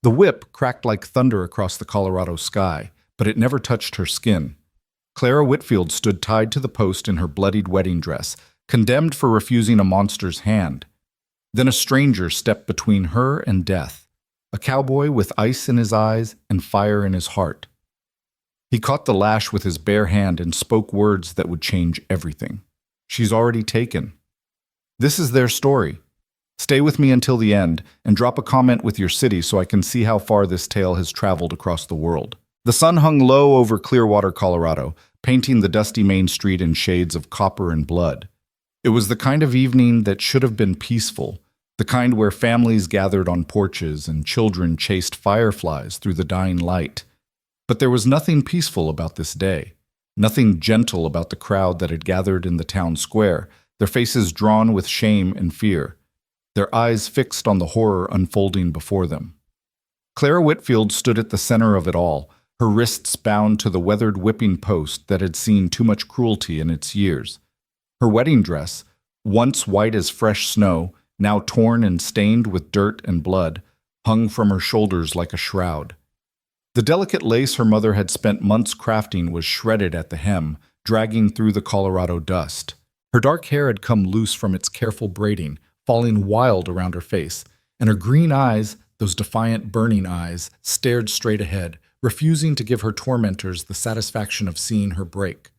The whip cracked like thunder across the Colorado sky, but it never touched her skin. Clara Whitfield stood tied to the post in her bloodied wedding dress, condemned for refusing a monster's hand. Then a stranger stepped between her and death, a cowboy with ice in his eyes and fire in his heart. He caught the lash with his bare hand and spoke words that would change everything. "She's already taken." This is their story. Stay with me until the end and drop a comment with your city so I can see how far this tale has traveled across the world. The sun hung low over Clearwater, Colorado, painting the dusty main street in shades of copper and blood. It was the kind of evening that should have been peaceful, the kind where families gathered on porches and children chased fireflies through the dying light. But there was nothing peaceful about this day, nothing gentle about the crowd that had gathered in the town square, their faces drawn with shame and fear, their eyes fixed on the horror unfolding before them. Clara Whitfield stood at the center of it all, her wrists bound to the weathered whipping post that had seen too much cruelty in its years. Her wedding dress, once white as fresh snow, now torn and stained with dirt and blood, hung from her shoulders like a shroud. The delicate lace her mother had spent months crafting was shredded at the hem, dragging through the Colorado dust. Her dark hair had come loose from its careful braiding, falling wild around her face, and her green eyes, those defiant, burning eyes, stared straight ahead, refusing to give her tormentors the satisfaction of seeing her break.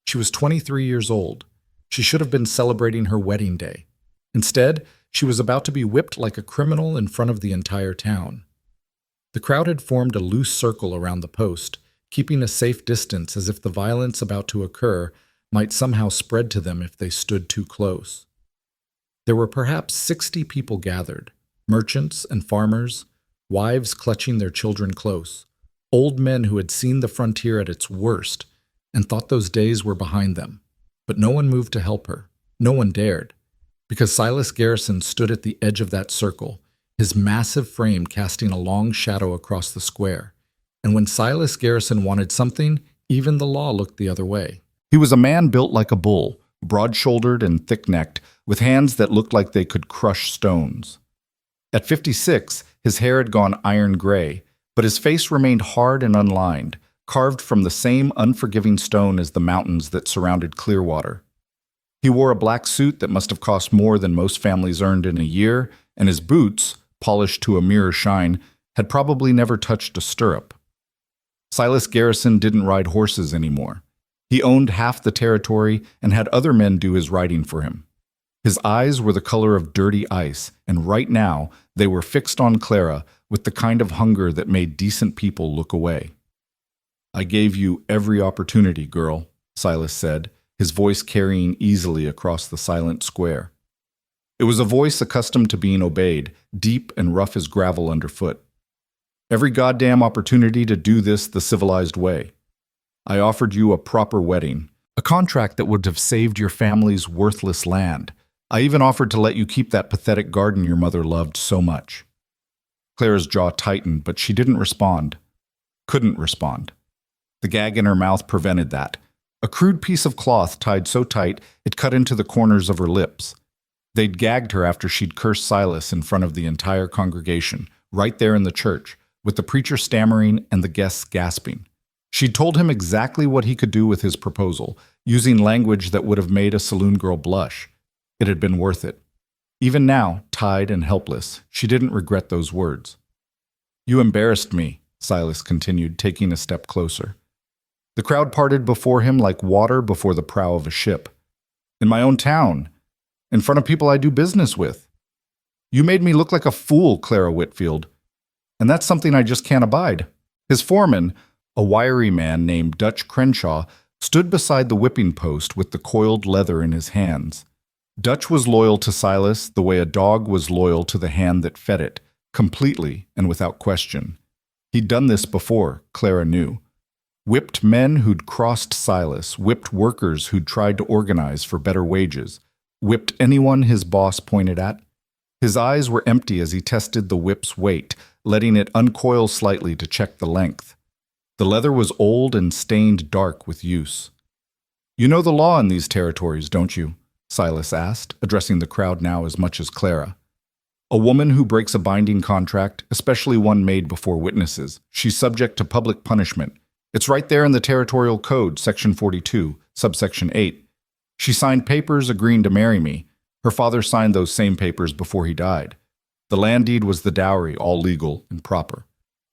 She was 23 years old. She should have been celebrating her wedding day. Instead, she was about to be whipped like a criminal in front of the entire town. The crowd had formed a loose circle around the post, keeping a safe distance as if the violence about to occur might somehow spread to them if they stood too close. There were perhaps 60 people gathered, merchants and farmers, wives clutching their children close, old men who had seen the frontier at its worst and thought those days were behind them. But no one moved to help her. No one dared, because Silas Garrison stood at the edge of that circle, his massive frame casting a long shadow across the square. And when Silas Garrison wanted something, even the law looked the other way. He was a man built like a bull, broad-shouldered and thick-necked, with hands that looked like they could crush stones. At 56, his hair had gone iron gray, but his face remained hard and unlined, carved from the same unforgiving stone as the mountains that surrounded Clearwater. He wore a black suit that must have cost more than most families earned in a year, and his boots, polished to a mirror shine, had probably never touched a stirrup. Silas Garrison didn't ride horses anymore. He owned half the territory and had other men do his riding for him. His eyes were the color of dirty ice, and right now they were fixed on Clara with the kind of hunger that made decent people look away. "I gave you every opportunity, girl," Silas said, his voice carrying easily across the silent square. It was a voice accustomed to being obeyed, deep and rough as gravel underfoot. "Every goddamn opportunity to do this the civilized way. I offered you a proper wedding, a contract that would have saved your family's worthless land. I even offered to let you keep that pathetic garden your mother loved so much." Clara's jaw tightened, but she didn't respond. Couldn't respond. The gag in her mouth prevented that. A crude piece of cloth tied so tight it cut into the corners of her lips. They'd gagged her after she'd cursed Silas in front of the entire congregation, right there in the church, with the preacher stammering and the guests gasping. She'd told him exactly what he could do with his proposal, using language that would have made a saloon girl blush. It had been worth it. Even now, tied and helpless, she didn't regret those words. "You embarrassed me," Silas continued, taking a step closer. The crowd parted before him like water before the prow of a ship. "In my own town, in front of people I do business with. You made me look like a fool, Clara Whitfield. And that's something I just can't abide." His foreman, a wiry man named Dutch Crenshaw, stood beside the whipping post with the coiled leather in his hands. Dutch was loyal to Silas the way a dog was loyal to the hand that fed it, completely and without question. He'd done this before, Clara knew. Whipped men who'd crossed Silas, whipped workers who'd tried to organize for better wages, whipped anyone his boss pointed at. His eyes were empty as he tested the whip's weight, letting it uncoil slightly to check the length. The leather was old and stained dark with use. "You know the law in these territories, don't you?" Silas asked, addressing the crowd now as much as Clara. A woman who breaks a binding contract, especially one made before witnesses, she's subject to public punishment. It's right there in the Territorial Code, Section 42, subsection 8. She signed papers agreeing to marry me. Her father signed those same papers before he died. The land deed was the dowry, all legal and proper.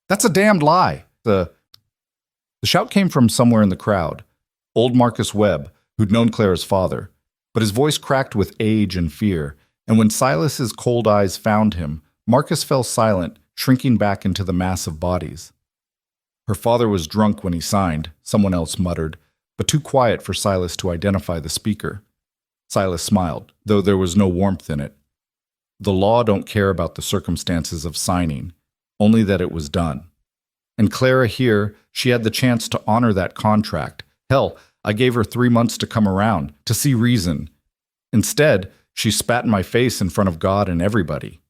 That's a damned lie. The shout came from somewhere in the crowd. Old Marcus Webb, who'd known Clara's father, but his voice cracked with age and fear, and when Silas's cold eyes found him, Marcus fell silent, shrinking back into the mass of bodies. Her father was drunk when he signed, someone else muttered, but too quiet for Silas to identify the speaker. Silas smiled, though there was no warmth in it. The law don't care about the circumstances of signing, only that it was done. And Clara here, she had the chance to honor that contract. Hell, I gave her 3 months to come around, to see reason. Instead, she spat in my face in front of God and everybody.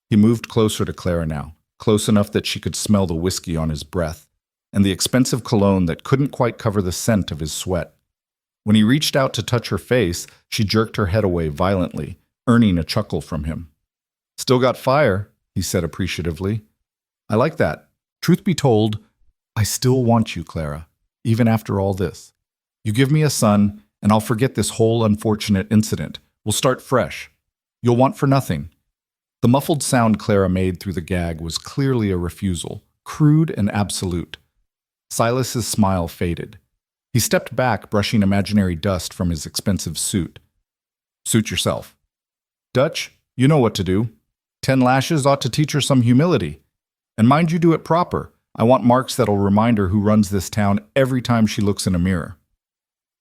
He moved closer to Clara now, close enough that she could smell the whiskey on his breath, and the expensive cologne that couldn't quite cover the scent of his sweat. When he reached out to touch her face, she jerked her head away violently, earning a chuckle from him. "Still got fire," he said appreciatively. "I like that. Truth be told, I still want you, Clara, even after all this. You give me a son, and I'll forget this whole unfortunate incident. We'll start fresh. You'll want for nothing." The muffled sound Clara made through the gag was clearly a refusal, crude and absolute. Silas's smile faded. He stepped back, brushing imaginary dust from his expensive suit. "Suit yourself. Dutch, you know what to do. 10 lashes ought to teach her some humility. And mind you do it proper. I want marks that'll remind her who runs this town every time she looks in a mirror."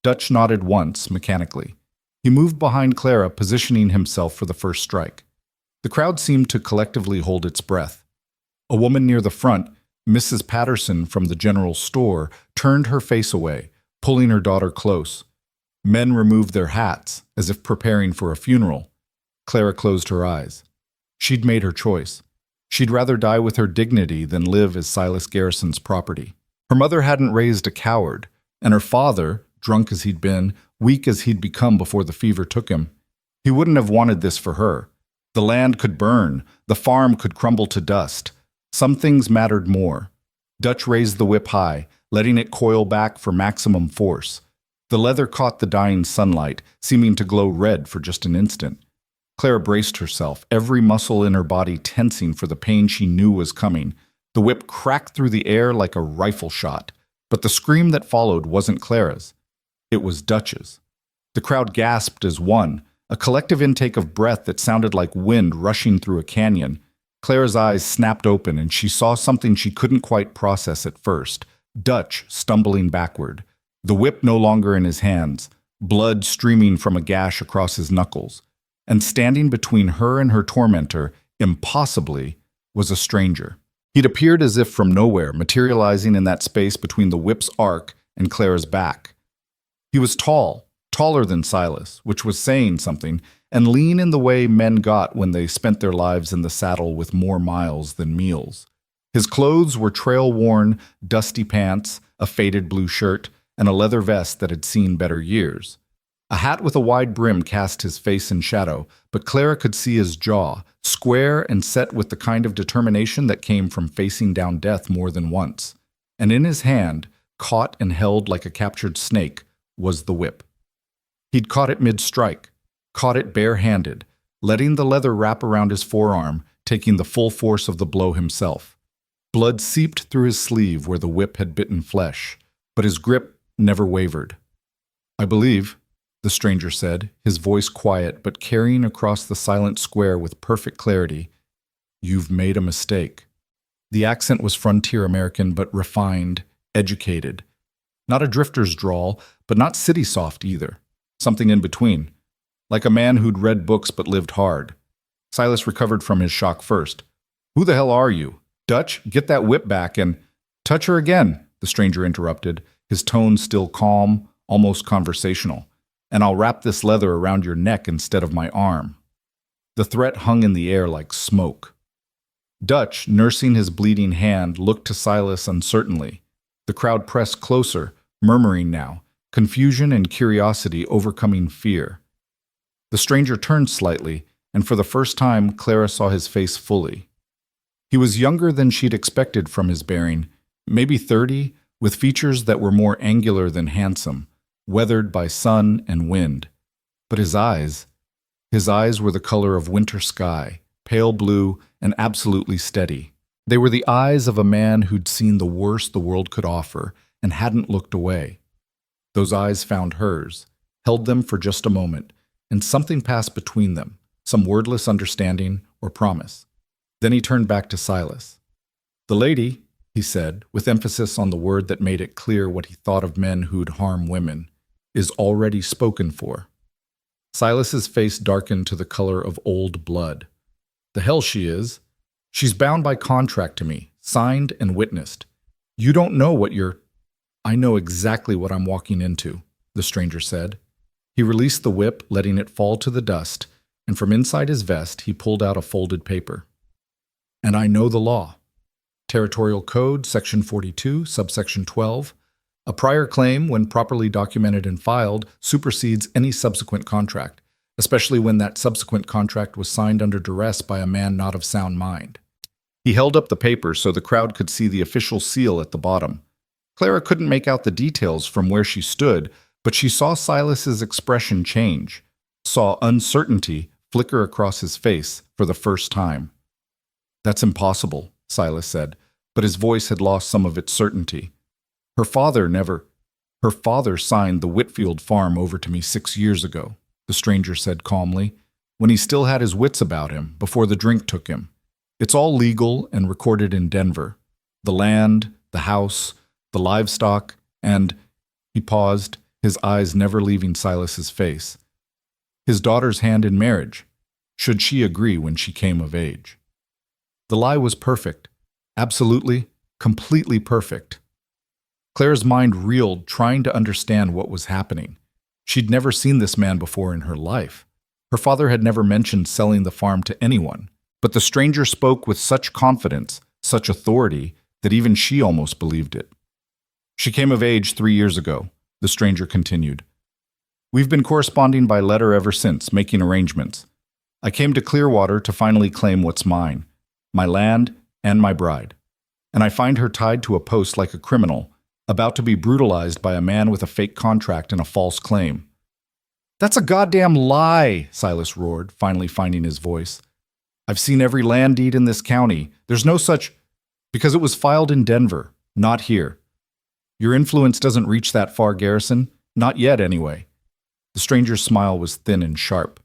Dutch nodded once, mechanically. He moved behind Clara, positioning himself for the first strike. The crowd seemed to collectively hold its breath. A woman near the front, Mrs. Patterson from the general store, turned her face away, pulling her daughter close. Men removed their hats, as if preparing for a funeral. Clara closed her eyes. She'd made her choice. She'd rather die with her dignity than live as Silas Garrison's property. Her mother hadn't raised a coward, and her father, drunk as he'd been, weak as he'd become before the fever took him, he wouldn't have wanted this for her. The land could burn, the farm could crumble to dust. Some things mattered more. Dutch raised the whip high, letting it coil back for maximum force. The leather caught the dying sunlight, seeming to glow red for just an instant. Clara braced herself, every muscle in her body tensing for the pain she knew was coming. The whip cracked through the air like a rifle shot, but the scream that followed wasn't Clara's. It was Dutch's. The crowd gasped as one, a collective intake of breath that sounded like wind rushing through a canyon. Clara's eyes snapped open, and she saw something she couldn't quite process at first. Dutch stumbling backward, the whip no longer in his hands, blood streaming from a gash across his knuckles. And standing between her and her tormentor, impossibly, was a stranger. He'd appeared as if from nowhere, materializing in that space between the whip's arc and Clara's back. He was tall, taller than Silas, which was saying something, and lean in the way men got when they spent their lives in the saddle with more miles than meals. His clothes were trail-worn, dusty pants, a faded blue shirt, and a leather vest that had seen better years. A hat with a wide brim cast his face in shadow, but Clara could see his jaw, square and set with the kind of determination that came from facing down death more than once. And in his hand, caught and held like a captured snake, was the whip. He'd caught it mid-strike, caught it bare-handed, letting the leather wrap around his forearm, taking the full force of the blow himself. Blood seeped through his sleeve where the whip had bitten flesh, but his grip never wavered. "I believe," the stranger said, his voice quiet but carrying across the silent square with perfect clarity, "you've made a mistake." The accent was frontier American but refined, educated. Not a drifter's drawl, but not city soft either. Something in between. Like a man who'd read books but lived hard. Silas recovered from his shock first. "Who the hell are you? Dutch, get that whip back and—" "Touch her again," the stranger interrupted, his tone still calm, almost conversational. "And I'll wrap this leather around your neck instead of my arm." The threat hung in the air like smoke. Dutch, nursing his bleeding hand, looked to Silas uncertainly. The crowd pressed closer, murmuring now, confusion and curiosity overcoming fear. The stranger turned slightly, and for the first time, Clara saw his face fully. He was younger than she'd expected from his bearing, maybe 30, with features that were more angular than handsome, weathered by sun and wind. But his eyes were the color of winter sky, pale blue and absolutely steady. They were the eyes of a man who'd seen the worst the world could offer and hadn't looked away. Those eyes found hers, held them for just a moment, and something passed between them, some wordless understanding or promise. Then he turned back to Silas. "The lady," he said, with emphasis on the word that made it clear what he thought of men who'd harm women, "is already spoken for." Silas's face darkened to the color of old blood. "The hell she is. She's bound by contract to me, signed and witnessed. You don't know what you're—" "I know exactly what I'm walking into," the stranger said. He released the whip, letting it fall to the dust, and from inside his vest he pulled out a folded paper. "And I know the law. Territorial Code, Section 42, Subsection 12. A prior claim, when properly documented and filed, supersedes any subsequent contract, especially when that subsequent contract was signed under duress by a man not of sound mind." He held up the paper so the crowd could see the official seal at the bottom. Clara couldn't make out the details from where she stood, but she saw Silas's expression change, saw uncertainty flicker across his face for the first time. "That's impossible," Silas said, but his voice had lost some of its certainty. Her father signed the Whitfield farm over to me 6 years ago," the stranger said calmly, "when he still had his wits about him, before the drink took him. It's all legal and recorded in Denver. The land, the house, the livestock, and—" He paused, his eyes never leaving Silas's face. "His daughter's hand in marriage, should she agree when she came of age." The lie was perfect. Absolutely, completely perfect. Clara's mind reeled, trying to understand what was happening. She'd never seen this man before in her life. Her father had never mentioned selling the farm to anyone, but the stranger spoke with such confidence, such authority, that even she almost believed it. "She came of age 3 years ago," the stranger continued. "We've been corresponding by letter ever since, making arrangements. I came to Clearwater to finally claim what's mine, my land and my bride. And I find her tied to a post like a criminal, about to be brutalized by a man with a fake contract and a false claim." "That's a goddamn lie," Silas roared, finally finding his voice. "I've seen every land deed in this county. There's no such—" "Because it was filed in Denver, not here. Your influence doesn't reach that far, Garrison. Not yet, anyway." The stranger's smile was thin and sharp.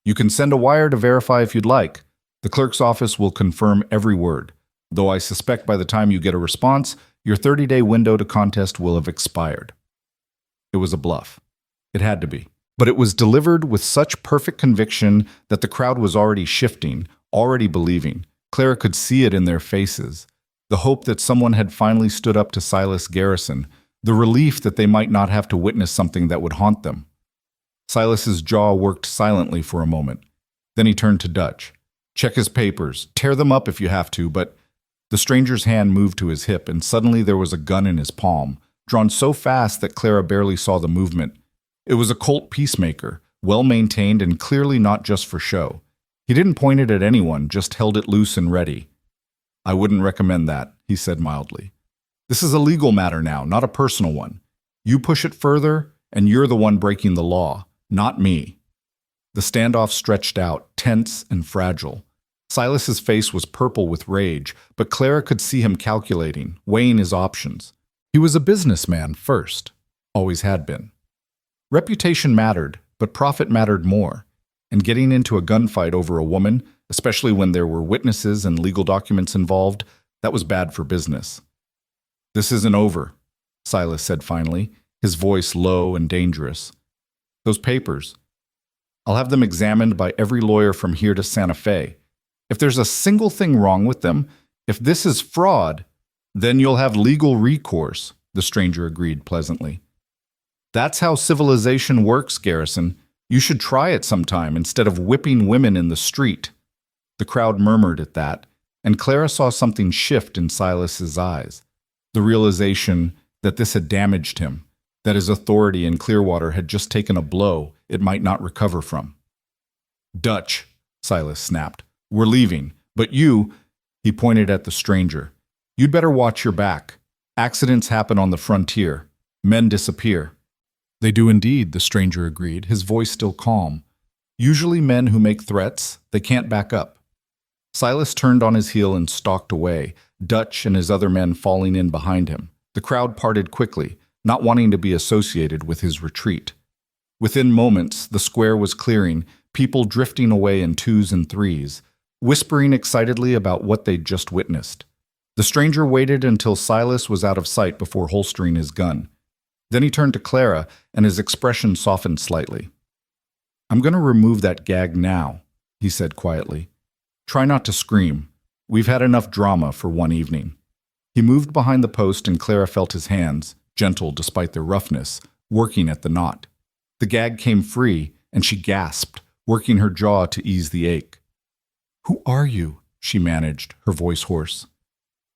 "You can send a wire to verify if you'd like. The clerk's office will confirm every word, though I suspect by the time you get a response, your 30-day window to contest will have expired." It was a bluff. It had to be. But it was delivered with such perfect conviction that the crowd was already shifting, already believing. Clara could see it in their faces. The hope that someone had finally stood up to Silas Garrison, the relief that they might not have to witness something that would haunt them. Silas's jaw worked silently for a moment. Then he turned to Dutch. "Check his papers. Tear them up if you have to, but—" The stranger's hand moved to his hip, and suddenly there was a gun in his palm, drawn so fast that Clara barely saw the movement. It was a Colt Peacemaker, well-maintained and clearly not just for show. He didn't point it at anyone, just held it loose and ready. "I wouldn't recommend that," he said mildly. "This is a legal matter now, not a personal one. You push it further, and you're the one breaking the law, not me." The standoff stretched out, tense and fragile. Silas's face was purple with rage, but Clara could see him calculating, weighing his options. He was a businessman first, always had been. Reputation mattered, but profit mattered more, and getting into a gunfight over a woman, especially when there were witnesses and legal documents involved, that was bad for business. "This isn't over," Silas said finally, his voice low and dangerous. "Those papers. I'll have them examined by every lawyer from here to Santa Fe. If there's a single thing wrong with them, if this is fraud, then you'll have legal recourse," the stranger agreed pleasantly. "That's how civilization works, Garrison. You should try it sometime instead of whipping women in the street." The crowd murmured at that, and Clara saw something shift in Silas's eyes. The realization that this had damaged him, that his authority in Clearwater had just taken a blow it might not recover from. "Dutch," Silas snapped. "We're leaving. But you," he pointed at the stranger, "you'd better watch your back. Accidents happen on the frontier. Men disappear." "They do indeed," the stranger agreed, his voice still calm. "Usually men who make threats, they can't back up." Silas turned on his heel and stalked away, Dutch and his other men falling in behind him. The crowd parted quickly, not wanting to be associated with his retreat. Within moments, the square was clearing, people drifting away in twos and threes, whispering excitedly about what they'd just witnessed. The stranger waited until Silas was out of sight before holstering his gun. Then he turned to Clara, and his expression softened slightly. "I'm going to remove that gag now," he said quietly. "Try not to scream. We've had enough drama for one evening." He moved behind the post and Clara felt his hands, gentle despite their roughness, working at the knot. The gag came free, and she gasped, working her jaw to ease the ache. "Who are you?" she managed, her voice hoarse.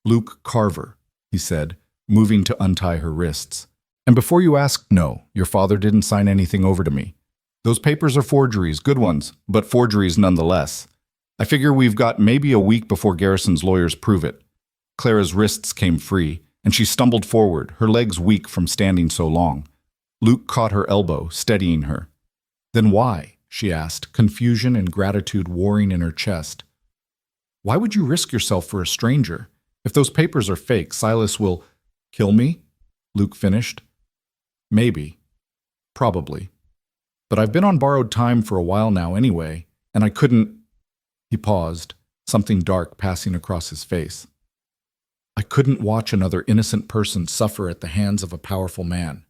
"Luke Carver," he said, moving to untie her wrists. "And before you ask, no, your father didn't sign anything over to me. Those papers are forgeries, good ones, but forgeries nonetheless. I figure we've got maybe a week before Garrison's lawyers prove it." Clara's wrists came free, and she stumbled forward, her legs weak from standing so long. Luke caught her elbow, steadying her. "Then why?" she asked, confusion and gratitude warring in her chest. "Why would you risk yourself for a stranger? If those papers are fake, Silas will—" "Kill me?" Luke finished. "Maybe. Probably. But I've been on borrowed time for a while now anyway, and I couldn't—" He paused, something dark passing across his face. "I couldn't watch another innocent person suffer at the hands of a powerful man.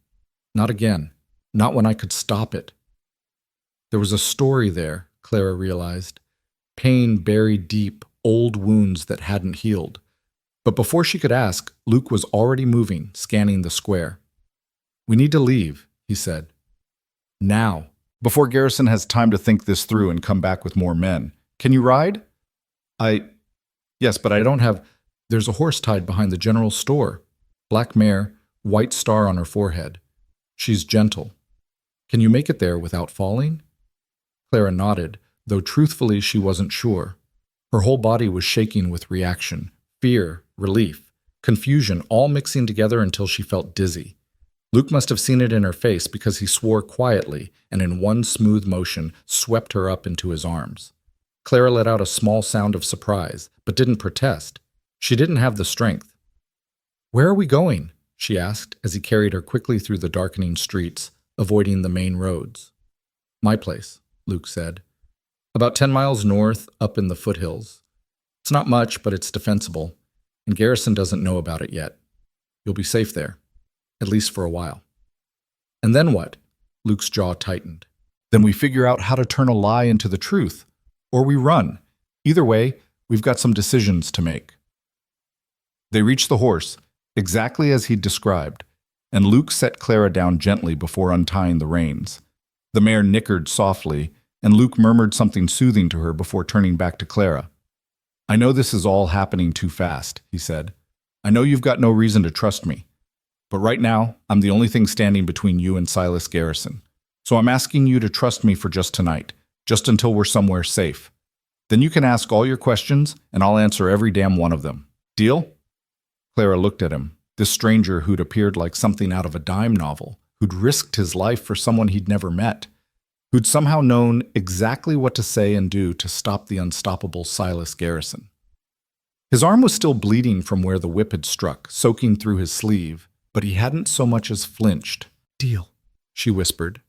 Not again. Not when I could stop it." There was a story there, Clara realized. Pain buried deep, old wounds that hadn't healed. But before she could ask, Luke was already moving, scanning the square. "We need to leave," he said. "Now, before Garrison has time to think this through and come back with more men. Can you ride?" Yes, but I don't have—" "There's a horse tied behind the general store. Black mare, white star on her forehead. She's gentle. Can you make it there without falling?" Clara nodded, though truthfully she wasn't sure. Her whole body was shaking with reaction, fear, relief, confusion, all mixing together until she felt dizzy. Luke must have seen it in her face because he swore quietly and in one smooth motion swept her up into his arms. Clara let out a small sound of surprise, but didn't protest. She didn't have the strength. "Where are we going?" she asked as he carried her quickly through the darkening streets, avoiding the main roads. "My place," Luke said. "About 10 miles north, up in the foothills. It's not much, but it's defensible, and Garrison doesn't know about it yet. You'll be safe there, at least for a while." "And then what?" Luke's jaw tightened. "Then we figure out how to turn a lie into the truth. Or we run. Either way, we've got some decisions to make." They reached the horse, exactly as he'd described, and Luke set Clara down gently before untying the reins. The mare nickered softly, and Luke murmured something soothing to her before turning back to Clara. "I know this is all happening too fast," he said. "I know you've got no reason to trust me. But right now, I'm the only thing standing between you and Silas Garrison. So I'm asking you to trust me for just tonight, just until we're somewhere safe. Then you can ask all your questions, and I'll answer every damn one of them. Deal?" Clara looked at him, this stranger who'd appeared like something out of a dime novel, who'd risked his life for someone he'd never met, who'd somehow known exactly what to say and do to stop the unstoppable Silas Garrison. His arm was still bleeding from where the whip had struck, soaking through his sleeve, but he hadn't so much as flinched. "Deal," she whispered.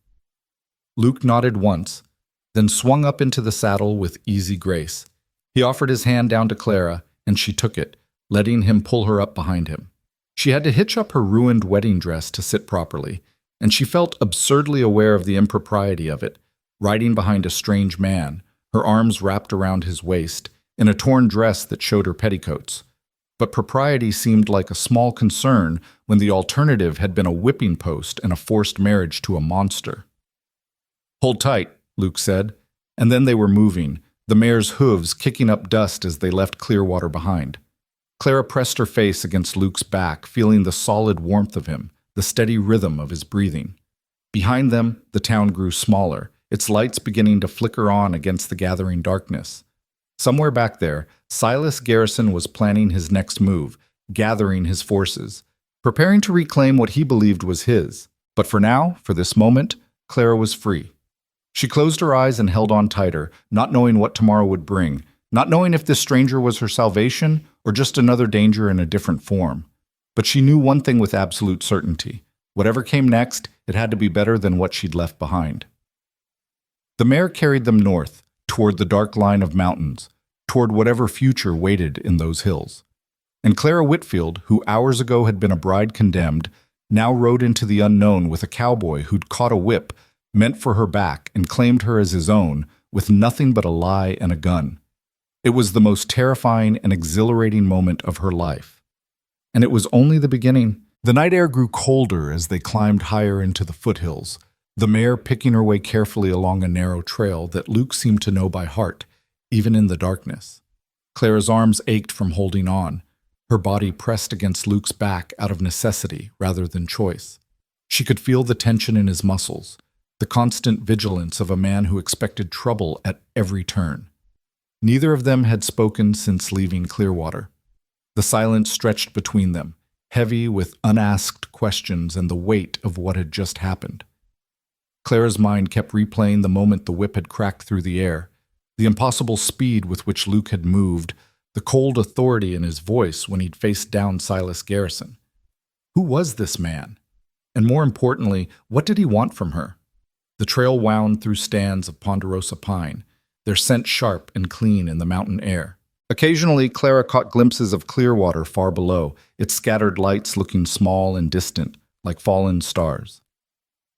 Luke nodded once, then swung up into the saddle with easy grace. He offered his hand down to Clara, and she took it, letting him pull her up behind him. She had to hitch up her ruined wedding dress to sit properly, and she felt absurdly aware of the impropriety of it, riding behind a strange man, her arms wrapped around his waist, in a torn dress that showed her petticoats. But propriety seemed like a small concern when the alternative had been a whipping post and a forced marriage to a monster. "Hold tight," Luke said, and then they were moving, the mare's hooves kicking up dust as they left Clearwater behind. Clara pressed her face against Luke's back, feeling the solid warmth of him, the steady rhythm of his breathing. Behind them, the town grew smaller, its lights beginning to flicker on against the gathering darkness. Somewhere back there, Silas Garrison was planning his next move, gathering his forces, preparing to reclaim what he believed was his. But for now, for this moment, Clara was free. She closed her eyes and held on tighter, not knowing what tomorrow would bring, not knowing if this stranger was her salvation or just another danger in a different form. But she knew one thing with absolute certainty. Whatever came next, it had to be better than what she'd left behind. The mare carried them north, toward the dark line of mountains, toward whatever future waited in those hills. And Clara Whitfield, who hours ago had been a bride condemned, now rode into the unknown with a cowboy who'd caught a whip meant for her back and claimed her as his own, with nothing but a lie and a gun. It was the most terrifying and exhilarating moment of her life. And it was only the beginning. The night air grew colder as they climbed higher into the foothills, the mare picking her way carefully along a narrow trail that Luke seemed to know by heart, even in the darkness. Clara's arms ached from holding on, her body pressed against Luke's back out of necessity rather than choice. She could feel the tension in his muscles, the constant vigilance of a man who expected trouble at every turn. Neither of them had spoken since leaving Clearwater. The silence stretched between them, heavy with unasked questions and the weight of what had just happened. Clara's mind kept replaying the moment the whip had cracked through the air, the impossible speed with which Luke had moved, the cold authority in his voice when he'd faced down Silas Garrison. Who was this man? And more importantly, what did he want from her? The trail wound through stands of ponderosa pine, their scent sharp and clean in the mountain air. Occasionally, Clara caught glimpses of Clearwater far below, its scattered lights looking small and distant, like fallen stars.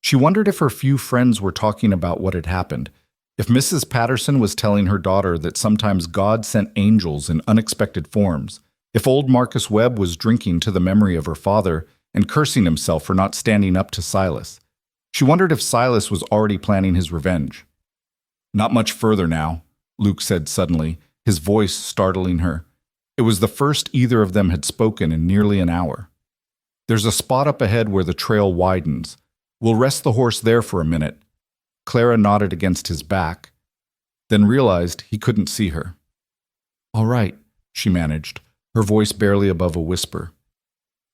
She wondered if her few friends were talking about what had happened, if Mrs. Patterson was telling her daughter that sometimes God sent angels in unexpected forms, if old Marcus Webb was drinking to the memory of her father and cursing himself for not standing up to Silas. She wondered if Silas was already planning his revenge. "Not much further now," Luke said suddenly, his voice startling her. It was the first either of them had spoken in nearly an hour. "There's a spot up ahead where the trail widens. We'll rest the horse there for a minute." Clara nodded against his back, then realized he couldn't see her. "All right," she managed, her voice barely above a whisper.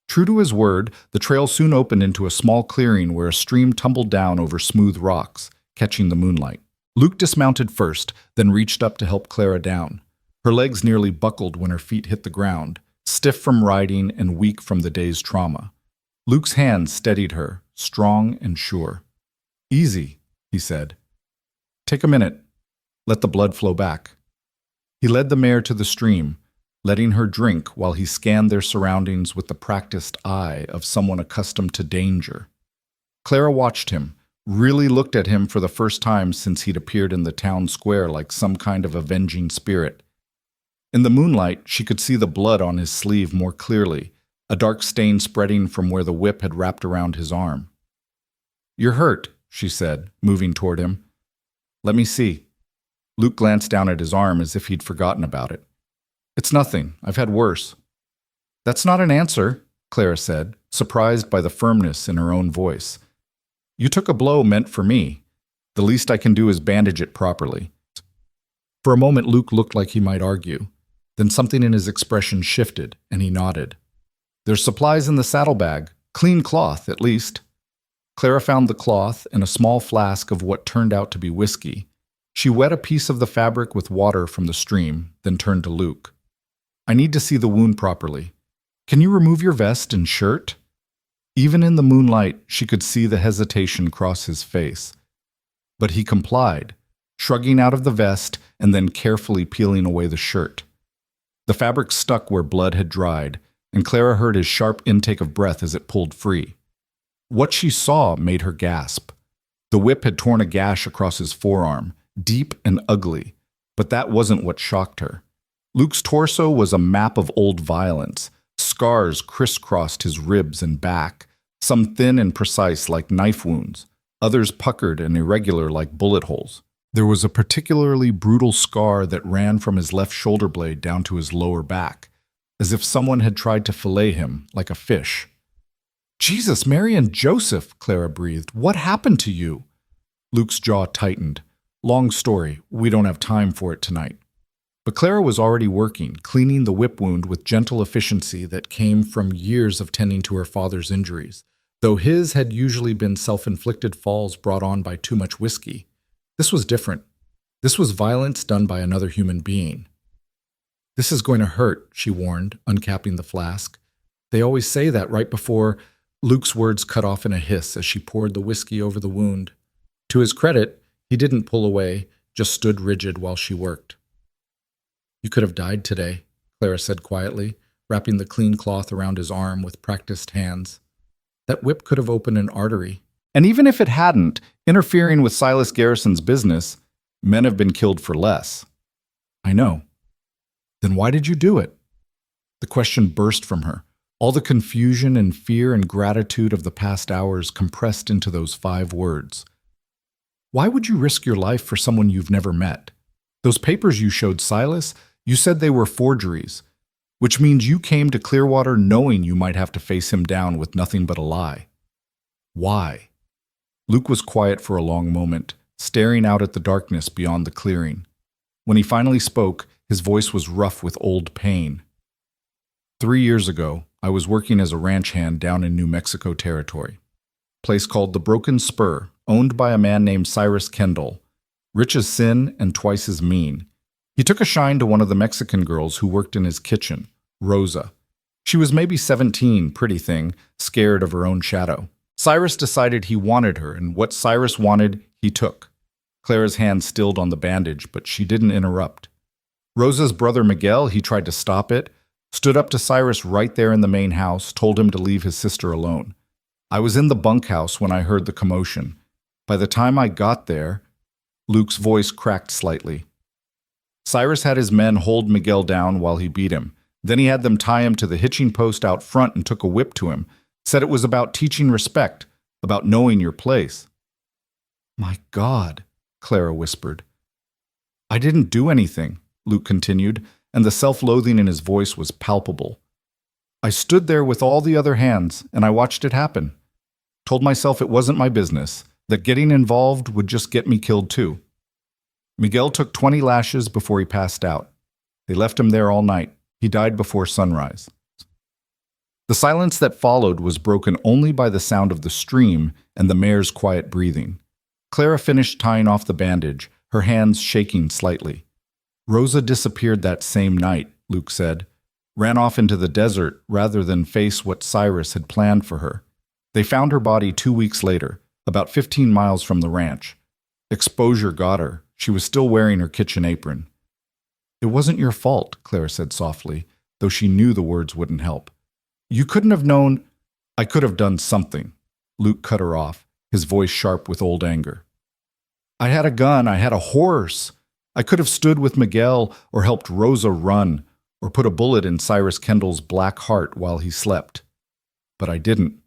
True to his word, the trail soon opened into a small clearing where a stream tumbled down over smooth rocks, catching the moonlight. Luke dismounted first, then reached up to help Clara down. Her legs nearly buckled when her feet hit the ground, stiff from riding and weak from the day's trauma. Luke's hands steadied her, strong and sure. "Easy," he said. "Take a minute. Let the blood flow back." He led the mare to the stream, letting her drink while he scanned their surroundings with the practiced eye of someone accustomed to danger. Clara watched him, really looked at him for the first time since he'd appeared in the town square like some kind of avenging spirit. In the moonlight, she could see the blood on his sleeve more clearly, a dark stain spreading from where the whip had wrapped around his arm. "You're hurt," she said, moving toward him. "Let me see." Luke glanced down at his arm as if he'd forgotten about it. "It's nothing. I've had worse." "That's not an answer," Clara said, surprised by the firmness in her own voice. "You took a blow meant for me. The least I can do is bandage it properly." For a moment, Luke looked like he might argue. Then something in his expression shifted, and he nodded. "There's supplies in the saddlebag. Clean cloth, at least." Clara found the cloth and a small flask of what turned out to be whiskey. She wet a piece of the fabric with water from the stream, then turned to Luke. "I need to see the wound properly. Can you remove your vest and shirt?" Even in the moonlight, she could see the hesitation cross his face. But he complied, shrugging out of the vest and then carefully peeling away the shirt. The fabric stuck where blood had dried, and Clara heard his sharp intake of breath as it pulled free. What she saw made her gasp. The whip had torn a gash across his forearm, deep and ugly, but that wasn't what shocked her. Luke's torso was a map of old violence. Scars crisscrossed his ribs and back, some thin and precise like knife wounds, others puckered and irregular like bullet holes. There was a particularly brutal scar that ran from his left shoulder blade down to his lower back, as if someone had tried to fillet him like a fish. "Jesus, Mary and Joseph," Clara breathed. "What happened to you?" Luke's jaw tightened. Long story, we don't have time for it tonight. But Clara was already working, cleaning the whip wound with gentle efficiency that came from years of tending to her father's injuries. Though his had usually been self-inflicted falls brought on by too much whiskey, this was different. This was violence done by another human being. "This is going to hurt," she warned, uncapping the flask. "They always say that right before—" Luke's words cut off in a hiss as she poured the whiskey over the wound. To his credit, he didn't pull away, just stood rigid while she worked. "You could have died today," Clara said quietly, wrapping the clean cloth around his arm with practiced hands. "That whip could have opened an artery. And even if it hadn't, interfering with Silas Garrison's business, men have been killed for less." "I know." "Then why did you do it?" The question burst from her, all the confusion and fear and gratitude of the past hours compressed into those 5 words. "Why would you risk your life for someone you've never met? Those papers you showed Silas, you said they were forgeries, which means you came to Clearwater knowing you might have to face him down with nothing but a lie. Why?" Luke was quiet for a long moment, staring out at the darkness beyond the clearing. When he finally spoke, his voice was rough with old pain. 3 years ago, I was working as a ranch hand down in New Mexico territory. A place called the Broken Spur, owned by a man named Cyrus Kendall, rich as sin and twice as mean. He took a shine to one of the Mexican girls who worked in his kitchen, Rosa. She was maybe 17, pretty thing, scared of her own shadow. Cyrus decided he wanted her, and what Cyrus wanted, he took. Clara's hand stilled on the bandage, but she didn't interrupt. Rosa's brother Miguel, he tried to stop it, stood up to Cyrus right there in the main house, told him to leave his sister alone. I was in the bunkhouse when I heard the commotion. By the time I got there, Luke's voice cracked slightly. Cyrus had his men hold Miguel down while he beat him. Then he had them tie him to the hitching post out front and took a whip to him. Said it was about teaching respect, about knowing your place. "My God," Clara whispered. "I didn't do anything," Luke continued, and the self-loathing in his voice was palpable. "I stood there with all the other hands, and I watched it happen. Told myself it wasn't my business, that getting involved would just get me killed too. Miguel took 20 lashes before he passed out. They left him there all night. He died before sunrise." The silence that followed was broken only by the sound of the stream and the mare's quiet breathing. Clara finished tying off the bandage, her hands shaking slightly. "Rosa disappeared that same night," Luke said. "Ran off into the desert rather than face what Cyrus had planned for her. They found her body 2 weeks later, about 15 miles from the ranch. Exposure got her. She was still wearing her kitchen apron." "It wasn't your fault," Clara said softly, though she knew the words wouldn't help. "You couldn't have known—" "I could have done something," Luke cut her off, his voice sharp with old anger. "I had a gun, I had a horse. I could have stood with Miguel or helped Rosa run or put a bullet in Cyrus Kendall's black heart while he slept. But I didn't.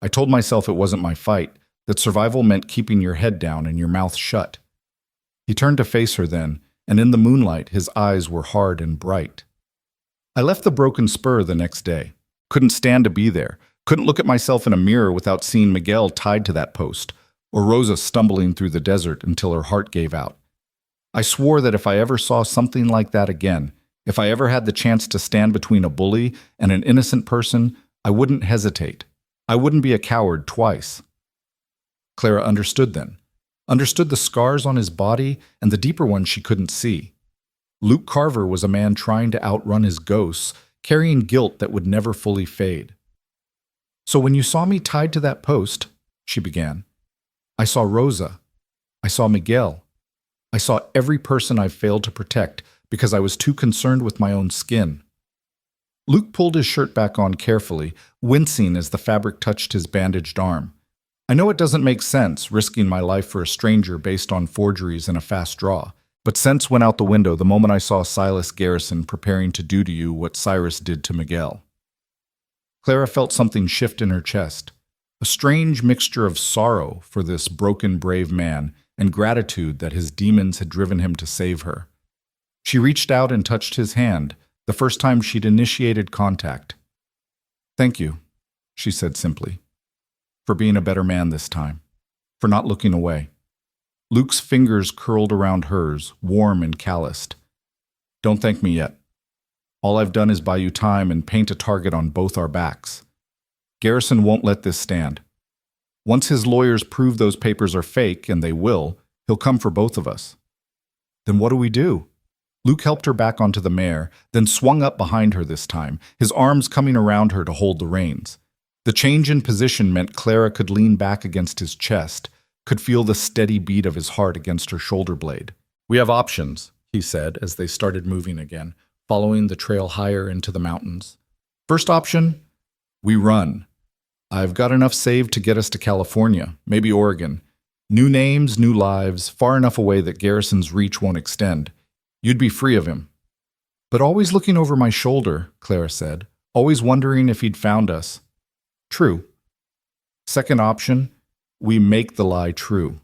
I told myself it wasn't my fight, that survival meant keeping your head down and your mouth shut." He turned to face her then, and in the moonlight his eyes were hard and bright. "I left the Broken Spur the next day. Couldn't stand to be there. Couldn't look at myself in a mirror without seeing Miguel tied to that post, or Rosa stumbling through the desert until her heart gave out. I swore that if I ever saw something like that again, if I ever had the chance to stand between a bully and an innocent person, I wouldn't hesitate. I wouldn't be a coward twice." Clara understood then. Understood the scars on his body and the deeper ones she couldn't see. Luke Carver was a man trying to outrun his ghosts, carrying guilt that would never fully fade. "So when you saw me tied to that post," she began, "I saw Rosa. I saw Miguel. I saw every person I've failed to protect because I was too concerned with my own skin." Luke pulled his shirt back on carefully, wincing as the fabric touched his bandaged arm. "I know it doesn't make sense, risking my life for a stranger based on forgeries and a fast draw, but sense went out the window the moment I saw Silas Garrison preparing to do to you what Cyrus did to Miguel." Clara felt something shift in her chest, a strange mixture of sorrow for this broken, brave man and gratitude that his demons had driven him to save her. She reached out and touched his hand, the first time she'd initiated contact. "Thank you," she said simply, "for being a better man this time, for not looking away. Luke's fingers curled around hers, warm and calloused. Don't thank me yet. All I've done is buy you time and paint a target on both our backs. Garrison won't let this stand. Once his lawyers prove those papers are fake, and they will, he'll come for both of us. Then what do we do? Luke helped her back onto the mare, then swung up behind her this time, his arms coming around her to hold the reins. The change in position meant Clara could lean back against his chest, could feel the steady beat of his heart against her shoulder blade. We have options, he said as they started moving again, following the trail higher into the mountains. First option, we run. I've got enough saved to get us to California, maybe Oregon. New names, new lives, far enough away that Garrison's reach won't extend. You'd be free of him. But always looking over my shoulder, Clara said, always wondering if he'd found us. True. Second option, we make the lie true.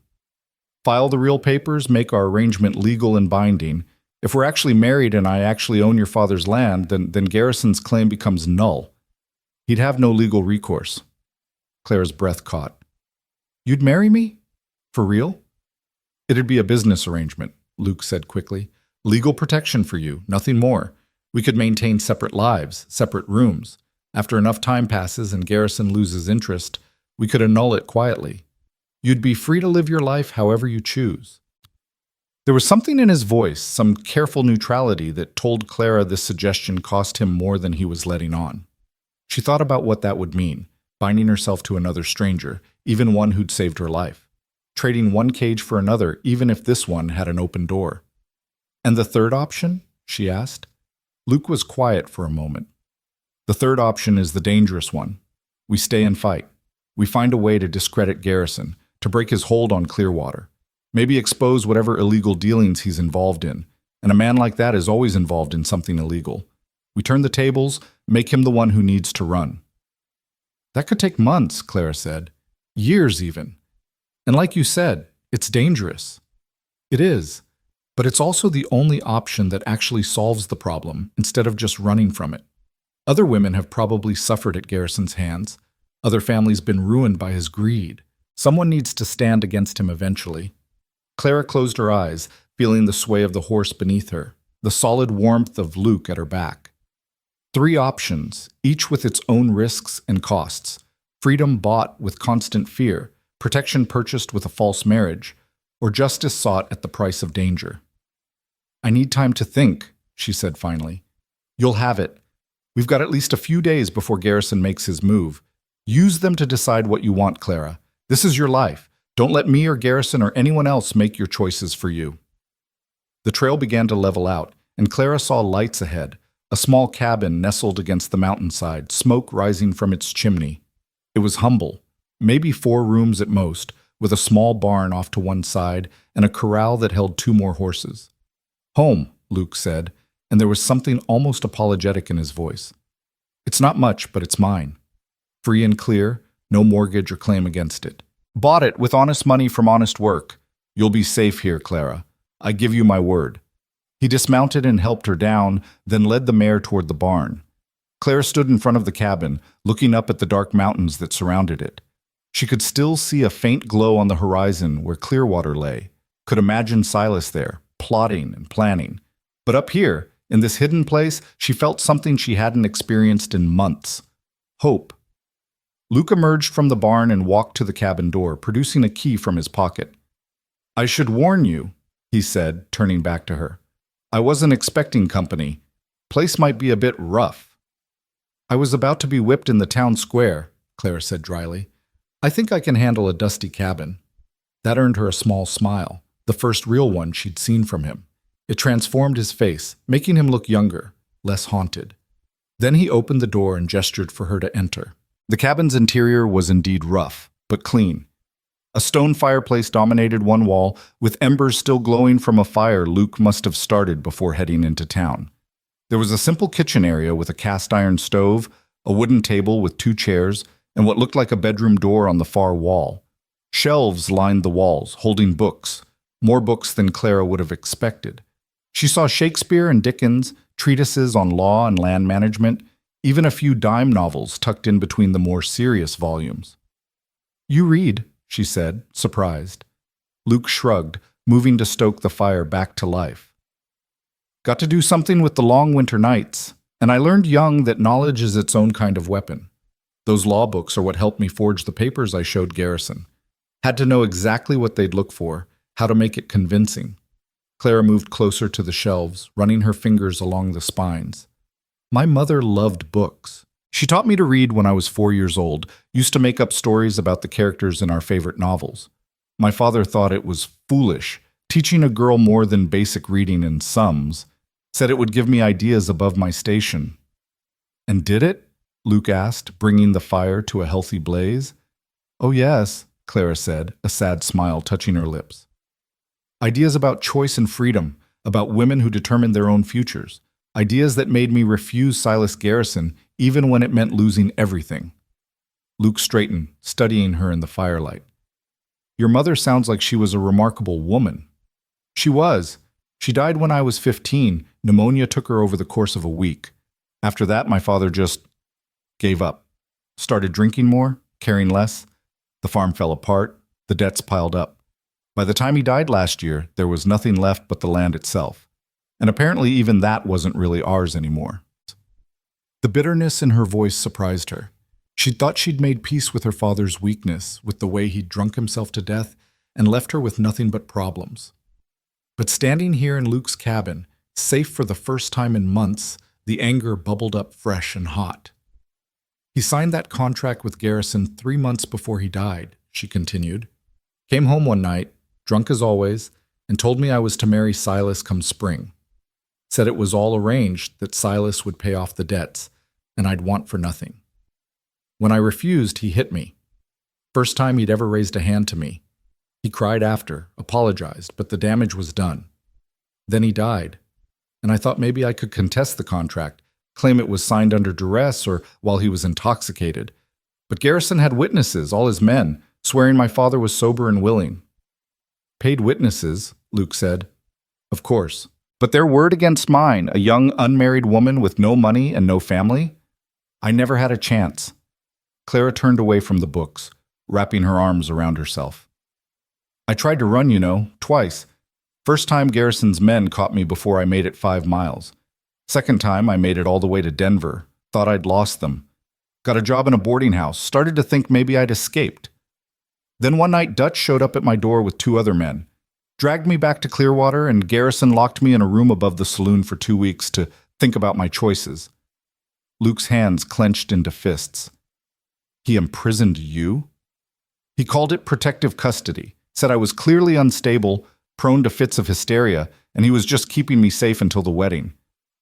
File the real papers, make our arrangement legal and binding. If we're actually married and I actually own your father's land, then Garrison's claim becomes null. He'd have no legal recourse. Clara's breath caught. You'd marry me? For real? It'd be a business arrangement, Luke said quickly. Legal protection for you, nothing more. We could maintain separate lives, separate rooms. After enough time passes and Garrison loses interest, we could annul it quietly. You'd be free to live your life however you choose. There was something in his voice, some careful neutrality that told Clara this suggestion cost him more than he was letting on. She thought about what that would mean, binding herself to another stranger, even one who'd saved her life. Trading one cage for another, even if this one had an open door. And the third option? She asked. Luke was quiet for a moment. The third option is the dangerous one. We stay and fight. We find a way to discredit Garrison, to break his hold on Clearwater. Maybe expose whatever illegal dealings he's involved in. And a man like that is always involved in something illegal. We turn the tables, make him the one who needs to run. That could take months, Clara said. Years even. And like you said, it's dangerous. It is. But it's also the only option that actually solves the problem instead of just running from it. Other women have probably suffered at Garrison's hands. Other families been ruined by his greed. Someone needs to stand against him eventually. Clara closed her eyes, feeling the sway of the horse beneath her, the solid warmth of Luke at her back. 3 options, each with its own risks and costs. Freedom bought with constant fear, protection purchased with a false marriage, or justice sought at the price of danger. I need time to think, she said finally. You'll have it. We've got at least a few days before Garrison makes his move. Use them to decide what you want, Clara. This is your life. Don't let me or Garrison or anyone else make your choices for you. The trail began to level out, and Clara saw lights ahead, a small cabin nestled against the mountainside, smoke rising from its chimney. It was humble, maybe 4 rooms at most, with a small barn off to one side and a corral that held 2 more horses. Home, Luke said, and there was something almost apologetic in his voice. It's not much, but it's mine. Free and clear, no mortgage or claim against it. Bought it with honest money from honest work. You'll be safe here, Clara. I give you my word. He dismounted and helped her down, then led the mare toward the barn. Clara stood in front of the cabin, looking up at the dark mountains that surrounded it. She could still see a faint glow on the horizon where Clearwater lay, could imagine Silas there, plotting and planning. But up here, in this hidden place, she felt something she hadn't experienced in months. Hope. Luke emerged from the barn and walked to the cabin door, producing a key from his pocket. I should warn you, he said, turning back to her. I wasn't expecting company. Place might be a bit rough. I was about to be whipped in the town square, Clara said dryly. I think I can handle a dusty cabin. That earned her a small smile, the first real one she'd seen from him. It transformed his face, making him look younger, less haunted. Then he opened the door and gestured for her to enter. The cabin's interior was indeed rough, but clean. A stone fireplace dominated one wall, with embers still glowing from a fire Luke must have started before heading into town. There was a simple kitchen area with a cast-iron stove, a wooden table with 2 chairs, and what looked like a bedroom door on the far wall. Shelves lined the walls, holding books, more books than Clara would have expected. She saw Shakespeare and Dickens, treatises on law and land management, even a few dime novels tucked in between the more serious volumes. You read, she said, surprised. Luke shrugged, moving to stoke the fire back to life. Got to do something with the long winter nights, and I learned young that knowledge is its own kind of weapon. Those law books are what helped me forge the papers I showed Garrison. Had to know exactly what they'd look for, how to make it convincing. Clara moved closer to the shelves, running her fingers along the spines. My mother loved books. She taught me to read when I was 4 years old, used to make up stories about the characters in our favorite novels. My father thought it was foolish, teaching a girl more than basic reading and sums, said it would give me ideas above my station. And did it? Luke asked, bringing the fire to a healthy blaze. Oh yes, Clara said, a sad smile touching her lips. Ideas about choice and freedom, about women who determine their own futures. Ideas that made me refuse Silas Garrison even when it meant losing everything. Luke straightened, studying her in the firelight. Your mother sounds like she was a remarkable woman. She was. She died when I was 15. Pneumonia took her over the course of a week. After that, my father just gave up. Started drinking more, caring less. The farm fell apart. The debts piled up. By the time he died last year, there was nothing left but the land itself. And apparently even that wasn't really ours anymore. The bitterness in her voice surprised her. She'd thought she'd made peace with her father's weakness, with the way he'd drunk himself to death, and left her with nothing but problems. But standing here in Luke's cabin, safe for the first time in months, the anger bubbled up fresh and hot. He signed that contract with Garrison 3 months before he died, she continued. Came home one night, drunk as always, and told me I was to marry Silas come spring. Said it was all arranged, that Silas would pay off the debts, and I'd want for nothing. When I refused, he hit me. First time he'd ever raised a hand to me. He cried after, apologized, but the damage was done. Then he died, and I thought maybe I could contest the contract, claim it was signed under duress or while he was intoxicated. But Garrison had witnesses, all his men, swearing my father was sober and willing. Paid witnesses, Luke said. Of course. But their word against mine, a young unmarried woman with no money and no family? I never had a chance. Clara turned away from the books, wrapping her arms around herself. I tried to run, twice. First time Garrison's men caught me before I made it 5 miles. Second time I made it all the way to Denver. Thought I'd lost them. Got a job in a boarding house. Started to think maybe I'd escaped. Then one night Dutch showed up at my door with 2 other men. Dragged me back to Clearwater, and Garrison locked me in a room above the saloon for 2 weeks to think about my choices. Luke's hands clenched into fists. He imprisoned you? He called it protective custody, said I was clearly unstable, prone to fits of hysteria, and he was just keeping me safe until the wedding.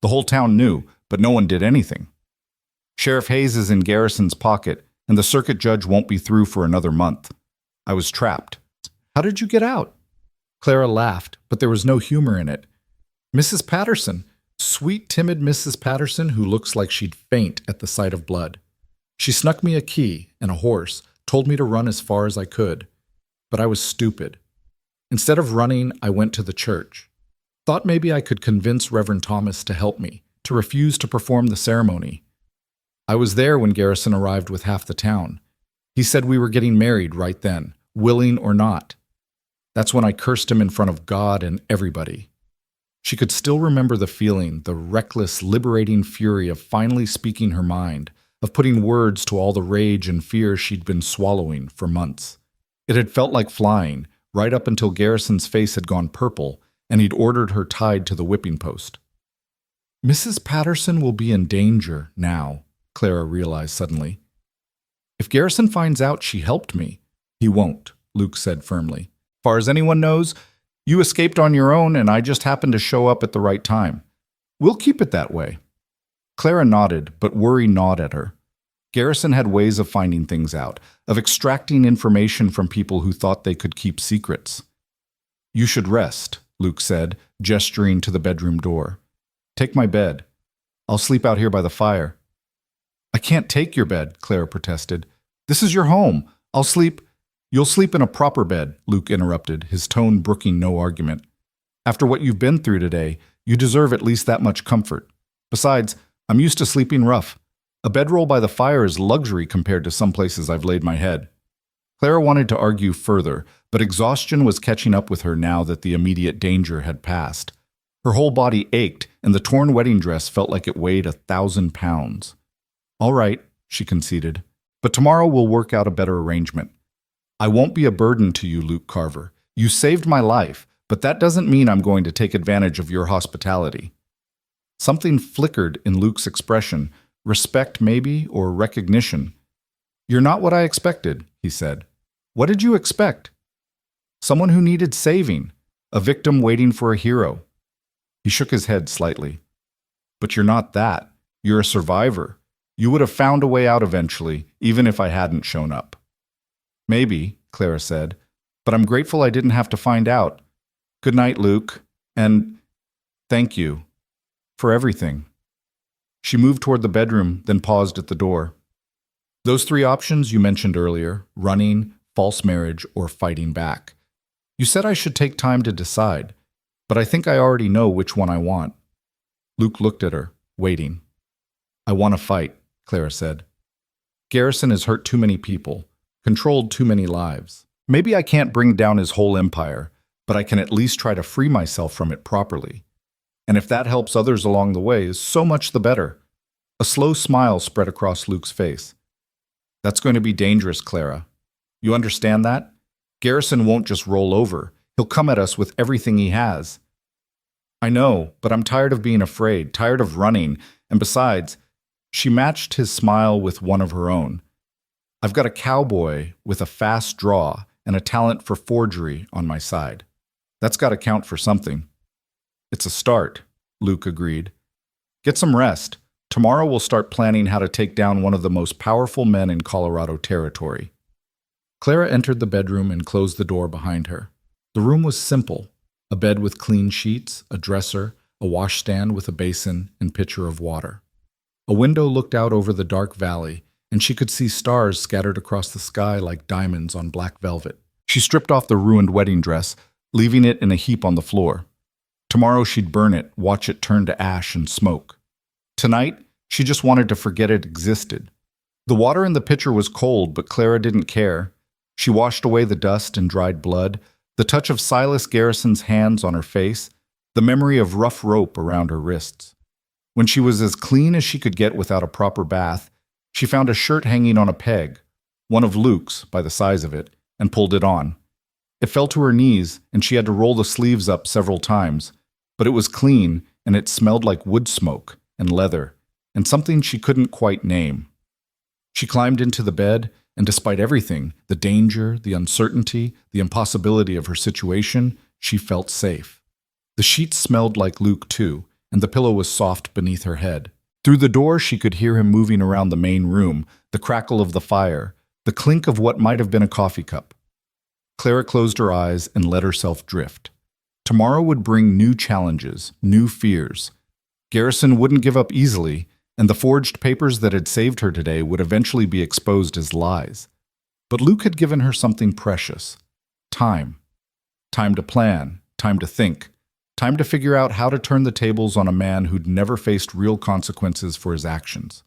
The whole town knew, but no one did anything. Sheriff Hayes is in Garrison's pocket, and the circuit judge won't be through for another month. I was trapped. How did you get out? Clara laughed, but there was no humor in it. Mrs. Patterson, sweet, timid Mrs. Patterson who looks like she'd faint at the sight of blood. She snuck me a key and a horse, told me to run as far as I could. But I was stupid. Instead of running, I went to the church. Thought maybe I could convince Reverend Thomas to help me, to refuse to perform the ceremony. I was there when Garrison arrived with half the town. He said we were getting married right then, willing or not. That's when I cursed him in front of God and everybody. She could still remember the feeling, the reckless, liberating fury of finally speaking her mind, of putting words to all the rage and fear she'd been swallowing for months. It had felt like flying, right up until Garrison's face had gone purple, and he'd ordered her tied to the whipping post. Mrs. Patterson will be in danger now, Clara realized suddenly. If Garrison finds out she helped me, he won't, Luke said firmly. Far as anyone knows, you escaped on your own and I just happened to show up at the right time. We'll keep it that way. Clara nodded, but worry gnawed at her. Garrison had ways of finding things out, of extracting information from people who thought they could keep secrets. You should rest, Luke said, gesturing to the bedroom door. Take my bed. I'll sleep out here by the fire. I can't take your bed, Clara protested. This is your home. I'll sleep. You'll sleep in a proper bed, Luke interrupted, his tone brooking no argument. After what you've been through today, you deserve at least that much comfort. Besides, I'm used to sleeping rough. A bedroll by the fire is luxury compared to some places I've laid my head. Clara wanted to argue further, but exhaustion was catching up with her now that the immediate danger had passed. Her whole body ached, and the torn wedding dress felt like it weighed 1,000 pounds. "All right," she conceded, "but tomorrow we'll work out a better arrangement. I won't be a burden to you, Luke Carver. You saved my life, but that doesn't mean I'm going to take advantage of your hospitality." Something flickered in Luke's expression, respect maybe, or recognition. "You're not what I expected," he said. "What did you expect?" "Someone who needed saving, a victim waiting for a hero." He shook his head slightly. "But you're not that. You're a survivor. You would have found a way out eventually, even if I hadn't shown up." "Maybe," Clara said, "but I'm grateful I didn't have to find out. Good night, Luke, and thank you for everything." She moved toward the bedroom, then paused at the door. "Those three options you mentioned earlier, running, false marriage, or fighting back. You said I should take time to decide, but I think I already know which one I want." Luke looked at her, waiting. "I want to fight," Clara said. "Garrison has hurt too many people, controlled too many lives. Maybe I can't bring down his whole empire, but I can at least try to free myself from it properly. And if that helps others along the way, so much the better." A slow smile spread across Luke's face. "That's going to be dangerous, Clara. You understand that? Garrison won't just roll over. He'll come at us with everything he has." "I know, but I'm tired of being afraid, tired of running, and besides," she matched his smile with one of her own, "I've got a cowboy with a fast draw and a talent for forgery on my side. That's got to count for something." "It's a start," Luke agreed. "Get some rest. Tomorrow we'll start planning how to take down one of the most powerful men in Colorado territory." Clara entered the bedroom and closed the door behind her. The room was simple: a bed with clean sheets, a dresser, a washstand with a basin and pitcher of water. A window looked out over the dark valley, and she could see stars scattered across the sky like diamonds on black velvet. She stripped off the ruined wedding dress, leaving it in a heap on the floor. Tomorrow she'd burn it, watch it turn to ash and smoke. Tonight, she just wanted to forget it existed. The water in the pitcher was cold, but Clara didn't care. She washed away the dust and dried blood, the touch of Silas Garrison's hands on her face, the memory of rough rope around her wrists. When she was as clean as she could get without a proper bath, she found a shirt hanging on a peg, one of Luke's by the size of it, and pulled it on. It fell to her knees, and she had to roll the sleeves up several times, but it was clean, and it smelled like wood smoke and leather, and something she couldn't quite name. She climbed into the bed, and despite everything, the danger, the uncertainty, the impossibility of her situation, she felt safe. The sheets smelled like Luke too, and the pillow was soft beneath her head. Through the door she could hear him moving around the main room, the crackle of the fire, the clink of what might have been a coffee cup. Clara closed her eyes and let herself drift. Tomorrow would bring new challenges, new fears. Garrison wouldn't give up easily, and the forged papers that had saved her today would eventually be exposed as lies. But Luke had given her something precious: time. Time to plan, time to think, time to figure out how to turn the tables on a man who'd never faced real consequences for his actions.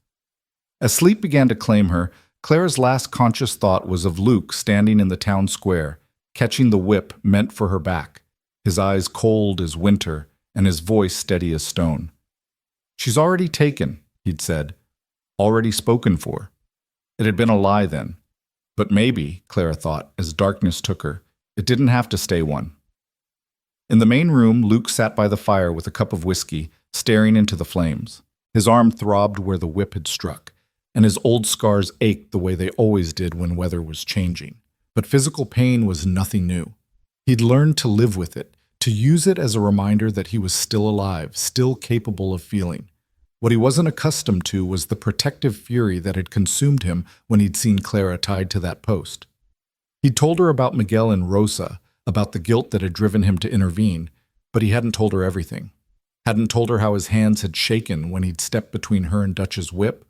As sleep began to claim her, Clara's last conscious thought was of Luke standing in the town square, catching the whip meant for her back, his eyes cold as winter and his voice steady as stone. "She's already taken," he'd said, "already spoken for." It had been a lie then. But maybe, Clara thought, as darkness took her, it didn't have to stay one. In the main room, Luke sat by the fire with a cup of whiskey, staring into the flames. His arm throbbed where the whip had struck, and his old scars ached the way they always did when weather was changing. But physical pain was nothing new. He'd learned to live with it, to use it as a reminder that he was still alive, still capable of feeling. What he wasn't accustomed to was the protective fury that had consumed him when he'd seen Clara tied to that post. He'd told her about Miguel and Rosa, about the guilt that had driven him to intervene, but he hadn't told her everything. Hadn't told her how his hands had shaken when he'd stepped between her and Dutch's whip,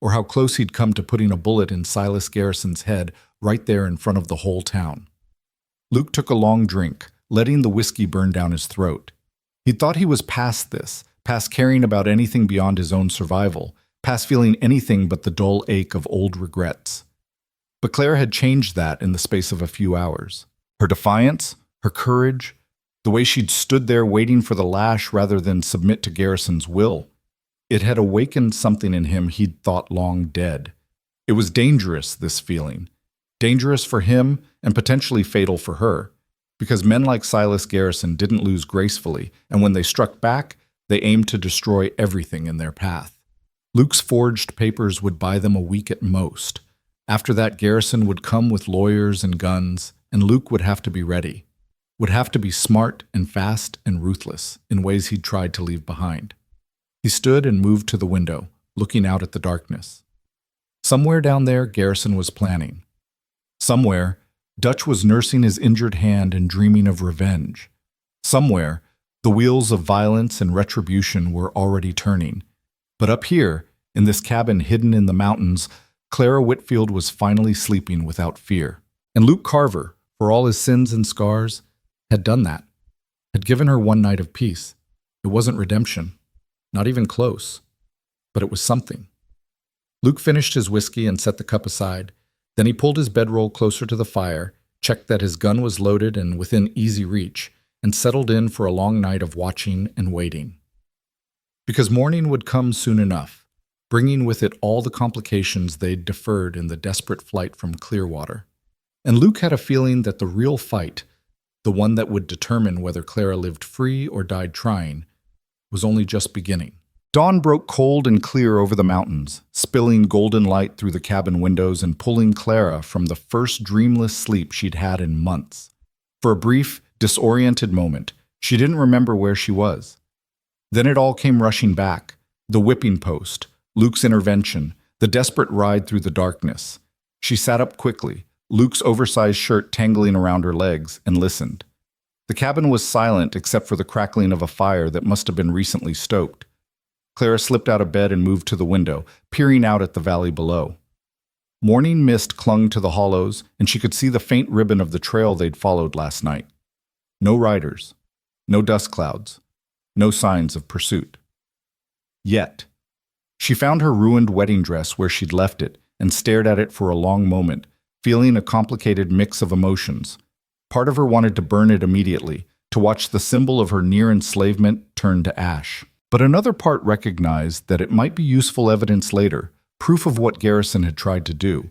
or how close he'd come to putting a bullet in Silas Garrison's head right there in front of the whole town. Luke took a long drink, letting the whiskey burn down his throat. He thought he was past this, past caring about anything beyond his own survival, past feeling anything but the dull ache of old regrets. But Clara had changed that in the space of a few hours. Her defiance, her courage, the way she'd stood there waiting for the lash rather than submit to Garrison's will. It had awakened something in him he'd thought long dead. It was dangerous, this feeling. Dangerous for him and potentially fatal for her, because men like Silas Garrison didn't lose gracefully, and when they struck back, they aimed to destroy everything in their path. Luke's forged papers would buy them a week at most. After that, Garrison would come with lawyers and guns, and Luke would have to be ready. Would have to be smart and fast and ruthless in ways he'd tried to leave behind. He stood and moved to the window, looking out at the darkness. Somewhere down there, Garrison was planning. Somewhere, Dutch was nursing his injured hand and dreaming of revenge. Somewhere, the wheels of violence and retribution were already turning. But up here, in this cabin hidden in the mountains, Clara Whitfield was finally sleeping without fear. And Luke Carver, for all his sins and scars, had done that. Had given her one night of peace. It wasn't redemption. Not even close. But it was something. Luke finished his whiskey and set the cup aside. Then he pulled his bedroll closer to the fire, checked that his gun was loaded and within easy reach, and settled in for a long night of watching and waiting. Because morning would come soon enough, bringing with it all the complications they'd deferred in the desperate flight from Clearwater. And Luke had a feeling that the real fight, the one that would determine whether Clara lived free or died trying, was only just beginning. Dawn broke cold and clear over the mountains, spilling golden light through the cabin windows and pulling Clara from the first dreamless sleep she'd had in months. For a brief, disoriented moment, she didn't remember where she was. Then it all came rushing back. The whipping post, Luke's intervention, the desperate ride through the darkness. She sat up quickly, Luke's oversized shirt tangling around her legs, and listened. The cabin was silent except for the crackling of a fire that must have been recently stoked. Clara slipped out of bed and moved to the window, peering out at the valley below. Morning mist clung to the hollows, and she could see the faint ribbon of the trail they'd followed last night. No riders, no dust clouds, no signs of pursuit. Yet, she found her ruined wedding dress where she'd left it and stared at it for a long moment, feeling a complicated mix of emotions. Part of her wanted to burn it immediately, to watch the symbol of her near enslavement turn to ash. But another part recognized that it might be useful evidence later, proof of what Garrison had tried to do.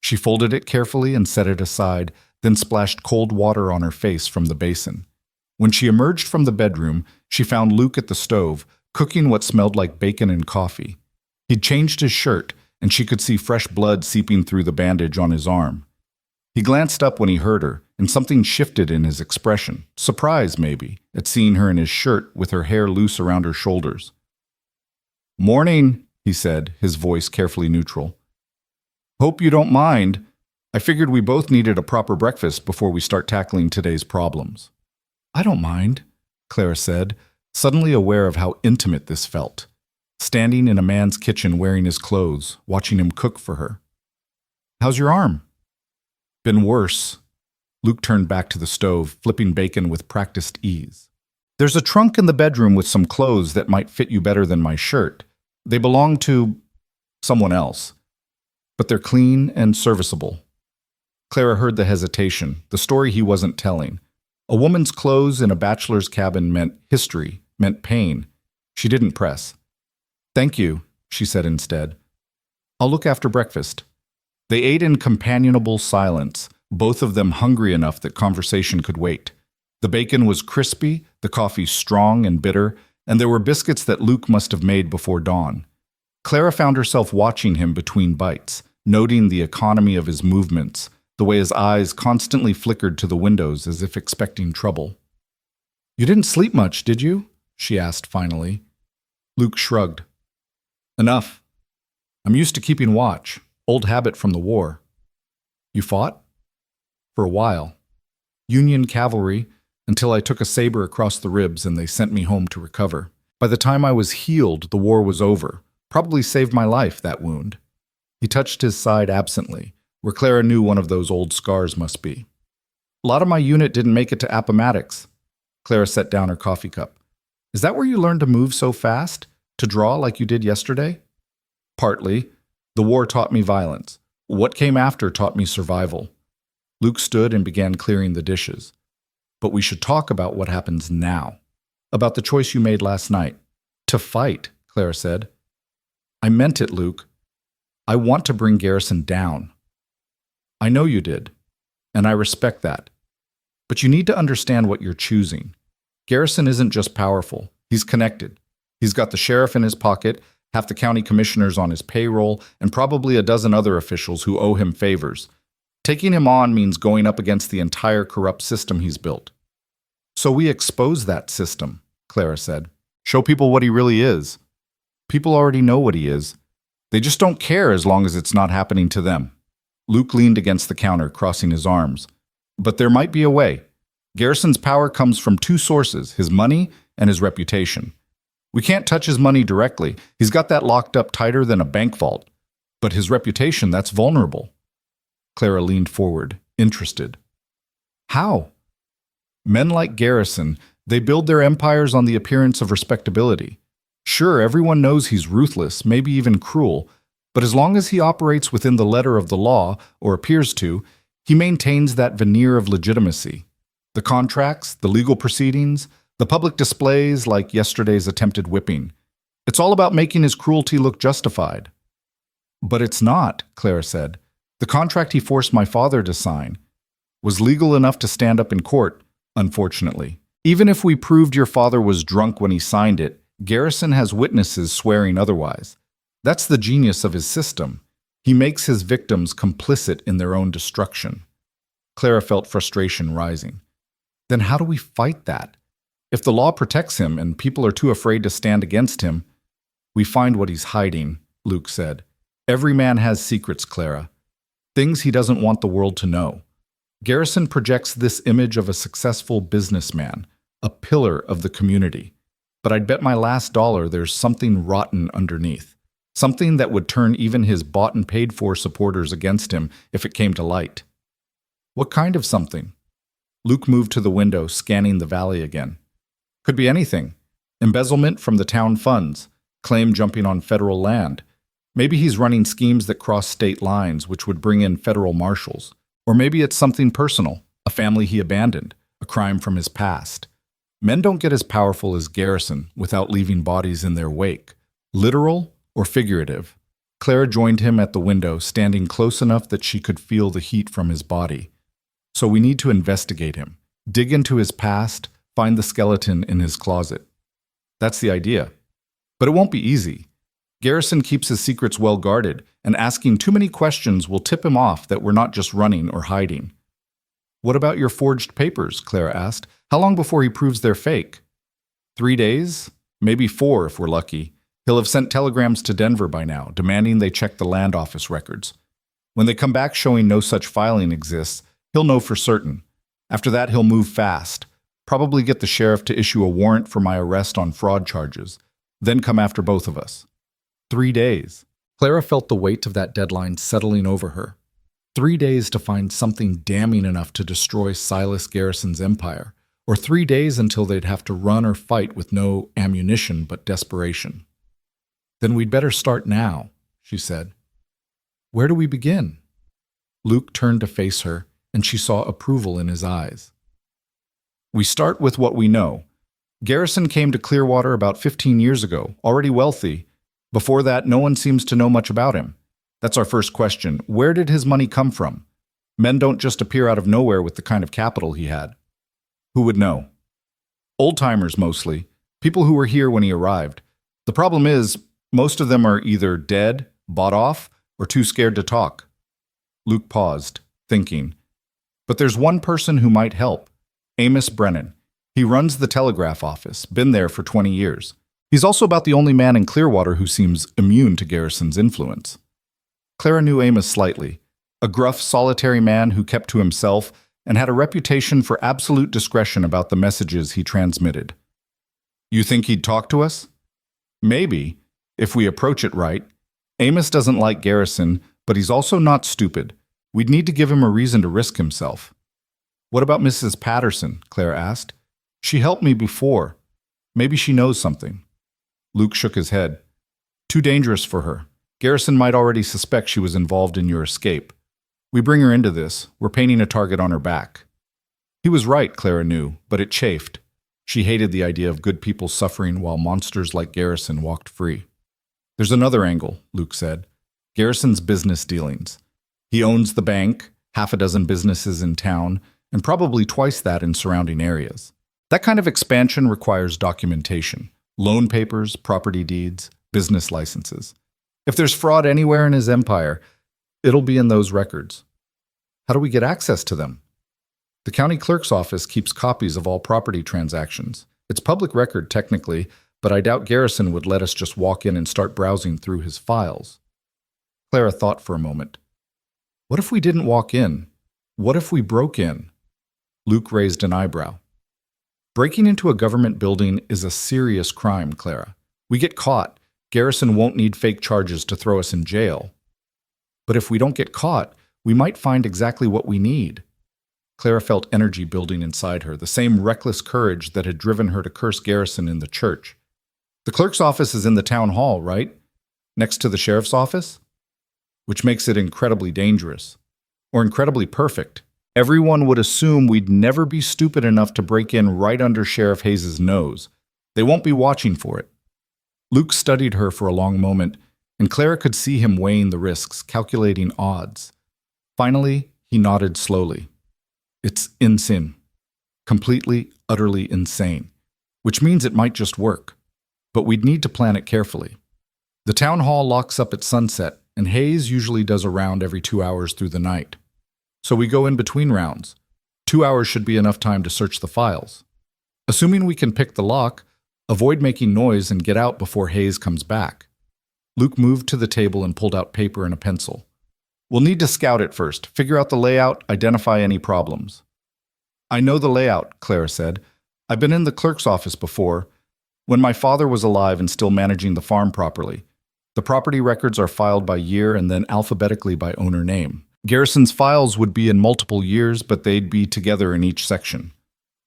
She folded it carefully and set it aside, then splashed cold water on her face from the basin. When she emerged from the bedroom, she found Luke at the stove, cooking what smelled like bacon and coffee. He'd changed his shirt, and she could see fresh blood seeping through the bandage on his arm. He glanced up when he heard her, and something shifted in his expression, surprise maybe, at seeing her in his shirt with her hair loose around her shoulders. "Morning," he said, his voice carefully neutral. "Hope you don't mind. I figured we both needed a proper breakfast before we start tackling today's problems." "I don't mind," Clara said, suddenly aware of how intimate this felt. Standing in a man's kitchen wearing his clothes, watching him cook for her. "How's your arm?" "Been worse." Luke turned back to the stove, flipping bacon with practiced ease. "There's a trunk in the bedroom with some clothes that might fit you better than my shirt. They belong to someone else, but they're clean and serviceable." Clara heard the hesitation, the story he wasn't telling. A woman's clothes in a bachelor's cabin meant history, meant pain. She didn't press. "Thank you," she said instead. "I'll look after breakfast." They ate in companionable silence, both of them hungry enough that conversation could wait. The bacon was crispy, the coffee strong and bitter, and there were biscuits that Luke must have made before dawn. Clara found herself watching him between bites, noting the economy of his movements, the way his eyes constantly flickered to the windows as if expecting trouble. "You didn't sleep much, did you?" she asked finally. Luke shrugged. "Enough. I'm used to keeping watch. Old habit from the war." "You fought?" "For a while. Union cavalry, until I took a saber across the ribs and they sent me home to recover. By the time I was healed, the war was over. Probably saved my life, that wound." He touched his side absently, where Clara knew one of those old scars must be. "A lot of my unit didn't make it to Appomattox." Clara set down her coffee cup. "Is that where you learned to move so fast? To draw like you did yesterday?" "Partly. The war taught me violence. What came after taught me survival. Luke stood and began clearing the dishes. But we should talk about what happens now. About the choice you made last night. To fight, Clara said. I meant it, Luke. I want to bring Garrison down. I know you did, and I respect that. But you need to understand what you're choosing. Garrison isn't just powerful, he's connected. He's got the sheriff in his pocket, half the county commissioners on his payroll, and probably a dozen other officials who owe him favors. Taking him on means going up against the entire corrupt system he's built. So we expose that system, Clara said. Show people what he really is. People already know what he is. They just don't care as long as it's not happening to them. Luke leaned against the counter, crossing his arms. But there might be a way. Garrison's power comes from two sources, his money and his reputation. We can't touch his money directly. He's got that locked up tighter than a bank vault. But his reputation, that's vulnerable. Clara leaned forward, interested. How? Men like Garrison, they build their empires on the appearance of respectability. Sure, everyone knows he's ruthless, maybe even cruel, but as long as he operates within the letter of the law, or appears to, he maintains that veneer of legitimacy. The contracts, the legal proceedings, the public displays like yesterday's attempted whipping. It's all about making his cruelty look justified. But it's not, Clara said. The contract he forced my father to sign was legal enough to stand up in court, unfortunately. Even if we proved your father was drunk when he signed it, Garrison has witnesses swearing otherwise. That's the genius of his system. He makes his victims complicit in their own destruction. Clara felt frustration rising. Then how do we fight that? If the law protects him and people are too afraid to stand against him, we find what he's hiding, Luke said. Every man has secrets, Clara. Things he doesn't want the world to know. Garrison projects this image of a successful businessman, a pillar of the community. But I'd bet my last dollar there's something rotten underneath. Something that would turn even his bought and paid for supporters against him if it came to light. What kind of something? Luke moved to the window, scanning the valley again. Could be anything. Embezzlement from the town funds, claim jumping on federal land. Maybe he's running schemes that cross state lines, which would bring in federal marshals. Or maybe it's something personal, a family he abandoned, a crime from his past. Men don't get as powerful as Garrison without leaving bodies in their wake. Literal or figurative. Clara joined him at the window, standing close enough that she could feel the heat from his body. So we need to investigate him, dig into his past, find the skeleton in his closet. That's the idea. But it won't be easy. Garrison keeps his secrets well guarded, and asking too many questions will tip him off that we're not just running or hiding. What about your forged papers? Clara asked. How long before he proves they're fake? 3 days? Maybe 4 if we're lucky. He'll have sent telegrams to Denver by now, demanding they check the land office records. When they come back showing no such filing exists, he'll know for certain. After that, he'll move fast. Probably get the sheriff to issue a warrant for my arrest on fraud charges. Then come after both of us. 3 days. Clara felt the weight of that deadline settling over her. 3 days to find something damning enough to destroy Silas Garrison's empire. Or 3 days until they'd have to run or fight with no ammunition but desperation. Then we'd better start now, she said. Where do we begin? Luke turned to face her, and she saw approval in his eyes. We start with what we know. Garrison came to Clearwater about 15 years ago, already wealthy. Before that, no one seems to know much about him. That's our first question. Where did his money come from? Men don't just appear out of nowhere with the kind of capital he had. Who would know? Old-timers mostly, people who were here when he arrived. The problem is, most of them are either dead, bought off, or too scared to talk. Luke paused, thinking. But there's one person who might help. Amos Brennan. He runs the telegraph office, been there for 20 years. He's also about the only man in Clearwater who seems immune to Garrison's influence. Clara knew Amos slightly, a gruff, solitary man who kept to himself and had a reputation for absolute discretion about the messages he transmitted. You think he'd talk to us? Maybe, if we approach it right. Amos doesn't like Garrison, but he's also not stupid. We'd need to give him a reason to risk himself. What about Mrs. Patterson? Claire asked. She helped me before. Maybe she knows something. Luke shook his head. Too dangerous for her. Garrison might already suspect she was involved in your escape. We bring her into this, we're painting a target on her back. He was right, Clara knew, but it chafed. She hated the idea of good people suffering while monsters like Garrison walked free. There's another angle, Luke said. Garrison's business dealings. He owns the bank, half a dozen businesses in town, and probably twice that in surrounding areas. That kind of expansion requires documentation. Loan papers, property deeds, business licenses. If there's fraud anywhere in his empire, it'll be in those records. How do we get access to them? The county clerk's office keeps copies of all property transactions. It's public record technically, but I doubt Garrison would let us just walk in and start browsing through his files. Clara thought for a moment. What if we didn't walk in? What if we broke in? Luke raised an eyebrow. Breaking into a government building is a serious crime, Clara. We get caught. Garrison won't need fake charges to throw us in jail. But if we don't get caught, we might find exactly what we need. Clara felt energy building inside her, the same reckless courage that had driven her to curse Garrison in the church. The clerk's office is in the town hall, right? Next to the sheriff's office? Which makes it incredibly dangerous. Or incredibly perfect. Everyone would assume we'd never be stupid enough to break in right under Sheriff Hayes' nose. They won't be watching for it. Luke studied her for a long moment, and Clara could see him weighing the risks, calculating odds. Finally, he nodded slowly. It's insane. Completely, utterly insane. Which means it might just work. But we'd need to plan it carefully. The town hall locks up at sunset, and Hayes usually does a round every 2 hours through the night. So we go in between rounds. 2 hours should be enough time to search the files. Assuming we can pick the lock, avoid making noise and get out before Hayes comes back. Luke moved to the table and pulled out paper and a pencil. We'll need to scout it first, figure out the layout, identify any problems. I know the layout, Clara said. I've been in the clerk's office before, when my father was alive and still managing the farm properly. The property records are filed by year and then alphabetically by owner name. Garrison's files would be in multiple years, but they'd be together in each section.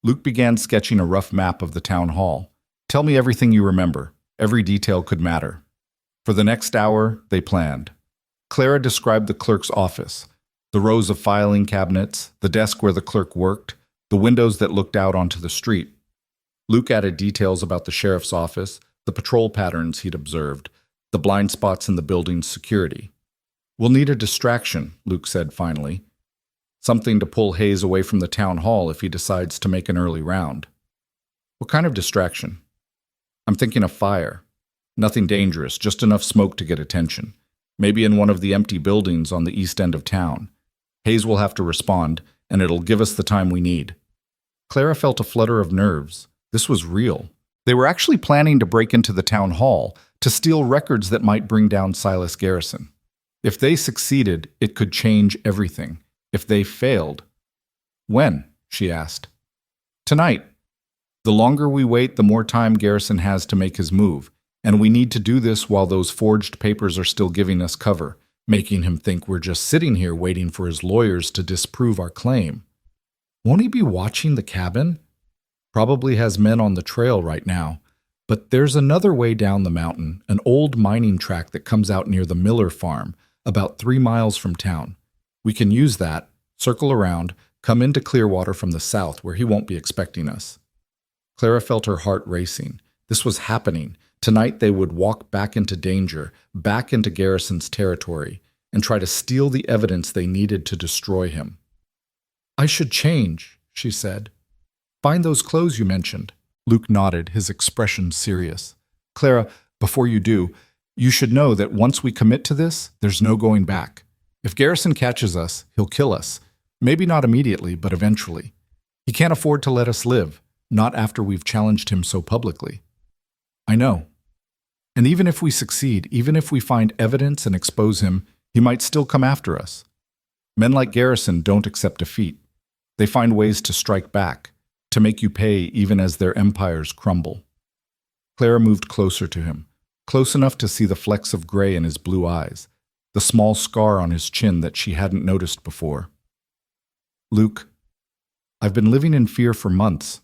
Luke began sketching a rough map of the town hall. Tell me everything you remember. Every detail could matter. For the next hour, they planned. Clara described the clerk's office, the rows of filing cabinets, the desk where the clerk worked, the windows that looked out onto the street. Luke added details about the sheriff's office, the patrol patterns he'd observed, the blind spots in the building's security. We'll need a distraction, Luke said finally. Something to pull Hayes away from the town hall if he decides to make an early round. What kind of distraction? I'm thinking a fire. Nothing dangerous, just enough smoke to get attention. Maybe in one of the empty buildings on the east end of town. Hayes will have to respond, and it'll give us the time we need. Clara felt a flutter of nerves. This was real. They were actually planning to break into the town hall to steal records that might bring down Silas Garrison. If they succeeded, it could change everything. If they failed... When? She asked. Tonight. The longer we wait, the more time Garrison has to make his move. And we need to do this while those forged papers are still giving us cover, making him think we're just sitting here waiting for his lawyers to disprove our claim. Won't he be watching the cabin? Probably has men on the trail right now. But there's another way down the mountain, an old mining track that comes out near the Miller farm, about 3 miles from town. We can use that, circle around, come into Clearwater from the south where he won't be expecting us. Clara felt her heart racing. This was happening. Tonight they would walk back into danger, back into Garrison's territory, and try to steal the evidence they needed to destroy him. I should change, she said. Find those clothes you mentioned. Luke nodded, his expression serious. Clara, before you do, you should know that once we commit to this, there's no going back. If Garrison catches us, he'll kill us. Maybe not immediately, but eventually. He can't afford to let us live, not after we've challenged him so publicly. I know. And even if we succeed, even if we find evidence and expose him, he might still come after us. Men like Garrison don't accept defeat. They find ways to strike back, to make you pay even as their empires crumble. Clara moved closer to him, close enough to see the flecks of gray in his blue eyes, the small scar on his chin that she hadn't noticed before. Luke, I've been living in fear for months.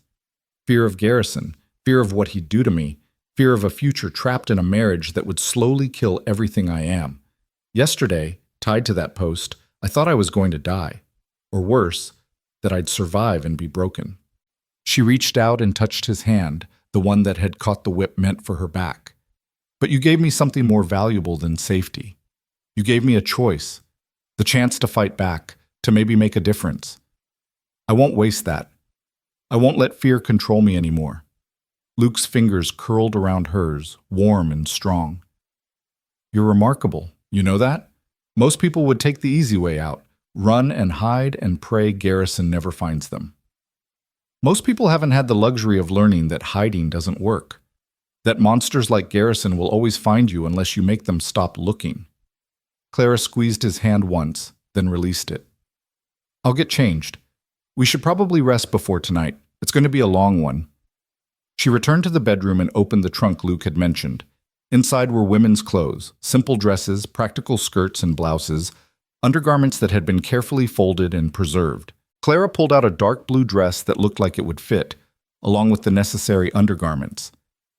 Fear of Garrison, fear of what he'd do to me, fear of a future trapped in a marriage that would slowly kill everything I am. Yesterday, tied to that post, I thought I was going to die. Or worse, that I'd survive and be broken. She reached out and touched his hand, the one that had caught the whip meant for her back. But you gave me something more valuable than safety. You gave me a choice, the chance to fight back, to maybe make a difference. I won't waste that. I won't let fear control me anymore. Luke's fingers curled around hers, warm and strong. You're remarkable, you know that? Most people would take the easy way out, run and hide and pray Garrison never finds them. Most people haven't had the luxury of learning that hiding doesn't work, that monsters like Garrison will always find you unless you make them stop looking. Clara squeezed his hand once, then released it. I'll get changed. We should probably rest before tonight. It's going to be a long one. She returned to the bedroom and opened the trunk Luke had mentioned. Inside were women's clothes, simple dresses, practical skirts and blouses, undergarments that had been carefully folded and preserved. Clara pulled out a dark blue dress that looked like it would fit, along with the necessary undergarments.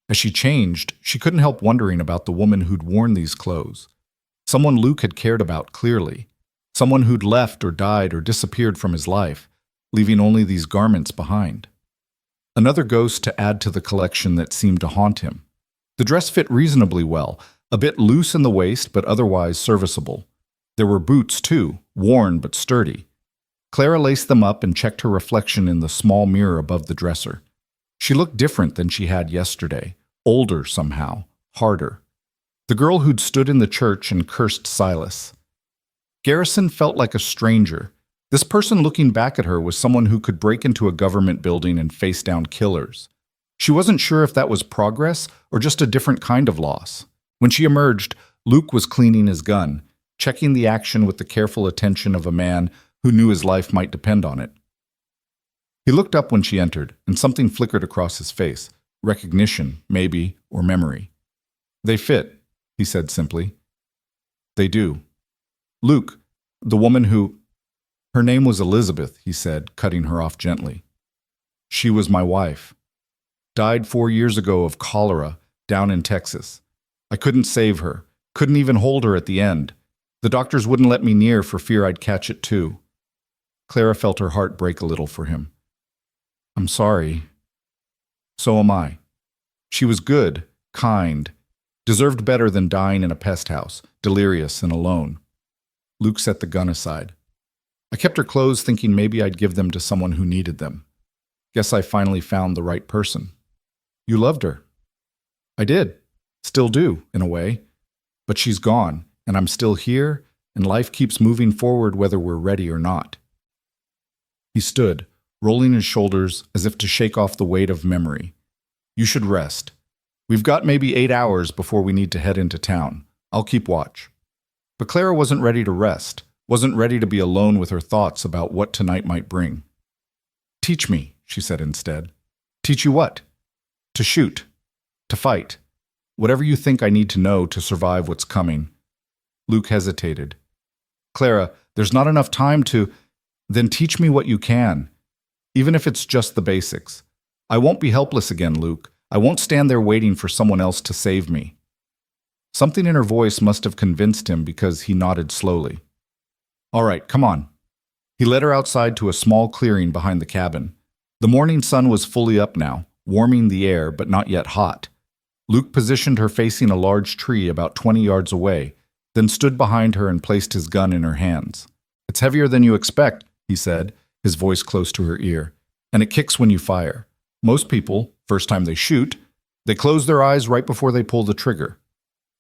As she changed, she couldn't help wondering about the woman who'd worn these clothes. Someone Luke had cared about clearly. Someone who'd left or died or disappeared from his life, leaving only these garments behind. Another ghost to add to the collection that seemed to haunt him. The dress fit reasonably well, a bit loose in the waist but otherwise serviceable. There were boots, too, worn but sturdy. Clara laced them up and checked her reflection in the small mirror above the dresser. She looked different than she had yesterday, older somehow, harder. The girl who'd stood in the church and cursed Silas. Garrison felt like a stranger. This person looking back at her was someone who could break into a government building and face down killers. She wasn't sure if that was progress or just a different kind of loss. When she emerged, Luke was cleaning his gun, checking the action with the careful attention of a man who knew his life might depend on it. He looked up when she entered, and something flickered across his face. Recognition, maybe, or memory. They fit, he said simply. They do. Luke, the woman who... Her name was Elizabeth, he said, cutting her off gently. She was my wife. Died 4 years ago of cholera, down in Texas. I couldn't save her, couldn't even hold her at the end. The doctors wouldn't let me near for fear I'd catch it too. Clara felt her heart break a little for him. I'm sorry. So am I. She was good, kind, deserved better than dying in a pest house, delirious and alone. Luke set the gun aside. I kept her clothes thinking maybe I'd give them to someone who needed them. Guess I finally found the right person. You loved her. I did. Still do, in a way. But she's gone, and I'm still here, and life keeps moving forward whether we're ready or not. He stood, rolling his shoulders as if to shake off the weight of memory. You should rest. We've got maybe 8 hours before we need to head into town. I'll keep watch. But Clara wasn't ready to rest, wasn't ready to be alone with her thoughts about what tonight might bring. Teach me, she said instead. Teach you what? To shoot. To fight. Whatever you think I need to know to survive what's coming. Luke hesitated. Clara, there's not enough time to... Then teach me what you can, even if it's just the basics. I won't be helpless again, Luke. I won't stand there waiting for someone else to save me. Something in her voice must have convinced him because he nodded slowly. All right, come on. He led her outside to a small clearing behind the cabin. The morning sun was fully up now, warming the air but not yet hot. Luke positioned her facing a large tree about 20 yards away, then stood behind her and placed his gun in her hands. It's heavier than you expect, he said, his voice close to her ear, and it kicks when you fire. Most people, first time they shoot, they close their eyes right before they pull the trigger.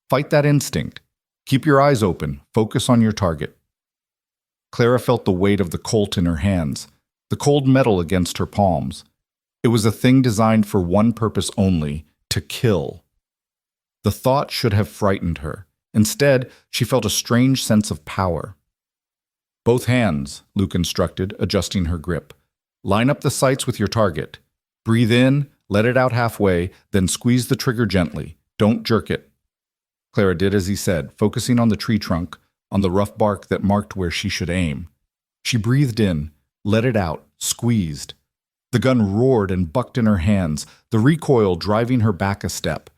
Fight that instinct. Keep your eyes open. Focus on your target. Clara felt the weight of the Colt in her hands, the cold metal against her palms. It was a thing designed for one purpose only, to kill. The thought should have frightened her. Instead, she felt a strange sense of power. Both hands, Luke instructed, adjusting her grip. Line up the sights with your target. Breathe in, let it out halfway, then squeeze the trigger gently. Don't jerk it. Clara did as he said, focusing on the tree trunk, on the rough bark that marked where she should aim. She breathed in, let it out, squeezed. The gun roared and bucked in her hands, the recoil driving her back a step.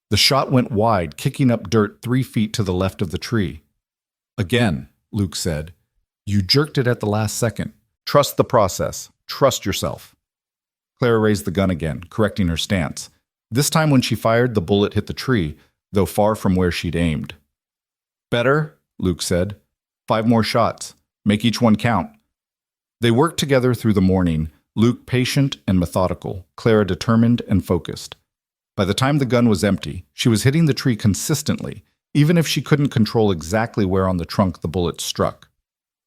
The shot went wide, kicking up dirt 3 feet to the left of the tree. Again, Luke said. You jerked it at the last second. Trust the process. Trust yourself. Clara raised the gun again, correcting her stance. This time when she fired, the bullet hit the tree, though far from where she'd aimed. Better, Luke said. 5 more shots. Make each one count. They worked together through the morning, Luke patient and methodical, Clara determined and focused. By the time the gun was empty, she was hitting the tree consistently, even if she couldn't control exactly where on the trunk the bullet struck.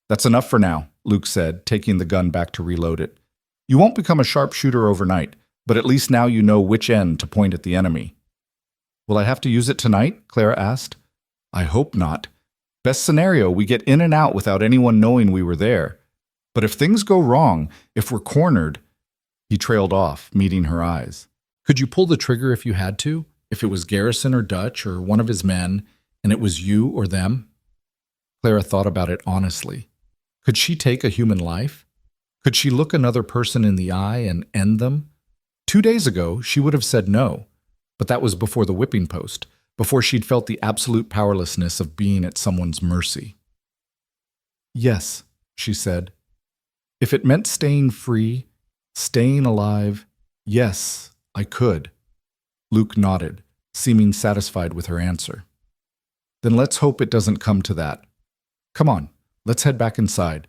That's enough for now, Luke said, taking the gun back to reload it. You won't become a sharpshooter overnight, but at least now you know which end to point at the enemy. Will I have to use it tonight? Clara asked. I hope not. Best scenario, we get in and out without anyone knowing we were there. But if things go wrong, if we're cornered... He trailed off, meeting her eyes. Could you pull the trigger if you had to? If it was Garrison or Dutch or one of his men, and it was you or them? Clara thought about it honestly. Could she take a human life? Could she look another person in the eye and end them? 2 days ago, she would have said no, but that was before the whipping post, before she'd felt the absolute powerlessness of being at someone's mercy. Yes, she said. If it meant staying free, staying alive, yes, I could. Luke nodded, seeming satisfied with her answer. Then let's hope it doesn't come to that. Come on, let's head back inside.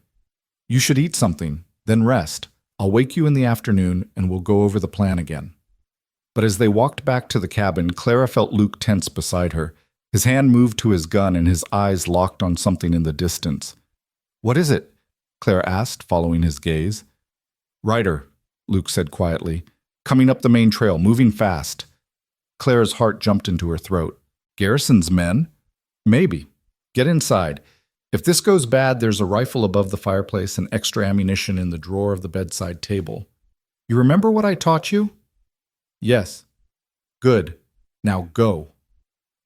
You should eat something, then rest. I'll wake you in the afternoon and we'll go over the plan again. But as they walked back to the cabin, Clara felt Luke tense beside her. His hand moved to his gun and his eyes locked on something in the distance. What is it? Clara asked, following his gaze. Ryder, Luke said quietly, coming up the main trail, moving fast. Clara's heart jumped into her throat. Garrison's men? Maybe. Get inside. If this goes bad, there's a rifle above the fireplace and extra ammunition in the drawer of the bedside table. You remember what I taught you? Yes. Good. Now go.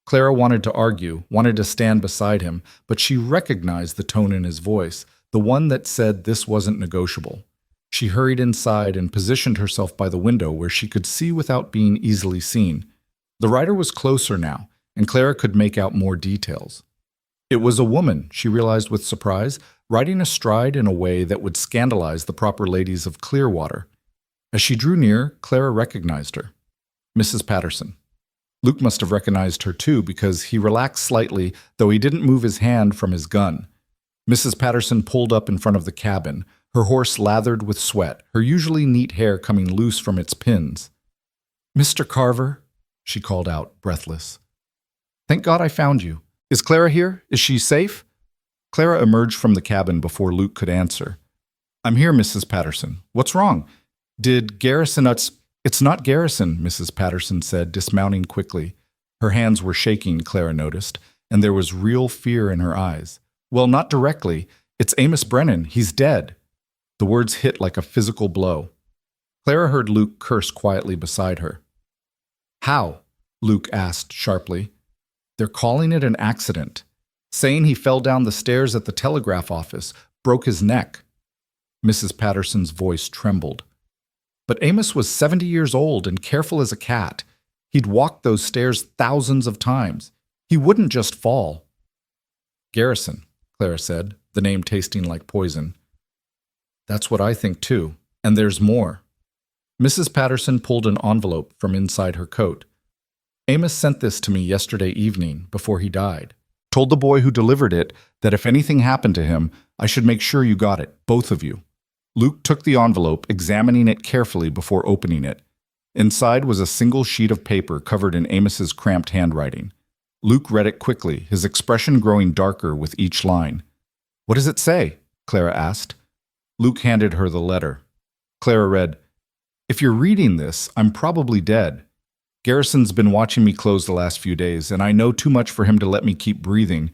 Clara wanted to argue, wanted to stand beside him, but she recognized the tone in his voice, the one that said this wasn't negotiable. She hurried inside and positioned herself by the window where she could see without being easily seen. The rider was closer now, and Clara could make out more details. It was a woman, she realized with surprise, riding astride in a way that would scandalize the proper ladies of Clearwater. As she drew near, Clara recognized her. Mrs. Patterson. Luke must have recognized her too because he relaxed slightly, though he didn't move his hand from his gun. Mrs. Patterson pulled up in front of the cabin, her horse lathered with sweat, her usually neat hair coming loose from its pins. Mr. Carver, she called out, breathless. Thank God I found you. Is Clara here? Is she safe? Clara emerged from the cabin before Luke could answer. I'm here, Mrs. Patterson. What's wrong? Did Garrison... It's not Garrison, Mrs. Patterson said, dismounting quickly. Her hands were shaking, Clara noticed, and there was real fear in her eyes. Well, not directly. It's Amos Brennan. He's dead. The words hit like a physical blow. Clara heard Luke curse quietly beside her. How? Luke asked sharply. They're calling it an accident, saying he fell down the stairs at the telegraph office, broke his neck. Mrs. Patterson's voice trembled. But Amos was 70 years old and careful as a cat. He'd walked those stairs thousands of times. He wouldn't just fall. Garrison, Clara said, the name tasting like poison. That's what I think too, and there's more. Mrs. Patterson pulled an envelope from inside her coat. Amos sent this to me yesterday evening, before he died. Told the boy who delivered it that if anything happened to him, I should make sure you got it, both of you. Luke took the envelope, examining it carefully before opening it. Inside was a single sheet of paper covered in Amos's cramped handwriting. Luke read it quickly, his expression growing darker with each line. What does it say? Clara asked. Luke handed her the letter. Clara read, If you're reading this, I'm probably dead. Garrison's been watching me close the last few days, and I know too much for him to let me keep breathing.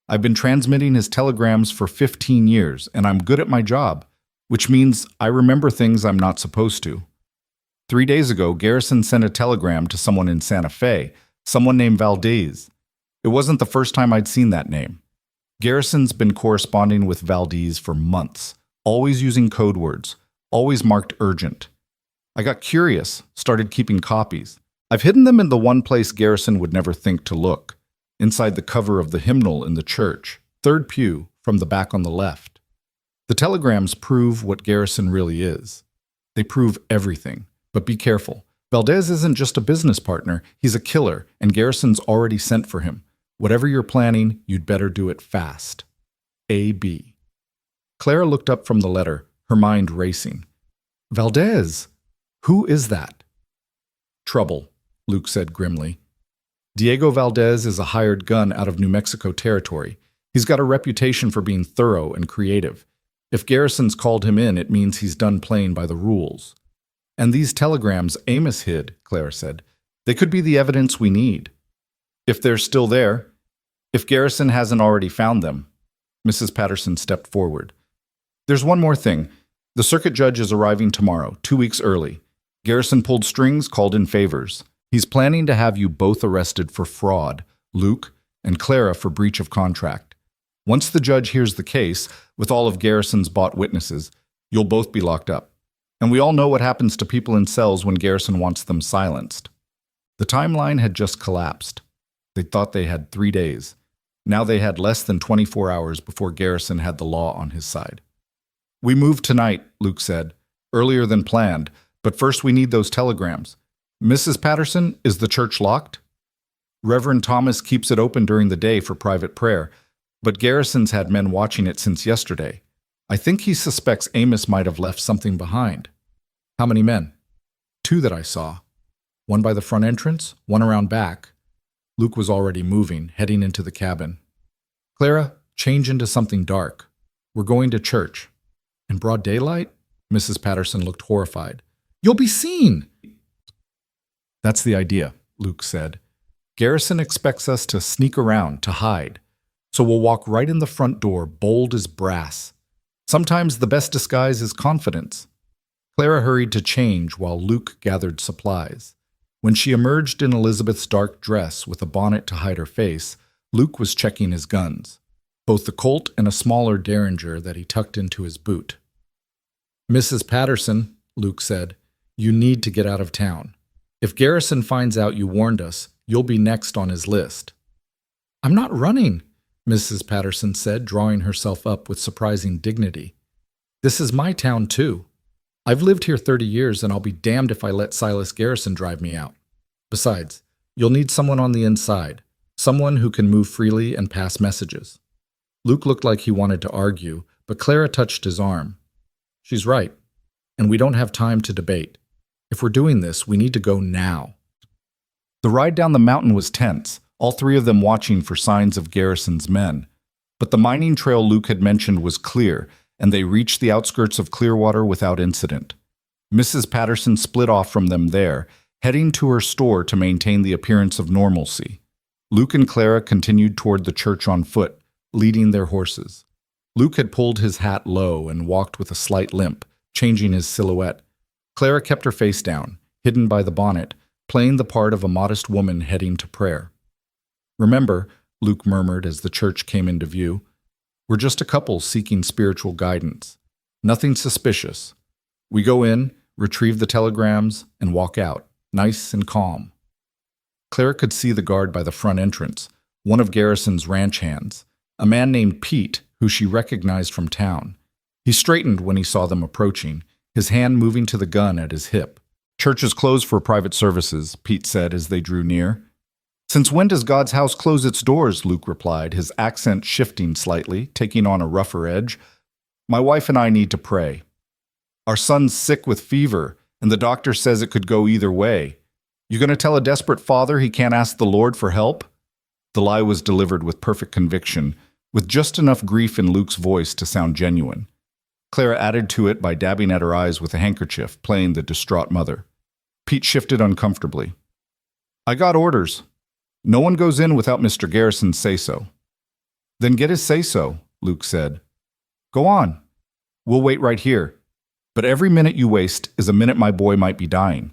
I've been transmitting his telegrams for 15 years, and I'm good at my job, which means I remember things I'm not supposed to. 3 days ago, Garrison sent a telegram to someone in Santa Fe, someone named Valdez. It wasn't the first time I'd seen that name. Garrison's been corresponding with Valdez for months, always using code words, always marked urgent. I got curious, started keeping copies. I've hidden them in the one place Garrison would never think to look, inside the cover of the hymnal in the church. Third pew, from the back on the left. The telegrams prove what Garrison really is. They prove everything. But be careful. Valdez isn't just a business partner, he's a killer, and Garrison's already sent for him. Whatever you're planning, you'd better do it fast. A.B. Clara looked up from the letter, her mind racing. Valdez! Who is that? Trouble, Luke said grimly. Diego Valdez is a hired gun out of New Mexico territory. He's got a reputation for being thorough and creative. If Garrison's called him in, it means he's done playing by the rules. And these telegrams Amos hid, Clara said. They could be the evidence we need. If they're still there, if Garrison hasn't already found them. Mrs. Patterson stepped forward. There's one more thing. The circuit judge is arriving tomorrow, 2 weeks early. Garrison pulled strings, called in favors. He's planning to have you both arrested for fraud, Luke and Clara for breach of contract. Once the judge hears the case, with all of Garrison's bought witnesses, you'll both be locked up. And we all know what happens to people in cells when Garrison wants them silenced. The timeline had just collapsed. They thought they had 3 days. Now they had less than 24 hours before Garrison had the law on his side. We moved tonight, Luke said, earlier than planned, but first we need those telegrams. Mrs. Patterson, is the church locked? Reverend Thomas keeps it open during the day for private prayer, but Garrison's had men watching it since yesterday. I think he suspects Amos might have left something behind. How many men? 2 that I saw. One by the front entrance, one around back. Luke was already moving, heading into the cabin. Clara, change into something dark. We're going to church. In broad daylight? Mrs. Patterson looked horrified. You'll be seen! That's the idea, Luke said. Garrison expects us to sneak around, to hide. So we'll walk right in the front door, bold as brass. Sometimes the best disguise is confidence. Clara hurried to change while Luke gathered supplies. When she emerged in Elizabeth's dark dress with a bonnet to hide her face, Luke was checking his guns, both the Colt and a smaller Derringer that he tucked into his boot. Mrs. Patterson, Luke said, you need to get out of town. If Garrison finds out you warned us, you'll be next on his list. I'm not running, Mrs. Patterson said, drawing herself up with surprising dignity. This is my town, too. I've lived here 30 years, and I'll be damned if I let Silas Garrison drive me out. Besides, you'll need someone on the inside, someone who can move freely and pass messages. Luke looked like he wanted to argue, but Clara touched his arm. She's right, and we don't have time to debate. If we're doing this, we need to go now. The ride down the mountain was tense, all 3 of them watching for signs of Garrison's men. But the mining trail Luke had mentioned was clear, and they reached the outskirts of Clearwater without incident. Mrs. Patterson split off from them there, heading to her store to maintain the appearance of normalcy. Luke and Clara continued toward the church on foot, leading their horses. Luke had pulled his hat low and walked with a slight limp, changing his silhouette. Clara kept her face down, hidden by the bonnet, playing the part of a modest woman heading to prayer. Remember, Luke murmured as the church came into view, we're just a couple seeking spiritual guidance. Nothing suspicious. We go in, retrieve the telegrams, and walk out, nice and calm. Clara could see the guard by the front entrance, one of Garrison's ranch hands, a man named Pete, who she recognized from town. He straightened when he saw them approaching, his hand moving to the gun at his hip. Church is closed for private services, Pete said as they drew near. Since when does God's house close its doors? Luke replied, his accent shifting slightly, taking on a rougher edge. My wife and I need to pray. Our son's sick with fever, and the doctor says it could go either way. You going to tell a desperate father he can't ask the Lord for help? The lie was delivered with perfect conviction, with just enough grief in Luke's voice to sound genuine. Clara added to it by dabbing at her eyes with a handkerchief, playing the distraught mother. Pete shifted uncomfortably. I got orders. No one goes in without Mr. Garrison's say-so. Then get his say-so, Luke said. Go on. We'll wait right here. But every minute you waste is a minute my boy might be dying.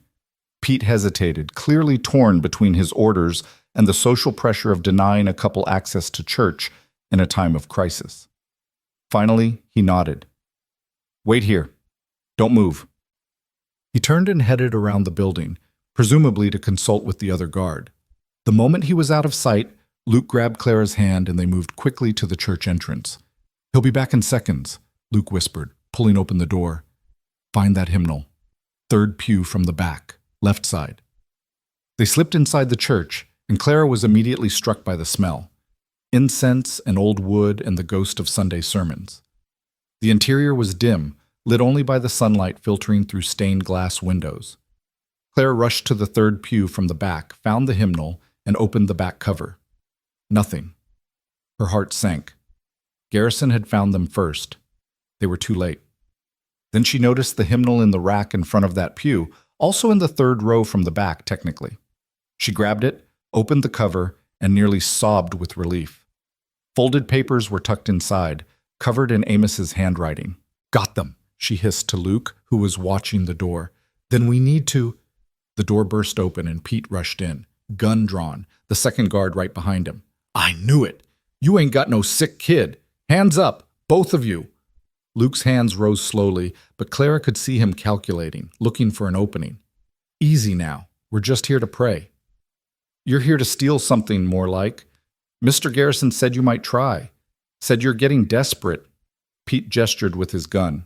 Pete hesitated, clearly torn between his orders and the social pressure of denying a couple access to church in a time of crisis. Finally, he nodded. Wait here. Don't move. He turned and headed around the building, presumably to consult with the other guard. The moment he was out of sight, Luke grabbed Clara's hand and they moved quickly to the church entrance. "He'll be back in seconds," Luke whispered, pulling open the door. "Find that hymnal. Third pew from the back, left side." They slipped inside the church, and Clara was immediately struck by the smell. Incense and old wood and the ghost of Sunday sermons. The interior was dim, lit only by the sunlight filtering through stained glass windows. Clara rushed to the third pew from the back, found the hymnal, and opened the back cover. Nothing. Her heart sank. Garrison had found them first. They were too late. Then she noticed the hymnal in the rack in front of that pew, also in the third row from the back, technically. She grabbed it, opened the cover, and nearly sobbed with relief. Folded papers were tucked inside, covered in Amos's handwriting. "Got them," she hissed to Luke, who was watching the door. "Then we need to—" The door burst open and Pete rushed in, gun drawn, the second guard right behind him. "I knew it! You ain't got no sick kid! Hands up, both of you!" Luke's hands rose slowly, but Clara could see him calculating, looking for an opening. "Easy now. We're just here to pray." "You're here to steal something, more like. Mr. Garrison said you might try. Said you're getting desperate." Pete gestured with his gun.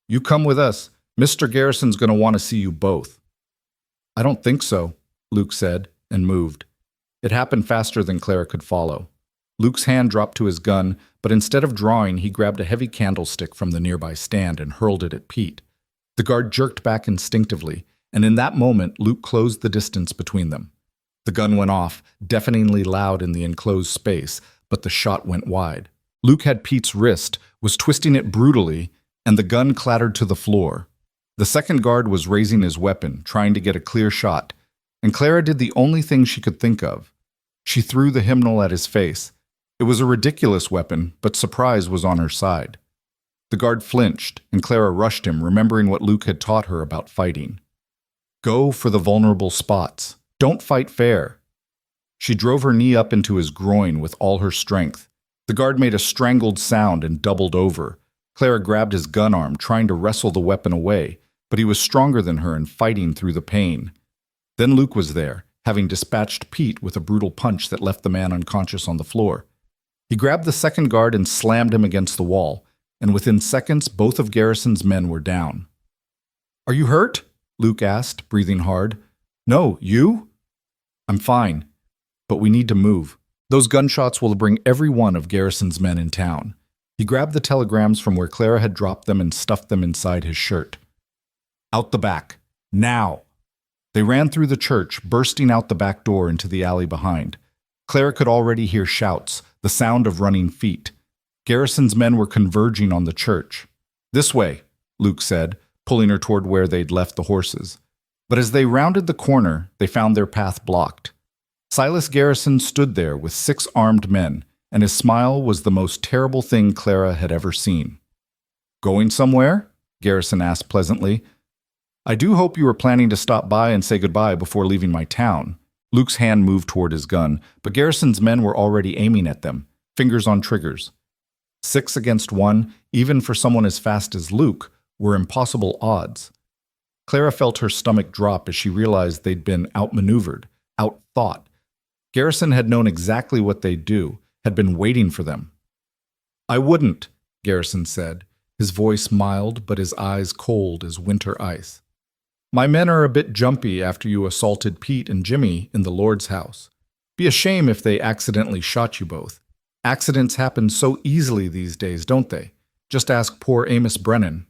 "You come with us. Mr. Garrison's going to want to see you both." "I don't think so," Luke said, and moved. It happened faster than Clara could follow. Luke's hand dropped to his gun, but instead of drawing, he grabbed a heavy candlestick from the nearby stand and hurled it at Pete. The guard jerked back instinctively, and in that moment, Luke closed the distance between them. The gun went off, deafeningly loud in the enclosed space, but the shot went wide. Luke had Pete's wrist, was twisting it brutally, and the gun clattered to the floor. The second guard was raising his weapon, trying to get a clear shot, and Clara did the only thing she could think of. She threw the hymnal at his face. It was a ridiculous weapon, but surprise was on her side. The guard flinched, and Clara rushed him, remembering what Luke had taught her about fighting. "Go for the vulnerable spots. Don't fight fair." She drove her knee up into his groin with all her strength. The guard made a strangled sound and doubled over. Clara grabbed his gun arm, trying to wrestle the weapon away, but he was stronger than her and fighting through the pain. Then Luke was there, having dispatched Pete with a brutal punch that left the man unconscious on the floor. He grabbed the second guard and slammed him against the wall, and within seconds both of Garrison's men were down. "Are you hurt?" Luke asked, breathing hard. "No, you?" "I'm fine, but we need to move. Those gunshots will bring every one of Garrison's men in town." He grabbed the telegrams from where Clara had dropped them and stuffed them inside his shirt. "Out the back. Now!" They ran through the church, bursting out the back door into the alley behind. Clara could already hear shouts, the sound of running feet. Garrison's men were converging on the church. "This way," Luke said, pulling her toward where they'd left the horses. But as they rounded the corner, they found their path blocked. Silas Garrison stood there with 6 armed men, and his smile was the most terrible thing Clara had ever seen. "Going somewhere?" Garrison asked pleasantly. "I do hope you were planning to stop by and say goodbye before leaving my town." Luke's hand moved toward his gun, but Garrison's men were already aiming at them, fingers on triggers. 6 against 1, even for someone as fast as Luke, were impossible odds. Clara felt her stomach drop as she realized they'd been outmaneuvered, outthought. Garrison had known exactly what they'd do, had been waiting for them. "I wouldn't," Garrison said, his voice mild but his eyes cold as winter ice. "My men are a bit jumpy after you assaulted Pete and Jimmy in the Lord's house. Be a shame if they accidentally shot you both. Accidents happen so easily these days, don't they? Just ask poor Amos Brennan."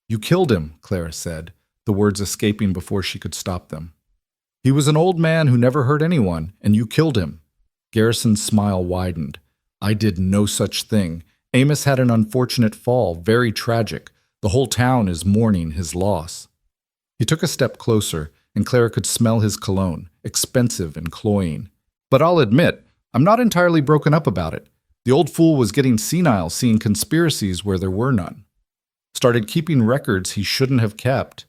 "You killed him," Clara said, the words escaping before she could stop them. "He was an old man who never hurt anyone, and you killed him." Garrison's smile widened. "I did no such thing. Amos had an unfortunate fall, very tragic. The whole town is mourning his loss." He took a step closer, and Clara could smell his cologne, expensive and cloying. "But I'll admit, I'm not entirely broken up about it. The old fool was getting senile seeing conspiracies where there were none. Started keeping records he shouldn't have kept.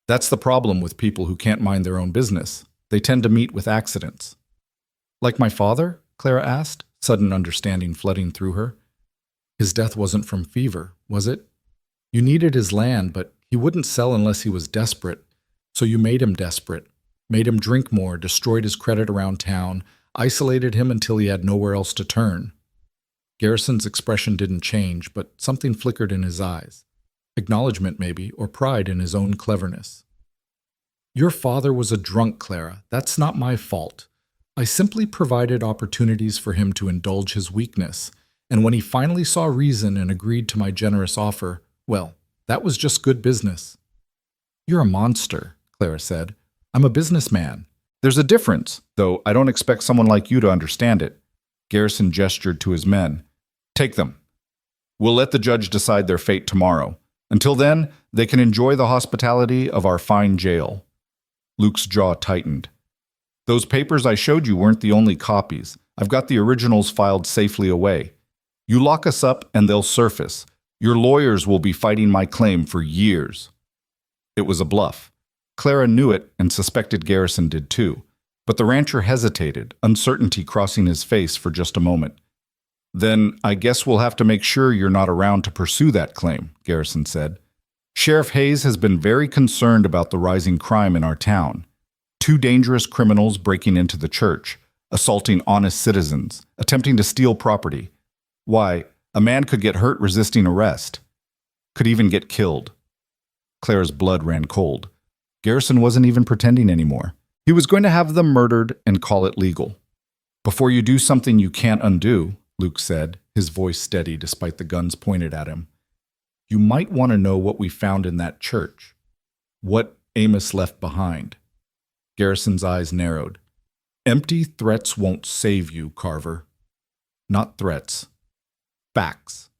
That's the problem with people who can't mind their own business. They tend to meet with accidents." "Like my father?" Clara asked, sudden understanding flooding through her. "His death wasn't from fever, was it? You needed his land, but he wouldn't sell unless he was desperate. So you made him desperate, made him drink more, destroyed his credit around town. isolated him until he had nowhere else to turn. Garrison's expression didn't change, but something flickered in his eyes. Acknowledgement, maybe, or pride in his own cleverness. Your father was a drunk, Clara. That's not my fault. I simply provided opportunities for him to indulge his weakness, and when he finally saw reason and agreed to my generous offer, well, that was just good business. You're a monster, Clara said. I'm a businessman. There's a difference, though I don't expect someone like you to understand it. Garrison gestured to his men. Take them. We'll let the judge decide their fate tomorrow. Until then, they can enjoy the hospitality of our fine jail. Luke's jaw tightened. Those papers I showed you weren't the only copies. I've got the originals filed safely away. You lock us up and they'll surface. Your lawyers will be fighting my claim for years. It was a bluff. Clara knew it and suspected Garrison did too. But the rancher hesitated, uncertainty crossing his face for just a moment. Then I guess we'll have to make sure you're not around to pursue that claim, Garrison said. Sheriff Hayes has been very concerned about the rising crime in our town. 2 dangerous criminals breaking into the church, assaulting honest citizens, attempting to steal property. Why, a man could get hurt resisting arrest. Could even get killed. Clara's blood ran cold. Garrison wasn't even pretending anymore. He was going to have them murdered and call it legal. Before you do something you can't undo, Luke said, his voice steady despite the guns pointed at him, you might want to know what we found in that church. What Amos left behind. Garrison's eyes narrowed. Empty threats won't save you, Carver. Not threats. Facts.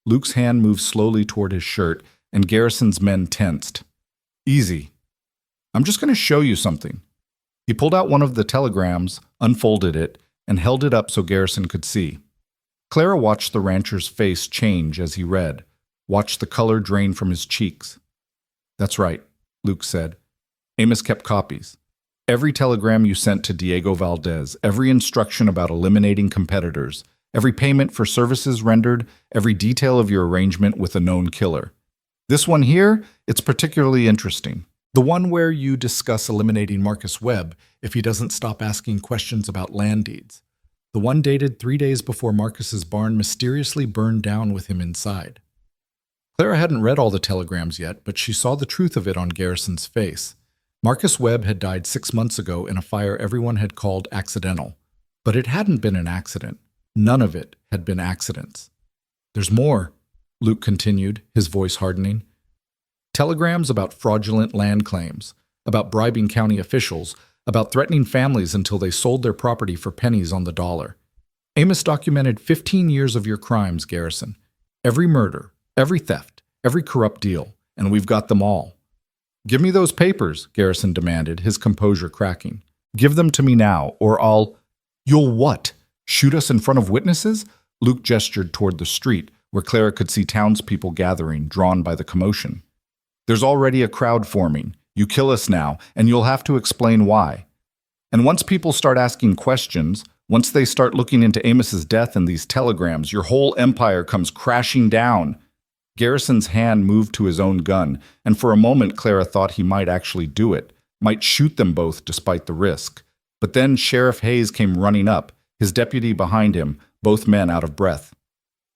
Luke's hand moved slowly toward his shirt, and Garrison's men tensed. Easy. I'm just going to show you something. He pulled out one of the telegrams, unfolded it, and held it up so Garrison could see. Clara watched the rancher's face change as he read, watched the color drain from his cheeks. That's right, Luke said. Amos kept copies. Every telegram you sent to Diego Valdez, every instruction about eliminating competitors, every payment for services rendered, every detail of your arrangement with a known killer. This one here, it's particularly interesting. The one where you discuss eliminating Marcus Webb if he doesn't stop asking questions about land deeds. The one dated 3 days before Marcus's barn mysteriously burned down with him inside. Clara hadn't read all the telegrams yet, but she saw the truth of it on Garrison's face. Marcus Webb had died 6 months ago in a fire everyone had called accidental. But it hadn't been an accident. None of it had been accidents. There's more, Luke continued, his voice hardening. Telegrams about fraudulent land claims, about bribing county officials, about threatening families until they sold their property for pennies on the dollar. Amos documented 15 years of your crimes, Garrison. Every murder, every theft, every corrupt deal, and we've got them all. Give me those papers, Garrison demanded, his composure cracking. Give them to me now, or I'll... You'll what? Shoot us in front of witnesses? Luke gestured toward the street, where Clara could see townspeople gathering, drawn by the commotion. There's already a crowd forming. You kill us now, and you'll have to explain why. And once people start asking questions, once they start looking into Amos's death and these telegrams, your whole empire comes crashing down. Garrison's hand moved to his own gun, and for a moment Clara thought he might actually do it, might shoot them both despite the risk. But then Sheriff Hayes came running up, his deputy behind him, both men out of breath.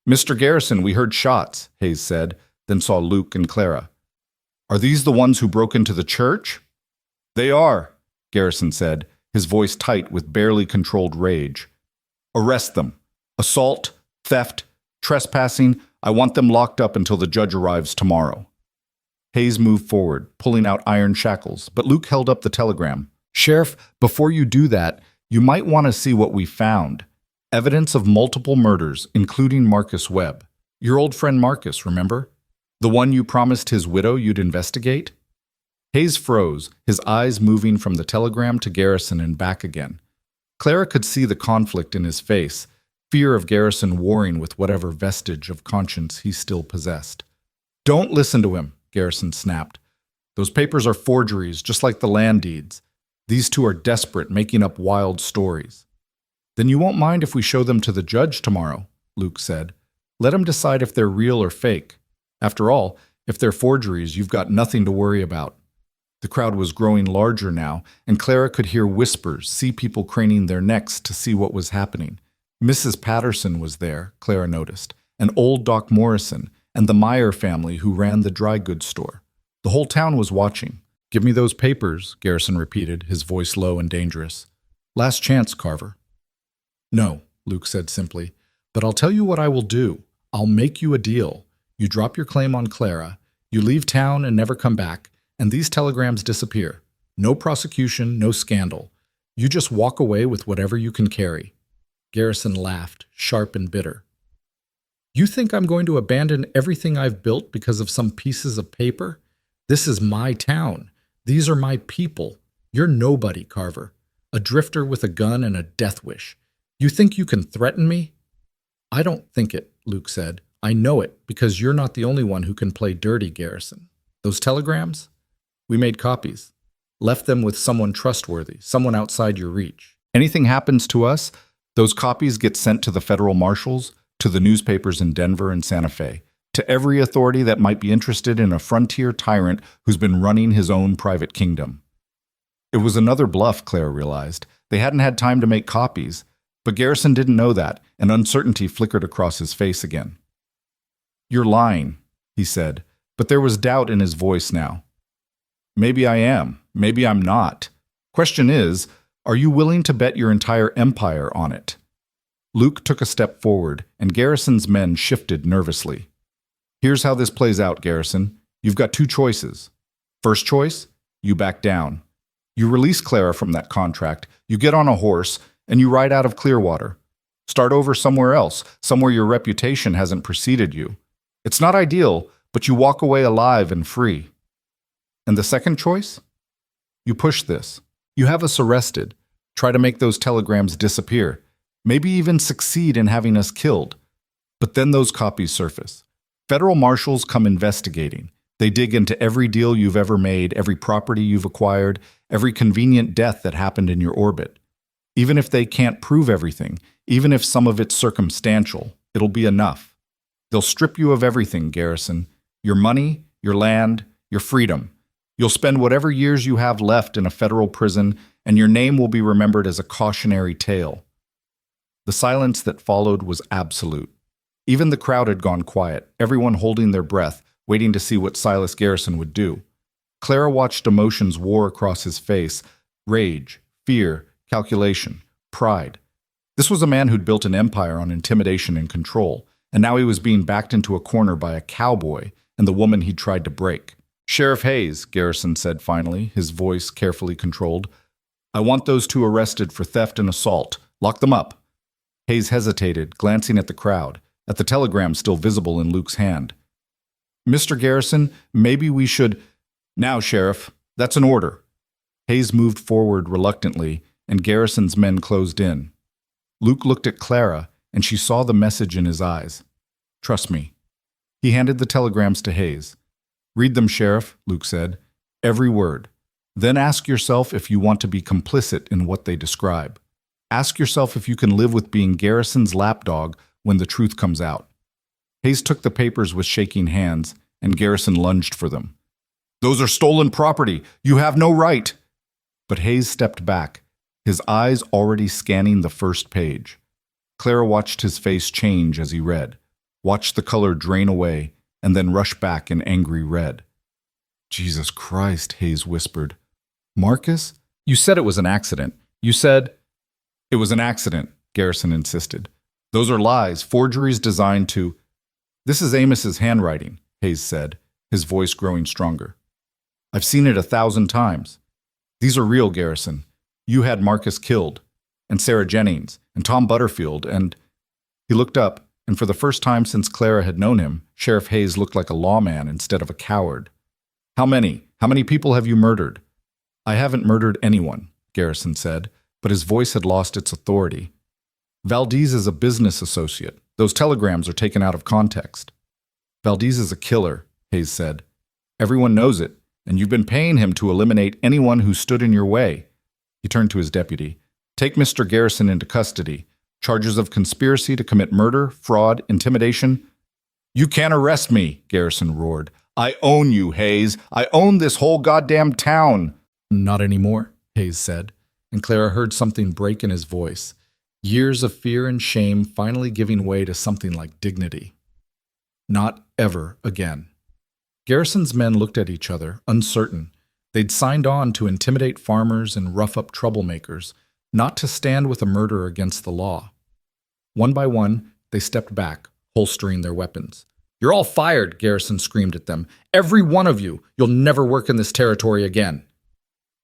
Mr. Garrison, we heard shots, Hayes said, then saw Luke and Clara. Are these the ones who broke into the church? They are, Garrison said, his voice tight with barely controlled rage. Arrest them. Assault, theft, trespassing. I want them locked up until the judge arrives tomorrow. Hayes moved forward, pulling out iron shackles, but Luke held up the telegram. Sheriff, before you do that, you might want to see what we found. Evidence of multiple murders, including Marcus Webb. Your old friend Marcus, remember? The one you promised his widow you'd investigate? Hayes froze, his eyes moving from the telegram to Garrison and back again. Clara could see the conflict in his face, fear of Garrison warring with whatever vestige of conscience he still possessed. Don't listen to him, Garrison snapped. Those papers are forgeries, just like the land deeds. These two are desperate, making up wild stories. Then you won't mind if we show them to the judge tomorrow, Luke said. Let him decide if they're real or fake. After all, if they're forgeries, you've got nothing to worry about. The crowd was growing larger now, and Clara could hear whispers, see people craning their necks to see what was happening. Mrs. Patterson was there, Clara noticed, and old Doc Morrison, and the Meyer family who ran the dry goods store. The whole town was watching. "Give me those papers," Garrison repeated, his voice low and dangerous. "Last chance, Carver." "No," Luke said simply, "but I'll tell you what I will do. I'll make you a deal. You drop your claim on Clara, you leave town and never come back, and these telegrams disappear. No prosecution, no scandal. You just walk away with whatever you can carry." Garrison laughed, sharp and bitter. "You think I'm going to abandon everything I've built because of some pieces of paper? This is my town. These are my people. You're nobody, Carver. A drifter with a gun and a death wish. You think you can threaten me?" "I don't think it," Luke said. "I know it, because you're not the only one who can play dirty, Garrison. Those telegrams? We made copies. Left them with someone trustworthy, someone outside your reach. Anything happens to us, those copies get sent to the federal marshals, to the newspapers in Denver and Santa Fe, to every authority that might be interested in a frontier tyrant who's been running his own private kingdom." It was another bluff, Clara realized. They hadn't had time to make copies, but Garrison didn't know that, and uncertainty flickered across his face again. "You're lying," he said, but there was doubt in his voice now. "Maybe I am. Maybe I'm not. Question is, are you willing to bet your entire empire on it?" Luke took a step forward, and Garrison's men shifted nervously. "Here's how this plays out, Garrison. You've got two choices. First choice, you back down. You release Clara from that contract, you get on a horse, and you ride out of Clearwater. Start over somewhere else, somewhere your reputation hasn't preceded you. It's not ideal, but you walk away alive and free. And the second choice? You push this. You have us arrested. Try to make those telegrams disappear. Maybe even succeed in having us killed. But then those copies surface. Federal marshals come investigating. They dig into every deal you've ever made, every property you've acquired, every convenient death that happened in your orbit. Even if they can't prove everything, even if some of it's circumstantial, it'll be enough. They'll strip you of everything, Garrison. Your money, your land, your freedom. You'll spend whatever years you have left in a federal prison, and your name will be remembered as a cautionary tale. The silence that followed was absolute. Even the crowd had gone quiet, everyone holding their breath, waiting to see what Silas Garrison would do. Clara watched emotions war across his face: rage, fear, calculation, pride. This was a man who'd built an empire on intimidation and control, and now he was being backed into a corner by a cowboy and the woman he'd tried to break. "Sheriff Hayes," Garrison said finally, his voice carefully controlled, "I want those two arrested for theft and assault. Lock them up." Hayes hesitated, glancing at the crowd, at the telegram still visible in Luke's hand. "Mr. Garrison, maybe we should—" "Now, Sheriff, that's an order." Hayes moved forward reluctantly, and Garrison's men closed in. Luke looked at Clara, and she saw the message in his eyes. "Trust me." He handed the telegrams to Hayes. "Read them, Sheriff," Luke said. "Every word. Then ask yourself if you want to be complicit in what they describe. Ask yourself if you can live with being Garrison's lapdog when the truth comes out." Hayes took the papers with shaking hands, and Garrison lunged for them. "Those are stolen property. You have no right." But Hayes stepped back, his eyes already scanning the first page. Clara watched his face change as he read, watched the color drain away, and then rush back in angry red. "Jesus Christ," Hayes whispered. "Marcus, you said it was an accident. You said—" "It was an accident," Garrison insisted. "Those are lies, forgeries designed to—" "This is Amos's handwriting," Hayes said, his voice growing stronger. "I've seen it 1,000 times. These are real, Garrison. You had Marcus killed, and Sarah Jennings, and Tom Butterfield, and—" He looked up, and for the first time since Clara had known him, Sheriff Hayes looked like a lawman instead of a coward. How many people have you murdered?" "I haven't murdered anyone," Garrison said, but his voice had lost its authority. "Valdez is a business associate. Those telegrams are taken out of context." "Valdez is a killer," Hayes said. "Everyone knows it, and you've been paying him to eliminate anyone who stood in your way." He turned to his deputy. "Take Mr. Garrison into custody. Charges of conspiracy to commit murder, fraud, intimidation." "You can't arrest me," Garrison roared. I own you, Hayes. I own this whole goddamn town. Not anymore, Hayes said, and Clara heard something break in his voice. Years of fear and shame finally giving way to something like dignity. Not ever again. Garrison's men looked at each other, uncertain. They'd signed on to intimidate farmers and rough up troublemakers, not to stand with a murderer against the law. One by one, they stepped back, holstering their weapons. You're all fired, Garrison screamed at them. Every one of you. You'll never work in this territory again.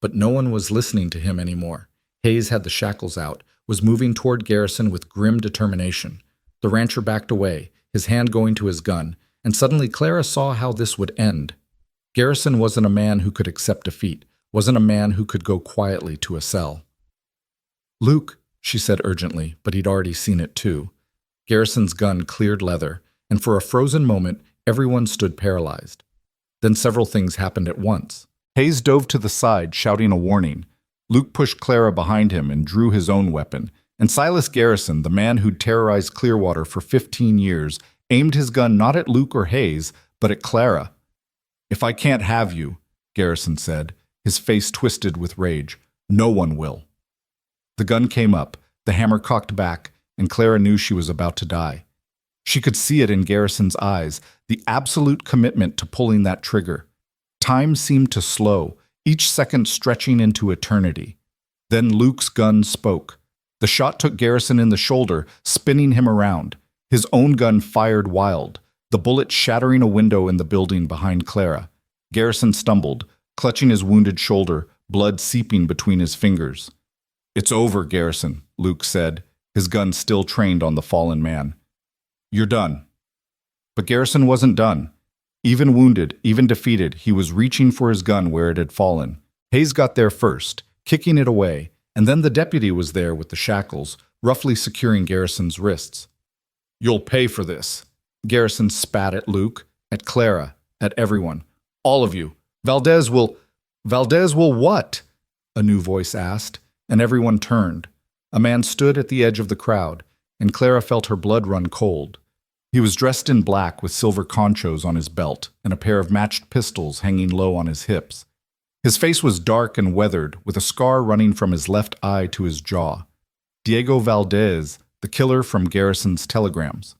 But no one was listening to him anymore. Hayes had the shackles out, was moving toward Garrison with grim determination. The rancher backed away, his hand going to his gun, and suddenly Clara saw how this would end. Garrison wasn't a man who could accept defeat, wasn't a man who could go quietly to a cell. Luke, she said urgently, but he'd already seen it too. Garrison's gun cleared leather, and for a frozen moment, everyone stood paralyzed. Then several things happened at once. Hayes dove to the side, shouting a warning. Luke pushed Clara behind him and drew his own weapon, and Silas Garrison, the man who'd terrorized Clearwater for 15 years, aimed his gun not at Luke or Hayes, but at Clara. If I can't have you, Garrison said, his face twisted with rage, no one will. The gun came up, the hammer cocked back, and Clara knew she was about to die. She could see it in Garrison's eyes, the absolute commitment to pulling that trigger. Time seemed to slow, each second stretching into eternity. Then Luke's gun spoke. The shot took Garrison in the shoulder, spinning him around. His own gun fired wild, the bullet shattering a window in the building behind Clara. Garrison stumbled, clutching his wounded shoulder, blood seeping between his fingers. It's over, Garrison, Luke said, his gun still trained on the fallen man. You're done. But Garrison wasn't done. Even wounded, even defeated, he was reaching for his gun where it had fallen. Hayes got there first, kicking it away, and then the deputy was there with the shackles, roughly securing Garrison's wrists. You'll pay for this. Garrison spat at Luke, at Clara, at everyone. All of you. Valdez will what? A new voice asked, and everyone turned. A man stood at the edge of the crowd, and Clara felt her blood run cold. He was dressed in black with silver conchos on his belt and a pair of matched pistols hanging low on his hips. His face was dark and weathered, with a scar running from his left eye to his jaw. Diego Valdez, the killer from Garrison's telegrams.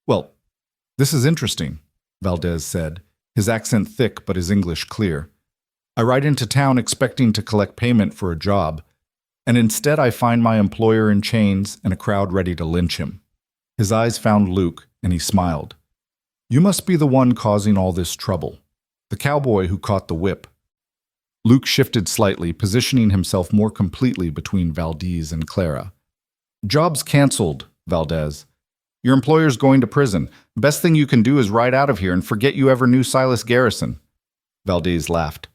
Well, this is interesting, Valdez said, his accent thick but his English clear. I ride into town expecting to collect payment for a job, and instead I find my employer in chains and a crowd ready to lynch him. His eyes found Luke, and he smiled. You must be the one causing all this trouble, the cowboy who caught the whip. Luke shifted slightly, positioning himself more completely between Valdez and Clara. Job's canceled, Valdez. Your employer's going to prison. Best thing you can do is ride out of here and forget you ever knew Silas Garrison. Valdez laughed.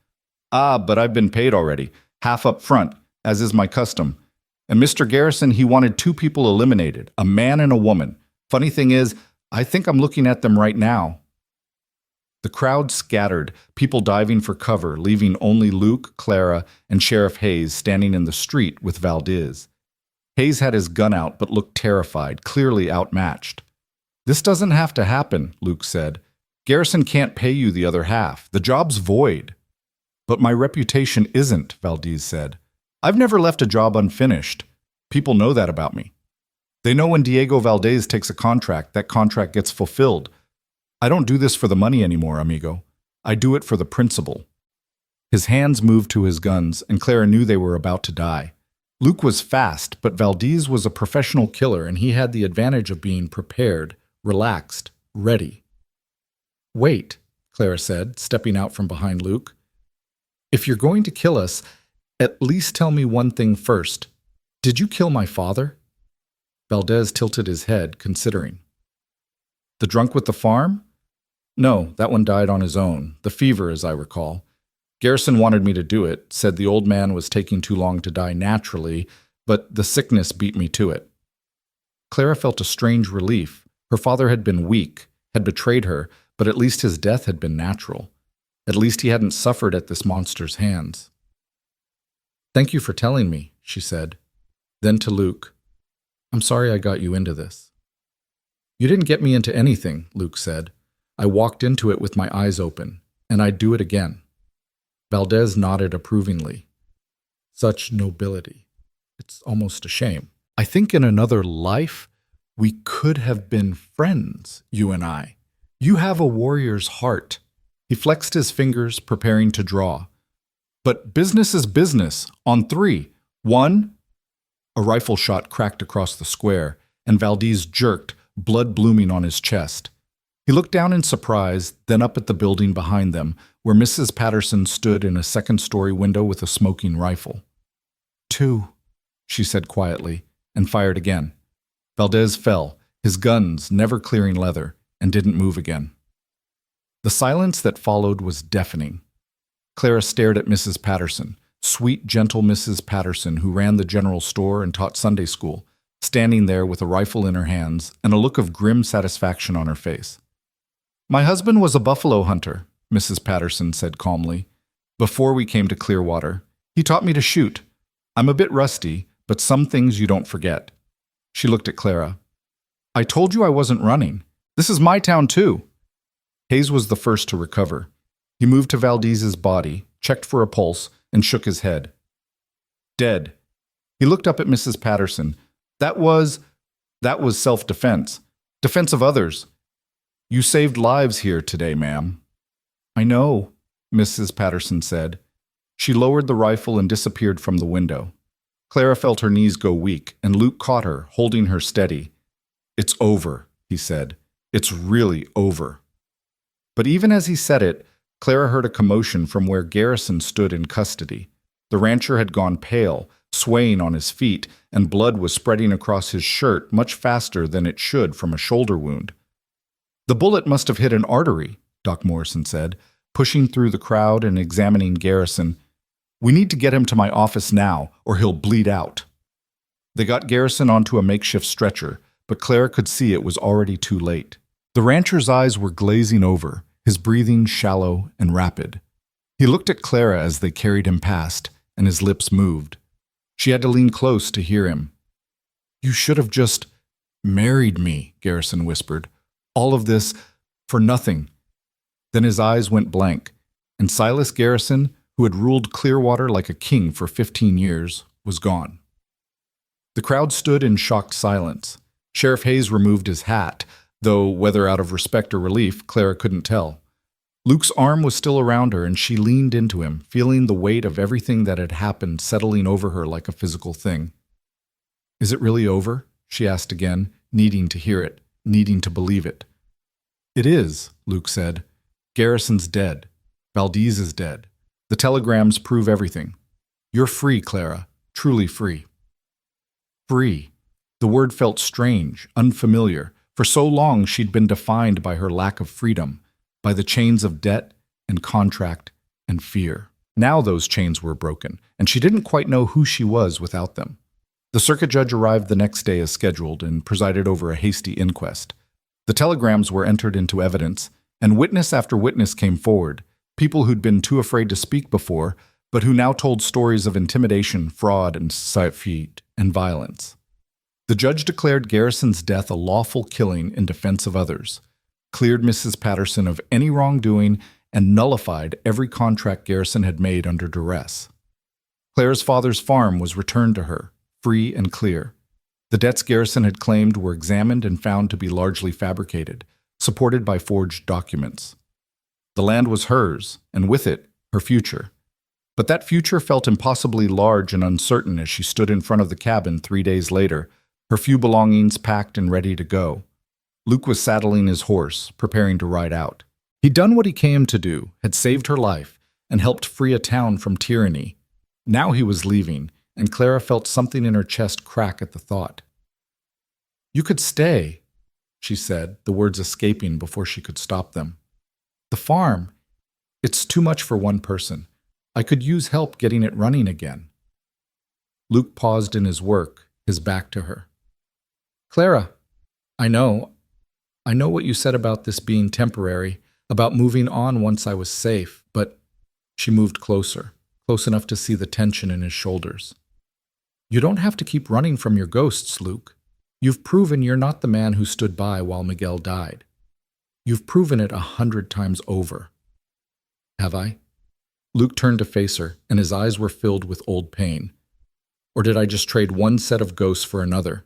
Ah, but I've been paid already, half up front, as is my custom. And Mr. Garrison, he wanted 2 people eliminated, a man and a woman. Funny thing is, I think I'm looking at them right now. The crowd scattered, people diving for cover, leaving only Luke, Clara, and Sheriff Hayes standing in the street with Valdez. Hayes had his gun out but looked terrified, clearly outmatched. This doesn't have to happen, Luke said. Garrison can't pay you the other half. The job's void. But my reputation isn't, Valdez said. I've never left a job unfinished. People know that about me. They know when Diego Valdez takes a contract, that contract gets fulfilled. I don't do this for the money anymore, amigo. I do it for the principle. His hands moved to his guns, and Clara knew they were about to die. Luke was fast, but Valdez was a professional killer, and he had the advantage of being prepared, relaxed, ready. Wait, Clara said, stepping out from behind Luke. If you're going to kill us, at least tell me one thing first. Did you kill my father? Valdez tilted his head, considering. The drunk with the farm? No, that one died on his own. The fever, as I recall. Garrison wanted me to do it, said the old man was taking too long to die naturally, but the sickness beat me to it. Clara felt a strange relief. Her father had been weak, had betrayed her, but at least his death had been natural. At least he hadn't suffered at this monster's hands. Thank you for telling me, she said. Then to Luke, I'm sorry I got you into this. You didn't get me into anything, Luke said. I walked into it with my eyes open, and I'd do it again. Valdez nodded approvingly. Such nobility. It's almost a shame. I think in another life, we could have been friends, you and I. You have a warrior's heart. He flexed his fingers, preparing to draw. But business is business. On 3. 1. A rifle shot cracked across the square, and Valdez jerked, blood blooming on his chest. He looked down in surprise, then up at the building behind them, where Mrs. Patterson stood in a second-story window with a smoking rifle. 2, she said quietly, and fired again. Valdez fell, his guns never clearing leather, and didn't move again. The silence that followed was deafening. Clara stared at Mrs. Patterson, sweet, gentle Mrs. Patterson who ran the general store and taught Sunday school, standing there with a rifle in her hands and a look of grim satisfaction on her face. "My husband was a buffalo hunter," Mrs. Patterson said calmly. "Before we came to Clearwater, he taught me to shoot. I'm a bit rusty, but some things you don't forget." She looked at Clara. "I told you I wasn't running. This is my town too." Hayes was the first to recover. He moved to Valdez's body, checked for a pulse, and shook his head. "Dead." He looked up at Mrs. Patterson. That was self-defense. Defense of others. You saved lives here today, ma'am." "I know," Mrs. Patterson said. She lowered the rifle and disappeared from the window. Clara felt her knees go weak, and Luke caught her, holding her steady. "It's over," he said. "It's really over." But even as he said it, Clara heard a commotion from where Garrison stood in custody. The rancher had gone pale, swaying on his feet, and blood was spreading across his shirt much faster than it should from a shoulder wound. "The bullet must have hit an artery," Doc Morrison said, pushing through the crowd and examining Garrison. "We need to get him to my office now, or he'll bleed out." They got Garrison onto a makeshift stretcher, but Clara could see it was already too late. The rancher's eyes were glazing over, his breathing shallow and rapid. He looked at Clara as they carried him past, and his lips moved. She had to lean close to hear him. "You should have just married me," Garrison whispered. "All of this for nothing." Then his eyes went blank, and Silas Garrison, who had ruled Clearwater like a king for 15 years, was gone. The crowd stood in shocked silence. Sheriff Hayes removed his hat, though whether out of respect or relief, Clara couldn't tell. Luke's arm was still around her, and she leaned into him, feeling the weight of everything that had happened settling over her like a physical thing. "Is it really over?" she asked again, needing to hear it, needing to believe it. "It is," Luke said. "Garrison's dead. Valdez is dead. The telegrams prove everything. You're free, Clara, truly free." Free. The word felt strange, unfamiliar. For so long she'd been defined by her lack of freedom, by the chains of debt and contract and fear. Now those chains were broken, and she didn't quite know who she was without them. The circuit judge arrived the next day as scheduled and presided over a hasty inquest. The telegrams were entered into evidence, and witness after witness came forward, people who'd been too afraid to speak before, but who now told stories of intimidation, fraud, and violence. The judge declared Garrison's death a lawful killing in defense of others, cleared Mrs. Patterson of any wrongdoing, and nullified every contract Garrison had made under duress. Clara's father's farm was returned to her, free and clear. The debts Garrison had claimed were examined and found to be largely fabricated, supported by forged documents. The land was hers, and with it, her future. But that future felt impossibly large and uncertain as she stood in front of the cabin 3 days later, her few belongings packed and ready to go. Luke was saddling his horse, preparing to ride out. He'd done what he came to do, had saved her life, and helped free a town from tyranny. Now he was leaving, and Clara felt something in her chest crack at the thought. "You could stay," she said, the words escaping before she could stop them. "The farm, it's too much for one person. I could use help getting it running again." Luke paused in his work, his back to her. "Clara, I know what you said about this being temporary, about moving on once I was safe, but..." She moved closer, close enough to see the tension in his shoulders. "You don't have to keep running from your ghosts, Luke. You've proven you're not the man who stood by while Miguel died. You've proven it 100 times over. Have I? Luke turned to face her, and his eyes were filled with old pain. Or did I just trade one set of ghosts for another?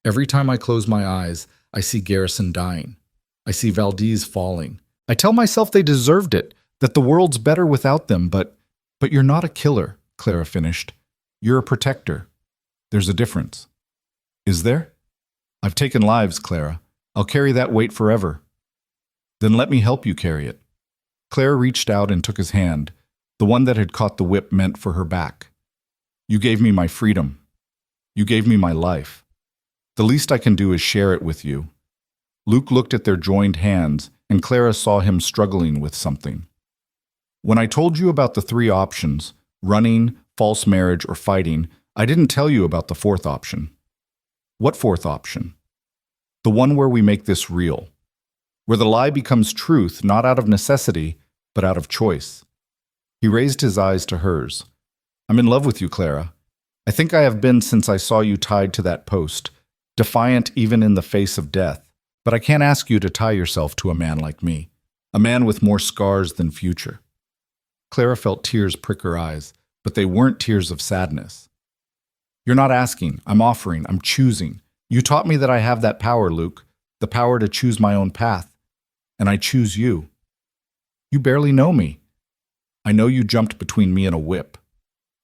Every time I close my eyes, I see Garrison dying. I see Valdez falling. I tell myself they deserved it, that the world's better without them, but you're not a killer, Clara finished. You're a protector. There's a difference. Is there? I've taken lives, Clara. I'll carry that weight forever. Then let me help you carry it. Clara reached out and took his hand, the one that had caught the whip meant for her back. You gave me my freedom. You gave me my life. The least I can do is share it with you. Luke looked at their joined hands, and Clara saw him struggling with something. When I told you about the 3 options, running, false marriage, or fighting, I didn't tell you about the 4th option. What 4th option? The one where we make this real. Where the lie becomes truth, not out of necessity, but out of choice. He raised his eyes to hers. I'm in love with you, Clara. I think I have been since I saw you tied to that post, defiant even in the face of death. But I can't ask you to tie yourself to a man like me, a man with more scars than future. Clara felt tears prick her eyes, but they weren't tears of sadness. You're not asking, I'm offering, I'm choosing. You taught me that I have that power, Luke, the power to choose my own path. And I choose you. You barely know me. I know you jumped between me and a whip.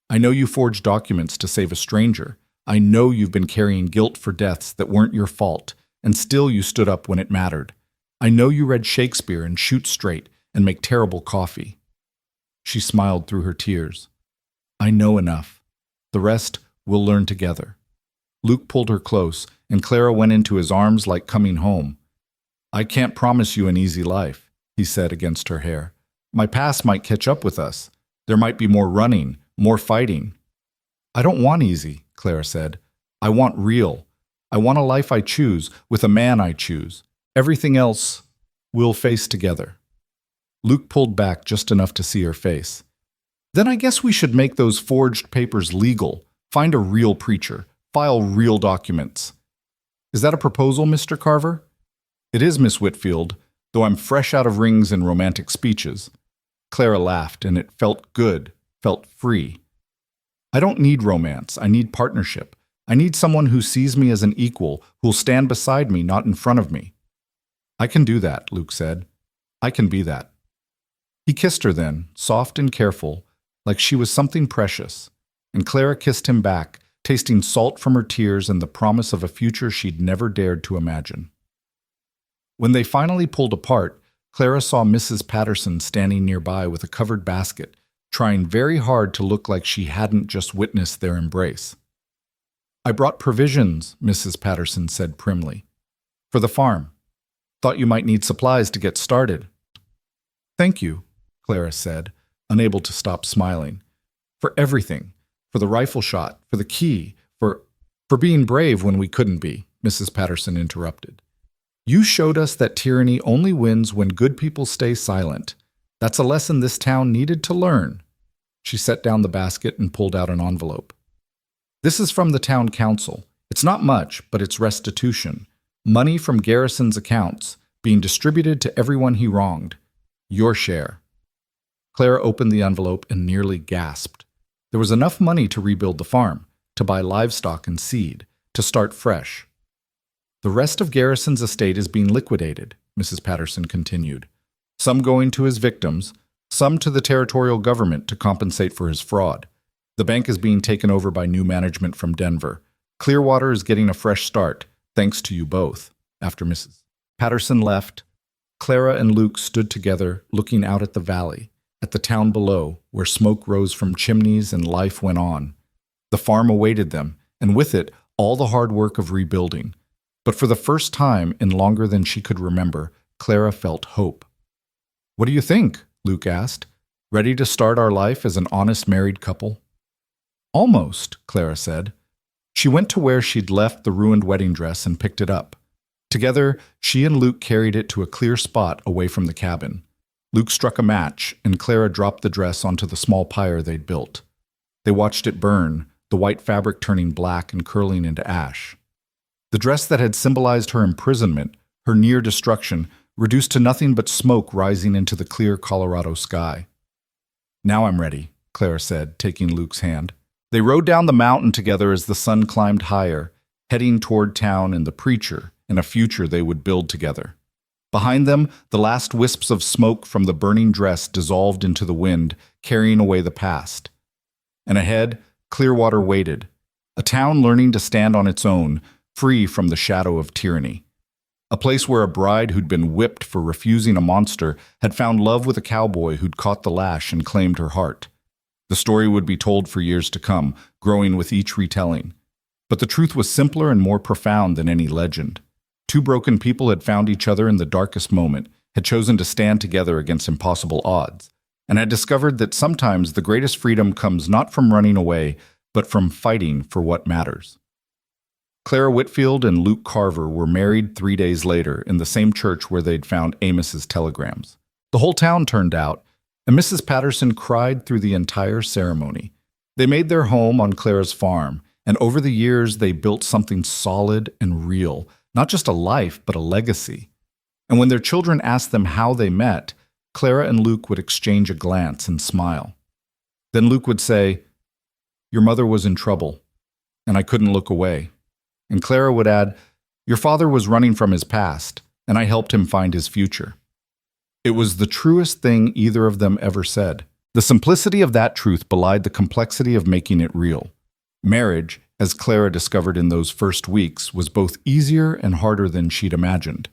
I know you forged documents to save a stranger. I know you've been carrying guilt for deaths that weren't your fault, and still you stood up when it mattered. I know you read Shakespeare and shoot straight and make terrible coffee. She smiled through her tears. I know enough. The rest we'll learn together. Luke pulled her close, and Clara went into his arms like coming home. I can't promise you an easy life, he said against her hair. My past might catch up with us. There might be more running, more fighting. I don't want easy, Clara said. I want real. I want a life I choose, with a man I choose. Everything else we'll face together. Luke pulled back just enough to see her face. Then I guess we should make those forged papers legal, find a real preacher, file real documents. Is that a proposal, Mr. Carver? It is, Miss Whitfield, though I'm fresh out of rings and romantic speeches. Clara laughed, and it felt good, felt free. I don't need romance. I need partnership. I need someone who sees me as an equal, who'll stand beside me, not in front of me. I can do that, Luke said. I can be that. He kissed her then, soft and careful, like she was something precious, and Clara kissed him back, tasting salt from her tears and the promise of a future she'd never dared to imagine. When they finally pulled apart, Clara saw Mrs. Patterson standing nearby with a covered basket, trying very hard to look like she hadn't just witnessed their embrace. I brought provisions, Mrs. Patterson said primly. For the farm. Thought you might need supplies to get started. Thank you, Clara said, unable to stop smiling. For everything. For the rifle shot, for the key, for being brave when we couldn't be, Mrs. Patterson interrupted. You showed us that tyranny only wins when good people stay silent. That's a lesson this town needed to learn. She set down the basket and pulled out an envelope. This is from the town council. It's not much, but it's restitution. Money from Garrison's accounts, being distributed to everyone he wronged. Your share. Clara opened the envelope and nearly gasped. There was enough money to rebuild the farm, to buy livestock and seed, to start fresh. The rest of Garrison's estate is being liquidated, Mrs. Patterson continued. Some going to his victims, some to the territorial government to compensate for his fraud. The bank is being taken over by new management from Denver. Clearwater is getting a fresh start, thanks to you both. After Mrs. Patterson left, Clara and Luke stood together, looking out at the valley, at the town below, where smoke rose from chimneys and life went on. The farm awaited them, and with it, all the hard work of rebuilding. But for the first time in longer than she could remember, Clara felt hope. What do you think? Luke asked. Ready to start our life as an honest married couple? Almost, Clara said. She went to where she'd left the ruined wedding dress and picked it up. Together, she and Luke carried it to a clear spot away from the cabin. Luke struck a match, and Clara dropped the dress onto the small pyre they'd built. They watched it burn, the white fabric turning black and curling into ash. The dress that had symbolized her imprisonment, her near destruction, reduced to nothing but smoke rising into the clear Colorado sky. "Now I'm ready," Clara said, taking Luke's hand. They rode down the mountain together as the sun climbed higher, heading toward town and the preacher and a future they would build together. Behind them, the last wisps of smoke from the burning dress dissolved into the wind, carrying away the past. And ahead, Clearwater waited, a town learning to stand on its own, free from the shadow of tyranny. A place where a bride who'd been whipped for refusing a monster had found love with a cowboy who'd caught the lash and claimed her heart. The story would be told for years to come, growing with each retelling. But the truth was simpler and more profound than any legend. Two broken people had found each other in the darkest moment, had chosen to stand together against impossible odds, and had discovered that sometimes the greatest freedom comes not from running away, but from fighting for what matters. Clara Whitfield and Luke Carver were married 3 days later in the same church where they'd found Amos's telegrams. The whole town turned out, and Mrs. Patterson cried through the entire ceremony. They made their home on Clara's farm, and over the years they built something solid and real, not just a life, but a legacy. And when their children asked them how they met, Clara and Luke would exchange a glance and smile. Then Luke would say, "Your mother was in trouble, and I couldn't look away." And Clara would add, "Your father was running from his past, and I helped him find his future." It was the truest thing either of them ever said. The simplicity of that truth belied the complexity of making it real. Marriage, as Clara discovered in those first weeks, was both easier and harder than she'd imagined.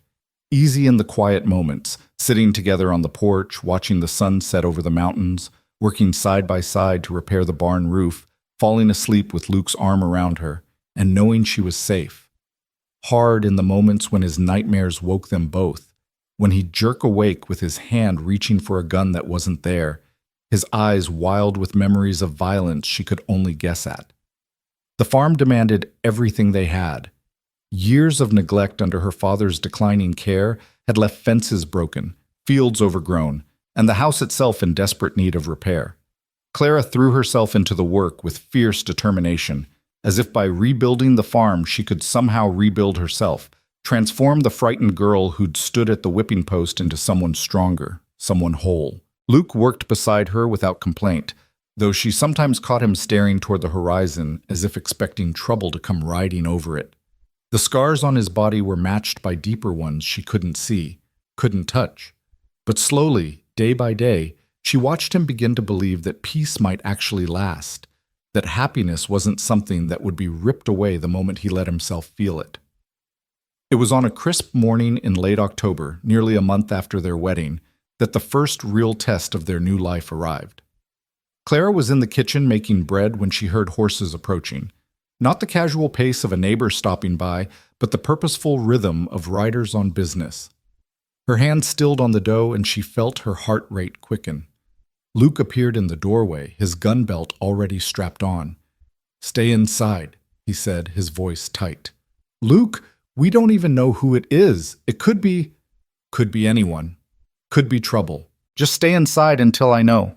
Easy in the quiet moments, sitting together on the porch, watching the sun set over the mountains, working side by side to repair the barn roof, falling asleep with Luke's arm around her, and knowing she was safe. Hard in the moments when his nightmares woke them both, when he'd jerk awake with his hand reaching for a gun that wasn't there, his eyes wild with memories of violence she could only guess at. The farm demanded everything they had. Years of neglect under her father's declining care had left fences broken, fields overgrown, and the house itself in desperate need of repair. Clara threw herself into the work with fierce determination, as if by rebuilding the farm she could somehow rebuild herself, transform the frightened girl who'd stood at the whipping post into someone stronger, someone whole. Luke worked beside her without complaint, though she sometimes caught him staring toward the horizon as if expecting trouble to come riding over it. The scars on his body were matched by deeper ones she couldn't see, couldn't touch. But slowly, day by day, she watched him begin to believe that peace might actually last, that happiness wasn't something that would be ripped away the moment he let himself feel it. It was on a crisp morning in late October, nearly a month after their wedding, that the first real test of their new life arrived. Clara was in the kitchen making bread when she heard horses approaching. Not the casual pace of a neighbor stopping by, but the purposeful rhythm of riders on business. Her hand stilled on the dough and she felt her heart rate quicken. Luke appeared in the doorway, his gun belt already strapped on. "Stay inside," he said, his voice tight. "Luke, we don't even know who it is. It could be anyone. Could be trouble. Just stay inside until I know."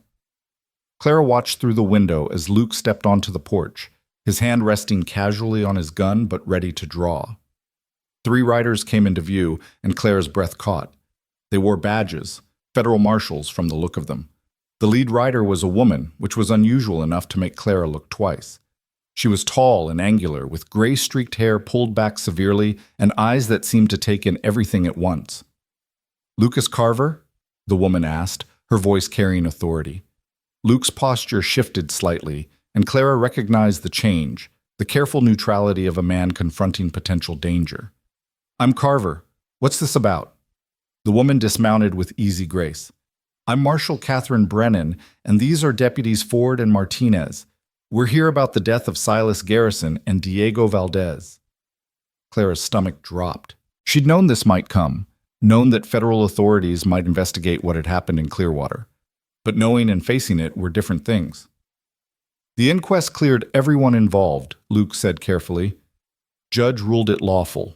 Clara watched through the window as Luke stepped onto the porch, his hand resting casually on his gun but ready to draw. 3 riders came into view, and Clara's breath caught. They wore badges, federal marshals from the look of them. The lead rider was a woman, which was unusual enough to make Clara look twice. She was tall and angular, with gray-streaked hair pulled back severely and eyes that seemed to take in everything at once. "Lucas Carver?" the woman asked, her voice carrying authority. Luke's posture shifted slightly, and Clara recognized the change, the careful neutrality of a man confronting potential danger. "I'm Carver. What's this about?" The woman dismounted with easy grace. "I'm Marshal Catherine Brennan, and these are Deputies Ford and Martinez. We're here about the death of Silas Garrison and Diego Valdez." Clara's stomach dropped. She'd known this might come, known that federal authorities might investigate what had happened in Clearwater. But knowing and facing it were different things. "The inquest cleared everyone involved," Luke said carefully. "Judge ruled it lawful."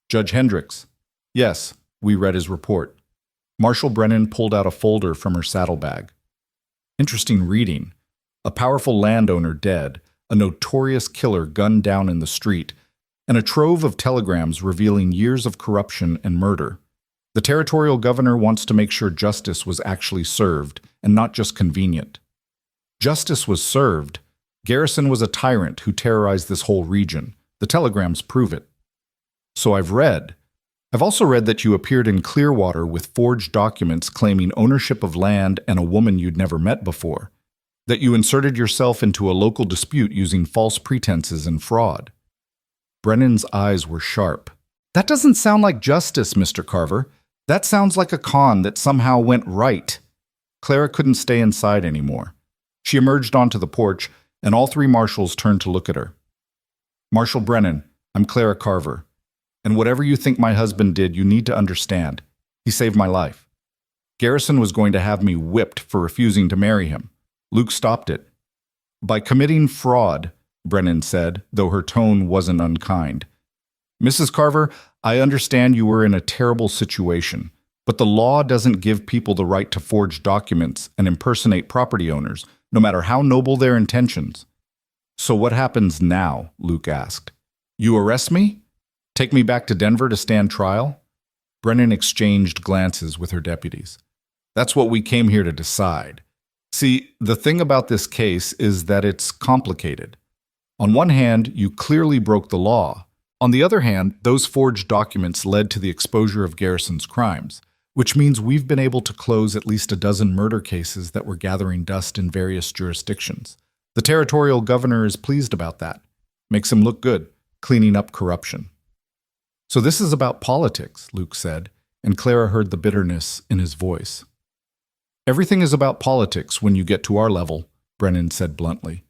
"Judge Hendricks?" "Yes," we read his report. Marshal Brennan pulled out a folder from her saddlebag. Interesting reading. A powerful landowner dead, a notorious killer gunned down in the street, and a trove of telegrams revealing years of corruption and murder. The territorial governor wants to make sure justice was actually served and not just convenient. Justice was served. Garrison was a tyrant who terrorized this whole region. The telegrams prove it. So I've also read that you appeared in Clearwater with forged documents claiming ownership of land and a woman you'd never met before. That you inserted yourself into a local dispute using false pretenses and fraud. Brennan's eyes were sharp. That doesn't sound like justice, Mr. Carver. That sounds like a con that somehow went right. Clara couldn't stay inside anymore. She emerged onto the porch, and all three marshals turned to look at her. Marshal Brennan, I'm Clara Carver. And whatever you think my husband did, you need to understand. He saved my life. Garrison was going to have me whipped for refusing to marry him. Luke stopped it. By committing fraud, Brennan said, though her tone wasn't unkind. Mrs. Carver, I understand you were in a terrible situation, but the law doesn't give people the right to forge documents and impersonate property owners, no matter how noble their intentions. So what happens now? Luke asked. You arrest me? Take me back to Denver to stand trial? Brennan exchanged glances with her deputies. That's what we came here to decide. See, the thing about this case is that it's complicated. On one hand, you clearly broke the law. On the other hand, those forged documents led to the exposure of Garrison's crimes, which means we've been able to close at least a dozen murder cases that were gathering dust in various jurisdictions. The territorial governor is pleased about that. Makes him look good, cleaning up corruption. So this is about politics, Luke said, and Clara heard the bitterness in his voice. Everything is about politics when you get to our level, Brennan said bluntly.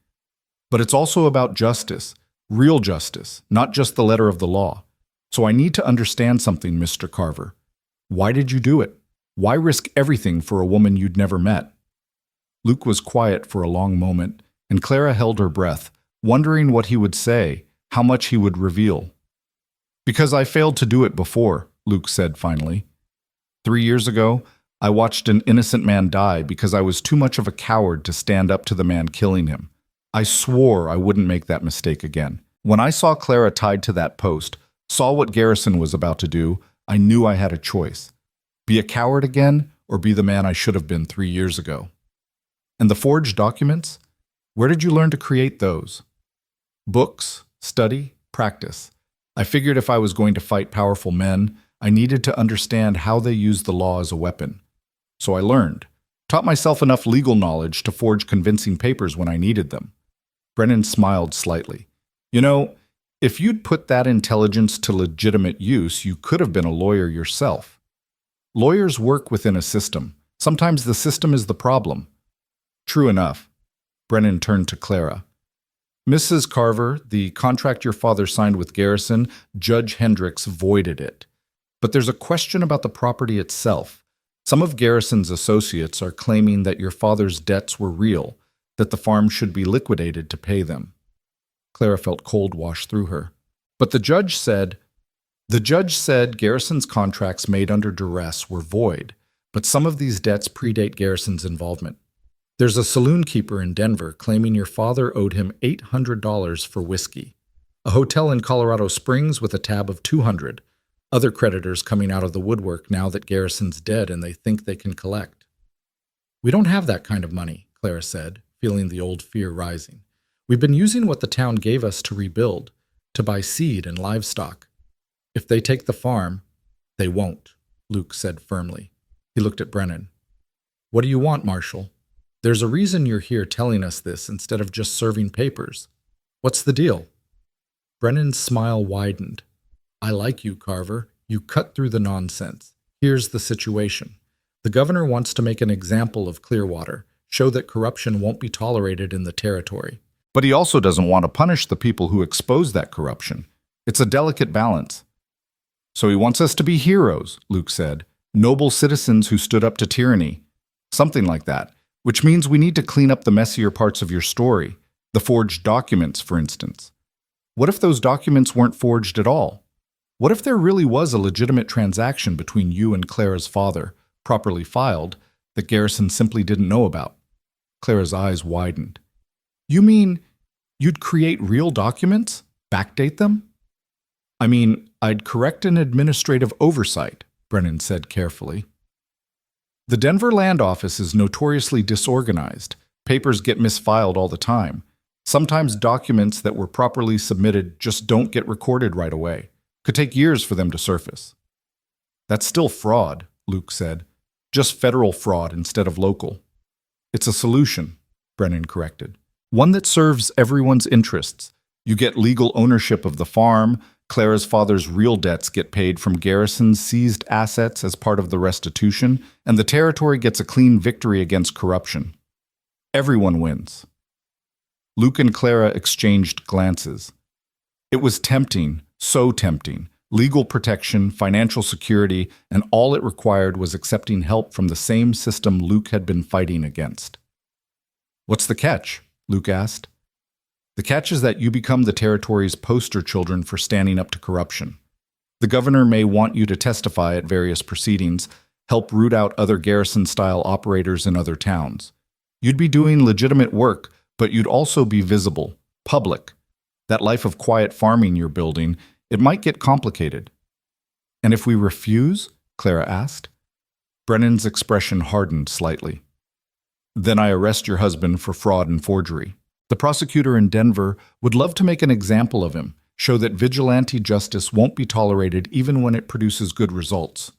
But it's also about justice, real justice, not just the letter of the law. So I need to understand something, Mr. Carver. Why did you do it? Why risk everything for a woman you'd never met? Luke was quiet for a long moment, and Clara held her breath, wondering what he would say, how much he would reveal. Because I failed to do it before, Luke said finally. 3 years ago, I watched an innocent man die because I was too much of a coward to stand up to the man killing him. I swore I wouldn't make that mistake again. When I saw Clara tied to that post, saw what Garrison was about to do, I knew I had a choice. Be a coward again, or be the man I should have been 3 years ago. And the forged documents? Where did you learn to create those? Books, study, practice. I figured if I was going to fight powerful men, I needed to understand how they used the law as a weapon. So I learned, taught myself enough legal knowledge to forge convincing papers when I needed them. Brennan smiled slightly. You know, if you'd put that intelligence to legitimate use, you could have been a lawyer yourself. Lawyers work within a system. Sometimes the system is the problem. True enough. Brennan turned to Clara. Mrs. Carver, the contract your father signed with Garrison, Judge Hendricks voided it. But there's a question about the property itself. Some of Garrison's associates are claiming that your father's debts were real, that the farm should be liquidated to pay them. Clara felt cold wash through her. But the judge said Garrison's contracts made under duress were void, but some of these debts predate Garrison's involvement. There's a saloon keeper in Denver claiming your father owed him $800 for whiskey. A hotel in Colorado Springs with a tab of $200. Other creditors coming out of the woodwork now that Garrison's dead and they think they can collect. We don't have that kind of money, Clara said, feeling the old fear rising. We've been using what the town gave us to rebuild, to buy seed and livestock. If they take the farm, they won't, Luke said firmly. He looked at Brennan. What do you want, Marshal? There's a reason you're here telling us this instead of just serving papers. What's the deal? Brennan's smile widened. I like you, Carver. You cut through the nonsense. Here's the situation. The governor wants to make an example of Clearwater, show that corruption won't be tolerated in the territory. But he also doesn't want to punish the people who expose that corruption. It's a delicate balance. So he wants us to be heroes, Luke said, noble citizens who stood up to tyranny. Something like that, which means we need to clean up the messier parts of your story, the forged documents, for instance. What if those documents weren't forged at all? What if there really was a legitimate transaction between you and Clara's father, properly filed, that Garrison simply didn't know about? Clara's eyes widened. You mean you'd create real documents? Backdate them? I mean, I'd correct an administrative oversight, Brennan said carefully. The Denver Land Office is notoriously disorganized. Papers get misfiled all the time. Sometimes documents that were properly submitted just don't get recorded right away. Could take years for them to surface. That's still fraud, Luke said. Just federal fraud instead of local. It's a solution, Brennan corrected. One that serves everyone's interests. You get legal ownership of the farm. Clara's father's real debts get paid from Garrison's seized assets as part of the restitution, and the territory gets a clean victory against corruption. Everyone wins. Luke and Clara exchanged glances. It was tempting, so tempting. Legal protection, financial security, and all it required was accepting help from the same system Luke had been fighting against. What's the catch? Luke asked. The catch is that you become the territory's poster children for standing up to corruption. The governor may want you to testify at various proceedings, help root out other Garrison-style operators in other towns. You'd be doing legitimate work, but you'd also be visible, public. That life of quiet farming you're building, it might get complicated. And if we refuse? Clara asked. Brennan's expression hardened slightly. Then I arrest your husband for fraud and forgery. The prosecutor in Denver would love to make an example of him, show that vigilante justice won't be tolerated even when it produces good results.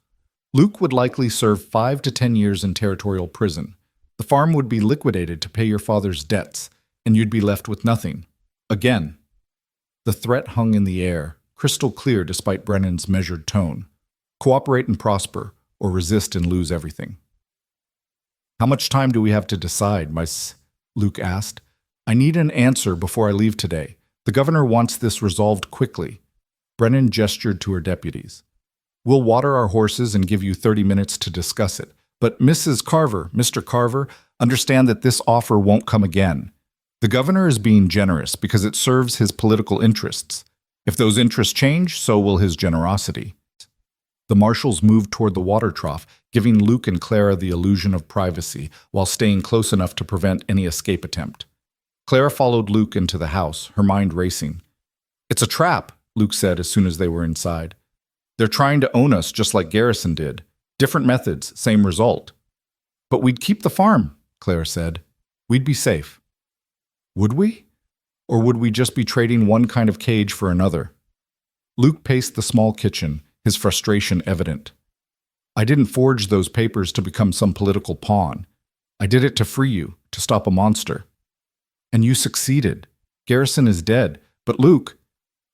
Luke would likely serve 5 to 10 years in territorial prison. The farm would be liquidated to pay your father's debts, and you'd be left with nothing. Again. The threat hung in the air, crystal clear despite Brennan's measured tone. Cooperate and prosper, or resist and lose everything. How much time do we have to decide, Luke asked. I need an answer before I leave today. The governor wants this resolved quickly. Brennan gestured to her deputies. We'll water our horses and give you 30 minutes to discuss it. But Mrs. Carver, Mr. Carver, understand that this offer won't come again. The governor is being generous because it serves his political interests. If those interests change, so will his generosity. The marshals moved toward the water trough, giving Luke and Clara the illusion of privacy while staying close enough to prevent any escape attempt. Clara followed Luke into the house, her mind racing. It's a trap, Luke said as soon as they were inside. They're trying to own us just like Garrison did. Different methods, same result. But we'd keep the farm, Clara said. We'd be safe. Would we? Or would we just be trading one kind of cage for another? Luke paced the small kitchen, his frustration evident. I didn't forge those papers to become some political pawn. I did it to free you, to stop a monster. And you succeeded. Garrison is dead. But Luke,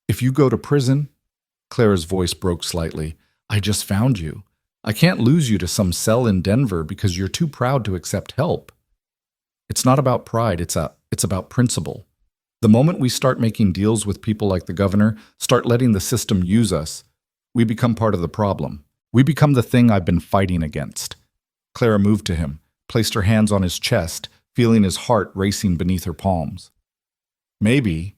if you go to prison... Clara's voice broke slightly. I just found you. I can't lose you to some cell in Denver because you're too proud to accept help. It's not about pride, it's about principle. The moment we start making deals with people like the governor, start letting the system use us, we become part of the problem. We become the thing I've been fighting against. Clara moved to him, placed her hands on his chest, feeling his heart racing beneath her palms. Maybe,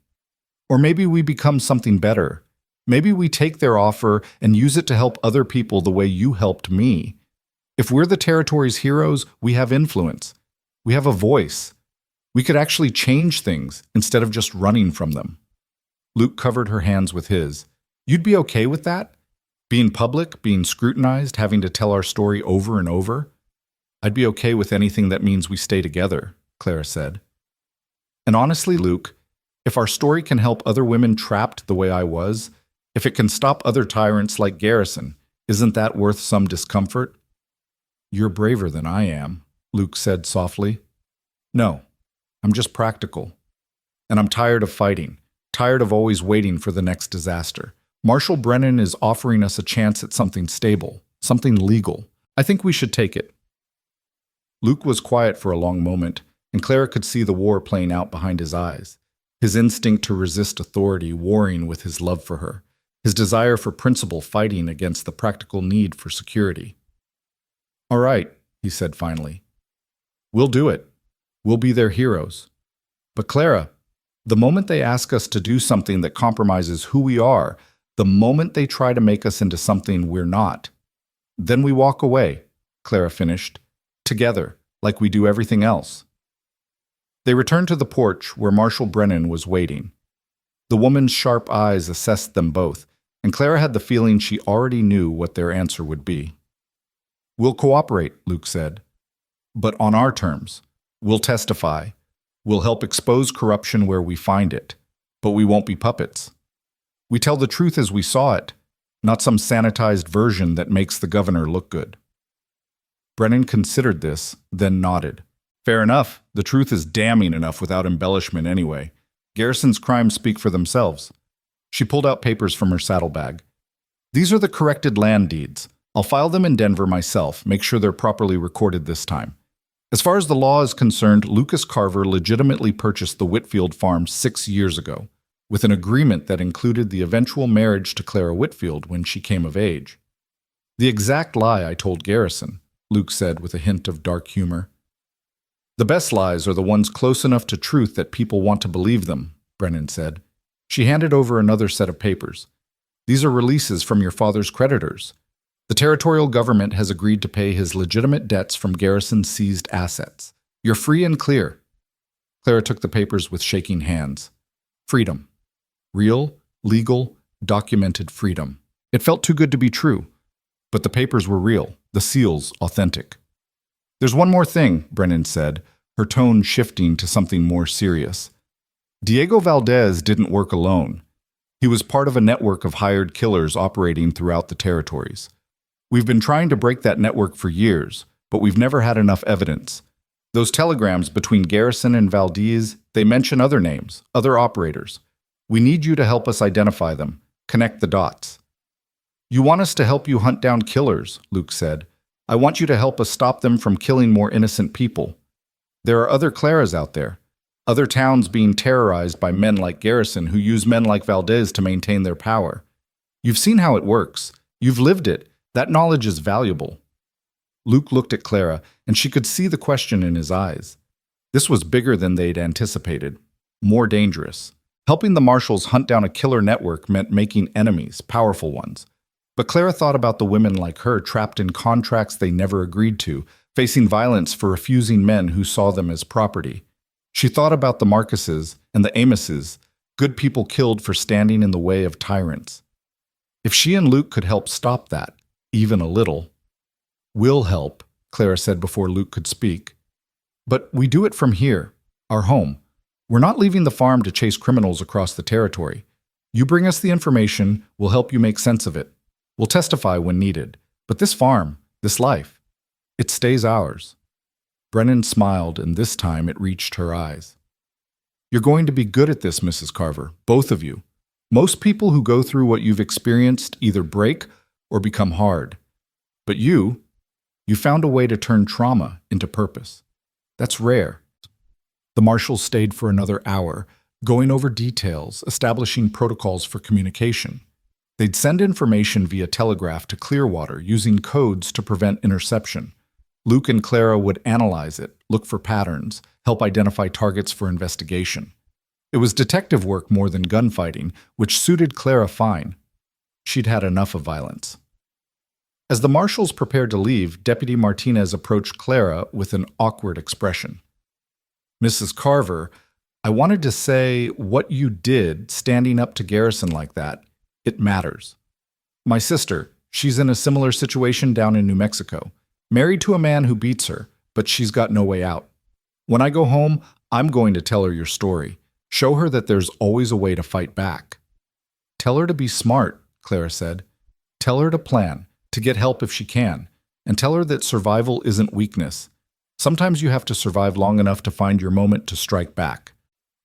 or maybe we become something better. Maybe we take their offer and use it to help other people the way you helped me. If we're the territory's heroes, we have influence. We have a voice. We could actually change things instead of just running from them. Luke covered her hands with his. You'd be okay with that? Being public, being scrutinized, having to tell our story over and over? I'd be okay with anything that means we stay together, Clara said. And honestly, Luke, if our story can help other women trapped the way I was, if it can stop other tyrants like Garrison, isn't that worth some discomfort? You're braver than I am, Luke said softly. No, I'm just practical. And I'm tired of fighting, tired of always waiting for the next disaster. Marshal Brennan is offering us a chance at something stable, something legal. I think we should take it. Luke was quiet for a long moment, and Clara could see the war playing out behind his eyes, his instinct to resist authority warring with his love for her, his desire for principle fighting against the practical need for security. All right, he said finally. We'll do it. We'll be their heroes. But Clara, the moment they ask us to do something that compromises who we are, the moment they try to make us into something we're not, then we walk away, Clara finished, together, like we do everything else. They returned to the porch where Marshal Brennan was waiting. The woman's sharp eyes assessed them both, and Clara had the feeling she already knew what their answer would be. "We'll cooperate," Luke said, "but on our terms. We'll testify. We'll help expose corruption where we find it, but we won't be puppets. We tell the truth as we saw it, not some sanitized version that makes the governor look good." Brennan considered this, then nodded. "Fair enough. The truth is damning enough without embellishment anyway. Garrison's crimes speak for themselves." She pulled out papers from her saddlebag. "These are the corrected land deeds. I'll file them in Denver myself, make sure they're properly recorded this time. As far as the law is concerned, Lucas Carver legitimately purchased the Whitfield farm 6 years ago, with an agreement that included the eventual marriage to Clara Whitfield when she came of age. The exact lie I told Garrison," Luke said with a hint of dark humor. "The best lies are the ones close enough to truth that people want to believe them," Brennan said. She handed over another set of papers. "These are releases from your father's creditors. The territorial government has agreed to pay his legitimate debts from Garrison's seized assets. You're free and clear." Clara took the papers with shaking hands. Freedom. Real, legal, documented freedom. It felt too good to be true. But the papers were real, the seals authentic. "There's one more thing," Brennan said, her tone shifting to something more serious. "Diego Valdez didn't work alone. He was part of a network of hired killers operating throughout the territories. We've been trying to break that network for years, but we've never had enough evidence. Those telegrams between Garrison and Valdez, they mention other names, other operators. We need you to help us identify them, connect the dots." "You want us to help you hunt down killers," Luke said. "I want you to help us stop them from killing more innocent people. There are other Claras out there, other towns being terrorized by men like Garrison who use men like Valdez to maintain their power. You've seen how it works. You've lived it. That knowledge is valuable." Luke looked at Clara, and she could see the question in his eyes. This was bigger than they'd anticipated, more dangerous. Helping the Marshals hunt down a killer network meant making enemies, powerful ones. But Clara thought about the women like her trapped in contracts they never agreed to, facing violence for refusing men who saw them as property. She thought about the Marcuses and the Amoses, good people killed for standing in the way of tyrants. If she and Luke could help stop that, even a little. "We'll help," Clara said before Luke could speak. "But we do it from here, our home. We're not leaving the farm to chase criminals across the territory. You bring us the information, we'll help you make sense of it. We'll testify when needed. But this farm, this life, it stays ours." Brennan smiled, and this time it reached her eyes. "You're going to be good at this, Mrs. Carver, both of you. Most people who go through what you've experienced either break or become hard. But you found a way to turn trauma into purpose. That's rare." The Marshals stayed for another hour, going over details, establishing protocols for communication. They'd send information via telegraph to Clearwater using codes to prevent interception. Luke and Clara would analyze it, look for patterns, help identify targets for investigation. It was detective work more than gunfighting, which suited Clara fine. She'd had enough of violence. As the Marshals prepared to leave, Deputy Martinez approached Clara with an awkward expression. "Mrs. Carver, I wanted to say what you did standing up to Garrison like that, it matters. My sister, she's in a similar situation down in New Mexico, married to a man who beats her, but she's got no way out. When I go home, I'm going to tell her your story, show her that there's always a way to fight back." "Tell her to be smart," Clara said. "Tell her to plan, to get help if she can, and tell her that survival isn't weakness. Sometimes you have to survive long enough to find your moment to strike back."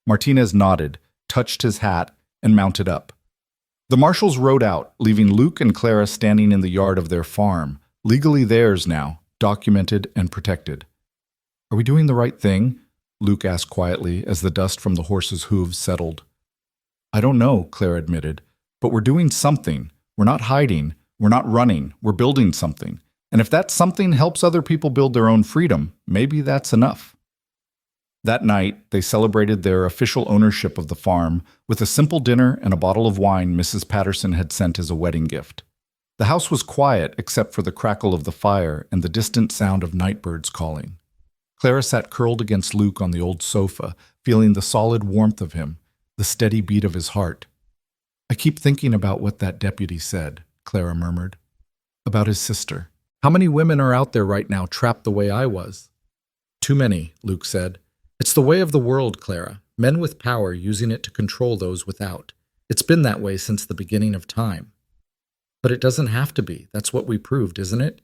Martinez nodded, touched his hat, and mounted up. The Marshals rode out, leaving Luke and Clara standing in the yard of their farm, legally theirs now, documented and protected. "Are we doing the right thing?" Luke asked quietly as the dust from the horses' hooves settled. "I don't know," Clara admitted, "but we're doing something. We're not hiding. We're not running. We're building something. And if that something helps other people build their own freedom, maybe that's enough." That night, they celebrated their official ownership of the farm with a simple dinner and a bottle of wine Mrs. Patterson had sent as a wedding gift. The house was quiet except for the crackle of the fire and the distant sound of night birds calling. Clara sat curled against Luke on the old sofa, feeling the solid warmth of him, the steady beat of his heart. I keep thinking about what that deputy said, Clara murmured. About his sister. How many women are out there right now trapped the way I was? Too many, Luke said. It's the way of the world, Clara. Men with power using it to control those without. It's been that way since the beginning of time. But it doesn't have to be. That's what we proved, isn't it?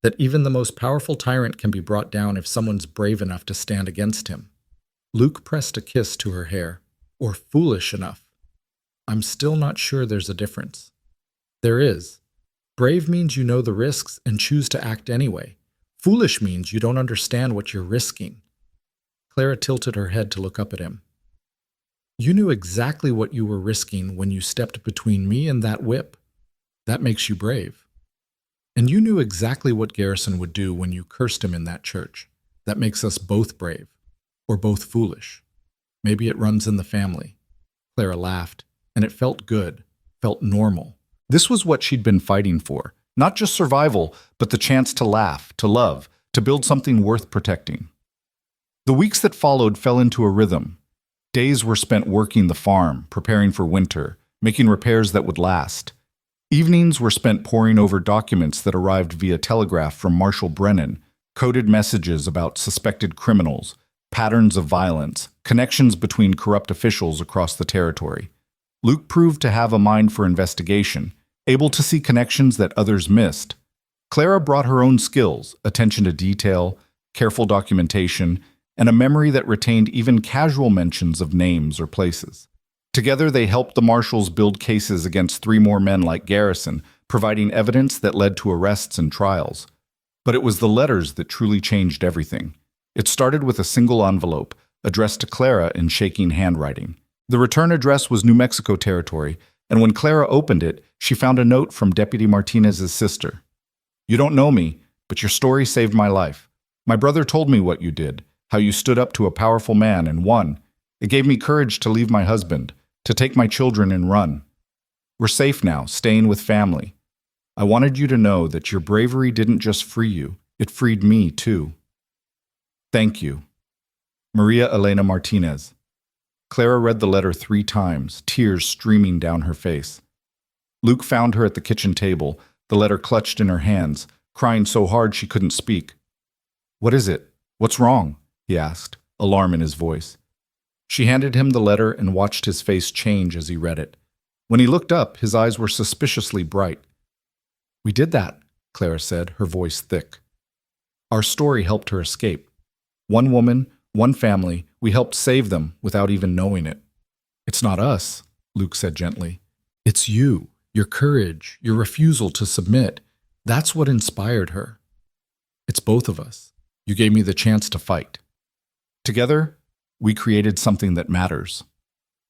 That even the most powerful tyrant can be brought down if someone's brave enough to stand against him. Luke pressed a kiss to her hair. Or foolish enough. I'm still not sure there's a difference. There is. Brave means you know the risks and choose to act anyway. Foolish means you don't understand what you're risking. Clara tilted her head to look up at him. You knew exactly what you were risking when you stepped between me and that whip. That makes you brave. And you knew exactly what Garrison would do when you cursed him in that church. That makes us both brave. Or both foolish. Maybe it runs in the family. Clara laughed, and it felt good, felt normal. This was what she'd been fighting for. Not just survival, but the chance to laugh, to love, to build something worth protecting. The weeks that followed fell into a rhythm. Days were spent working the farm, preparing for winter, making repairs that would last. Evenings were spent poring over documents that arrived via telegraph from Marshal Brennan, coded messages about suspected criminals, patterns of violence, connections between corrupt officials across the territory. Luke proved to have a mind for investigation, able to see connections that others missed. Clara brought her own skills, attention to detail, careful documentation, and a memory that retained even casual mentions of names or places. Together, they helped the marshals build cases against 3 more men like Garrison, providing evidence that led to arrests and trials. But it was the letters that truly changed everything. It started with a single envelope, addressed to Clara in shaking handwriting. The return address was New Mexico territory, and when Clara opened it, she found a note from Deputy Martinez's sister. You don't know me, but your story saved my life. My brother told me what you did, how you stood up to a powerful man and won. It gave me courage to leave my husband, to take my children and run. We're safe now, staying with family. I wanted you to know that your bravery didn't just free you, it freed me too. Thank you. Maria Elena Martinez. Clara read the letter 3 times, tears streaming down her face. Luke found her at the kitchen table, the letter clutched in her hands, crying so hard she couldn't speak. What is it? What's wrong? He asked, alarm in his voice. She handed him the letter and watched his face change as he read it. When he looked up, his eyes were suspiciously bright. We did that, Clara said, her voice thick. Our story helped her escape. 1 woman, 1 family, we helped save them without even knowing it. It's not us, Luke said gently. It's you, your courage, your refusal to submit. That's what inspired her. It's both of us. You gave me the chance to fight. Together, we created something that matters.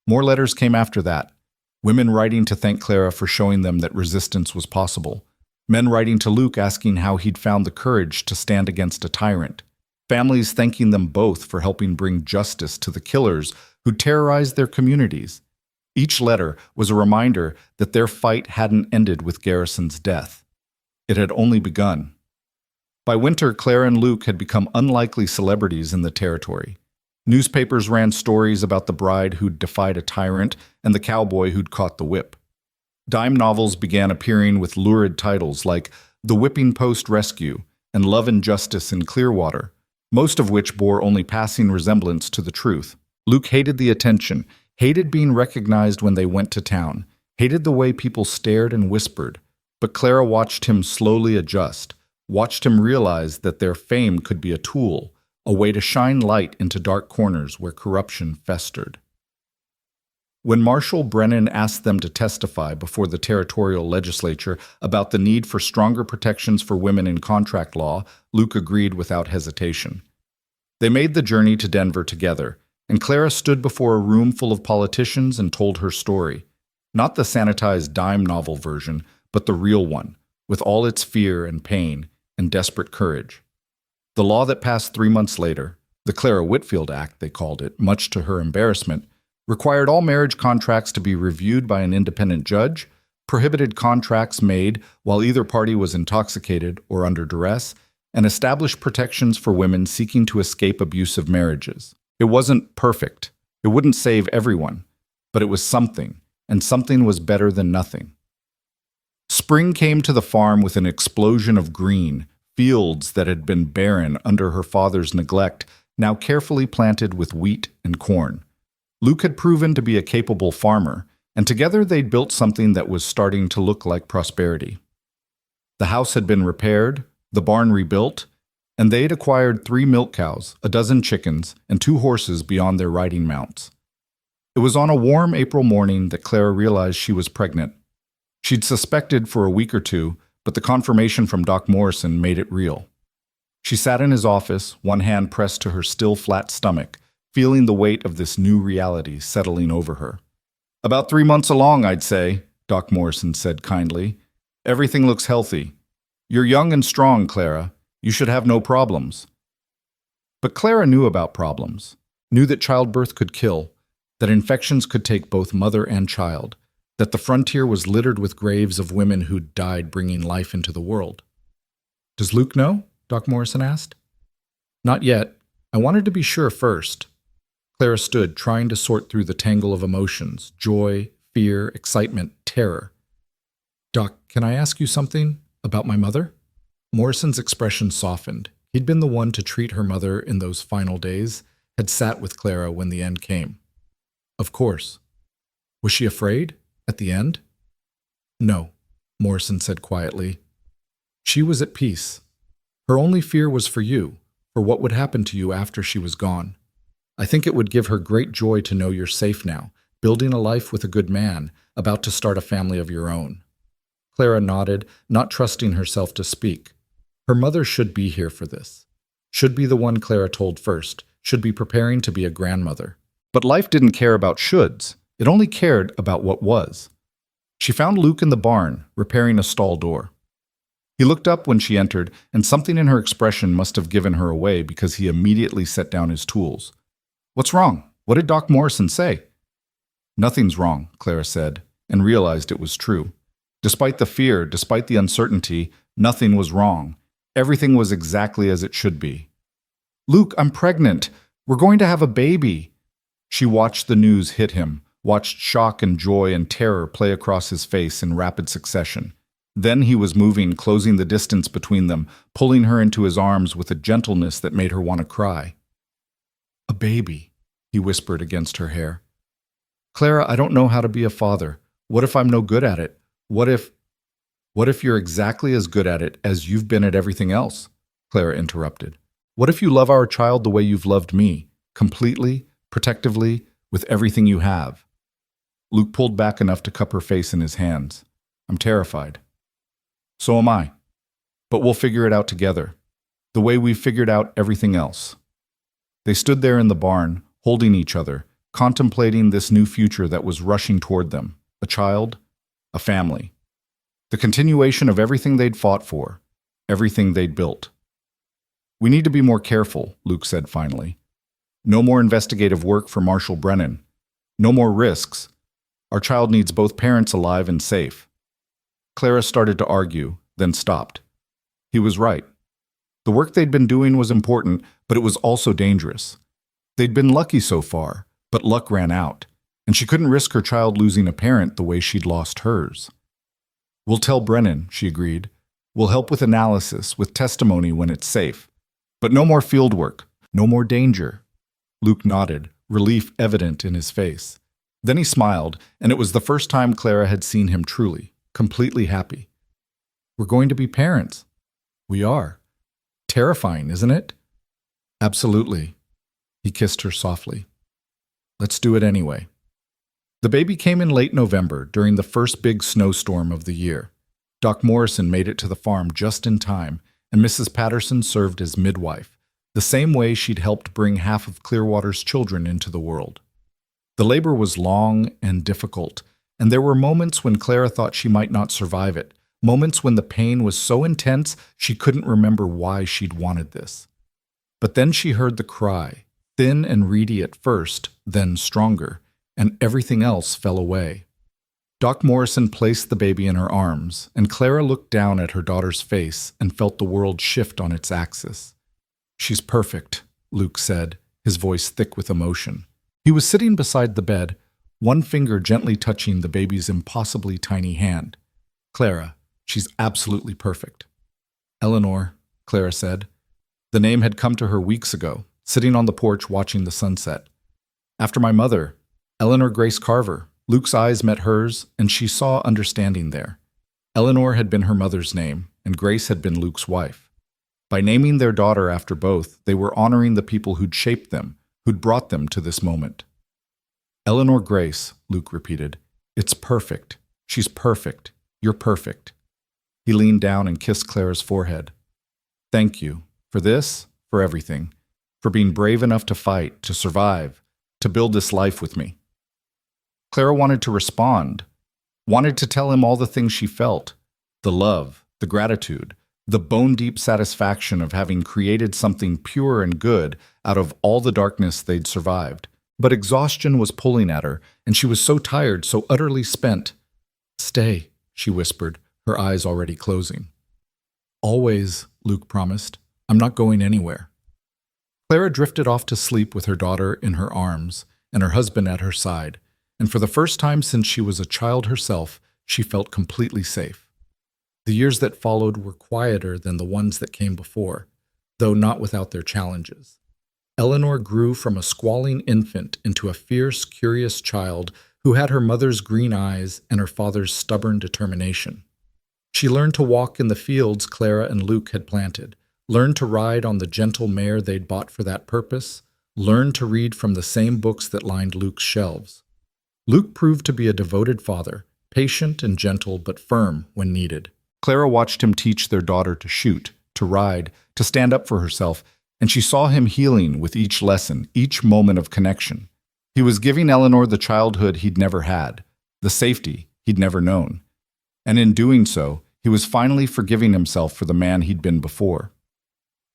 More letters came after that. Women writing to thank Clara for showing them that resistance was possible. Men writing to Luke asking how he'd found the courage to stand against a tyrant. Families thanking them both for helping bring justice to the killers who terrorized their communities. Each letter was a reminder that their fight hadn't ended with Garrison's death. It had only begun. By winter, Clara and Luke had become unlikely celebrities in the territory. Newspapers ran stories about the bride who'd defied a tyrant and the cowboy who'd caught the whip. Dime novels began appearing with lurid titles like The Whipping Post Rescue and Love and Justice in Clearwater, most of which bore only passing resemblance to the truth. Luke hated the attention, hated being recognized when they went to town, hated the way people stared and whispered. But Clara watched him slowly adjust, watched him realize that their fame could be a tool, a way to shine light into dark corners where corruption festered. When Marshal Brennan asked them to testify before the territorial legislature about the need for stronger protections for women in contract law, Luke agreed without hesitation. They made the journey to Denver together, and Clara stood before a room full of politicians and told her story. Not the sanitized dime novel version, but the real one, with all its fear and pain and desperate courage. The law that passed 3 months later, the Clara Whitfield Act they called it, much to her embarrassment, required all marriage contracts to be reviewed by an independent judge, prohibited contracts made while either party was intoxicated or under duress, and established protections for women seeking to escape abusive marriages. It wasn't perfect. It wouldn't save everyone, but it was something. and something was better than nothing. Spring came to the farm with an explosion of green, fields that had been barren under her father's neglect, now carefully planted with wheat and corn. Luke had proven to be a capable farmer, and together they'd built something that was starting to look like prosperity. The house had been repaired, the barn rebuilt, and they'd acquired 3 milk cows, a dozen chickens, and 2 horses beyond their riding mounts. It was on a warm April morning that Clara realized she was pregnant. She'd suspected for a week or two, but the confirmation from Doc Morrison made it real. She sat in his office, one hand pressed to her still flat stomach, feeling the weight of this new reality settling over her. "About 3 months along, I'd say," Doc Morrison said kindly. "Everything looks healthy. You're young and strong, Clara. You should have no problems." But Clara knew about problems, knew that childbirth could kill, that infections could take both mother and child, that the frontier was littered with graves of women who'd died bringing life into the world. "Does Luke know?" Doc Morrison asked. "Not yet. I wanted to be sure first." Clara stood, trying to sort through the tangle of emotions: joy, fear, excitement, terror. "Doc, can I ask you something about my mother?" Morrison's expression softened. He'd been the one to treat her mother in those final days, had sat with Clara when the end came. "Of course." "Was she afraid? At the end?" "No," Morrison said quietly. "She was at peace. Her only fear was for you, for what would happen to you after she was gone. I think it would give her great joy to know you're safe now, building a life with a good man, about to start a family of your own." Clara nodded, not trusting herself to speak. Her mother should be here for this. Should be the one Clara told first, should be preparing to be a grandmother. But life didn't care about shoulds. It only cared about what was. She found Luke in the barn, repairing a stall door. He looked up when she entered, and something in her expression must have given her away because he immediately set down his tools. "What's wrong? What did Doc Morrison say?" "Nothing's wrong," Clara said, and realized it was true. Despite the fear, despite the uncertainty, nothing was wrong. Everything was exactly as it should be. "Luke, I'm pregnant. We're going to have a baby." She watched the news hit him, watched shock and joy and terror play across his face in rapid succession. Then he was moving, closing the distance between them, pulling her into his arms with a gentleness that made her want to cry. "A baby," he whispered against her hair. "Clara, I don't know how to be a father. What if I'm no good at it? What if you're exactly as good at it as you've been at everything else?" Clara interrupted. "What if you love our child the way you've loved me, completely, protectively, with everything you have?" Luke pulled back enough to cup her face in his hands. "I'm terrified." "So am I. But we'll figure it out together, the way we've figured out everything else." They stood there in the barn, holding each other, contemplating this new future that was rushing toward them: a child, a family. The continuation of everything they'd fought for, everything they'd built. "We need to be more careful," Luke said finally. "No more investigative work for Marshal Brennan. No more risks. Our child needs both parents alive and safe." Clara started to argue, then stopped. He was right. The work they'd been doing was important, but it was also dangerous. They'd been lucky so far, but luck ran out, and she couldn't risk her child losing a parent the way she'd lost hers. "We'll tell Brennan," she agreed. "We'll help with analysis, with testimony when it's safe. But no more field work, no more danger." Luke nodded, relief evident in his face. Then he smiled, and it was the first time Clara had seen him truly, completely happy. "We're going to be parents." "We are. Terrifying, isn't it?" "Absolutely." He kissed her softly. "Let's do it anyway." The baby came in late November, during the first big snowstorm of the year. Doc Morrison made it to the farm just in time, and Mrs. Patterson served as midwife, the same way she'd helped bring half of Clearwater's children into the world. The labor was long and difficult, and there were moments when Clara thought she might not survive it, moments when the pain was so intense she couldn't remember why she'd wanted this. But then she heard the cry, thin and reedy at first, then stronger, and everything else fell away. Doc Morrison placed the baby in her arms, and Clara looked down at her daughter's face and felt the world shift on its axis. "She's perfect," Luke said, his voice thick with emotion. He was sitting beside the bed, one finger gently touching the baby's impossibly tiny hand. "Clara, she's absolutely perfect." "Eleanor," Clara said. The name had come to her weeks ago, sitting on the porch watching the sunset. "After my mother, Eleanor Grace Carver." Luke's eyes met hers, and she saw understanding there. Eleanor had been her mother's name, and Grace had been Luke's wife. By naming their daughter after both, they were honoring the people who'd shaped them, who'd brought them to this moment. "Eleanor Grace," Luke repeated. "It's perfect. She's perfect. You're perfect." He leaned down and kissed Clara's forehead. "Thank you. For this, for everything. For being brave enough to fight, to survive, to build this life with me." Clara wanted to respond, wanted to tell him all the things she felt, the love, the gratitude, the bone-deep satisfaction of having created something pure and good out of all the darkness they'd survived. But exhaustion was pulling at her, and she was so tired, so utterly spent. "Stay," she whispered, her eyes already closing. "Always," Luke promised. "I'm not going anywhere." Clara drifted off to sleep with her daughter in her arms and her husband at her side, and for the first time since she was a child herself, she felt completely safe. The years that followed were quieter than the ones that came before, though not without their challenges. Eleanor grew from a squalling infant into a fierce, curious child who had her mother's green eyes and her father's stubborn determination. She learned to walk in the fields Clara and Luke had planted, learned to ride on the gentle mare they'd bought for that purpose, learned to read from the same books that lined Luke's shelves. Luke proved to be a devoted father, patient and gentle but firm when needed. Clara watched him teach their daughter to shoot, to ride, to stand up for herself, and she saw him healing with each lesson, each moment of connection. He was giving Eleanor the childhood he'd never had, the safety he'd never known. And in doing so, he was finally forgiving himself for the man he'd been before.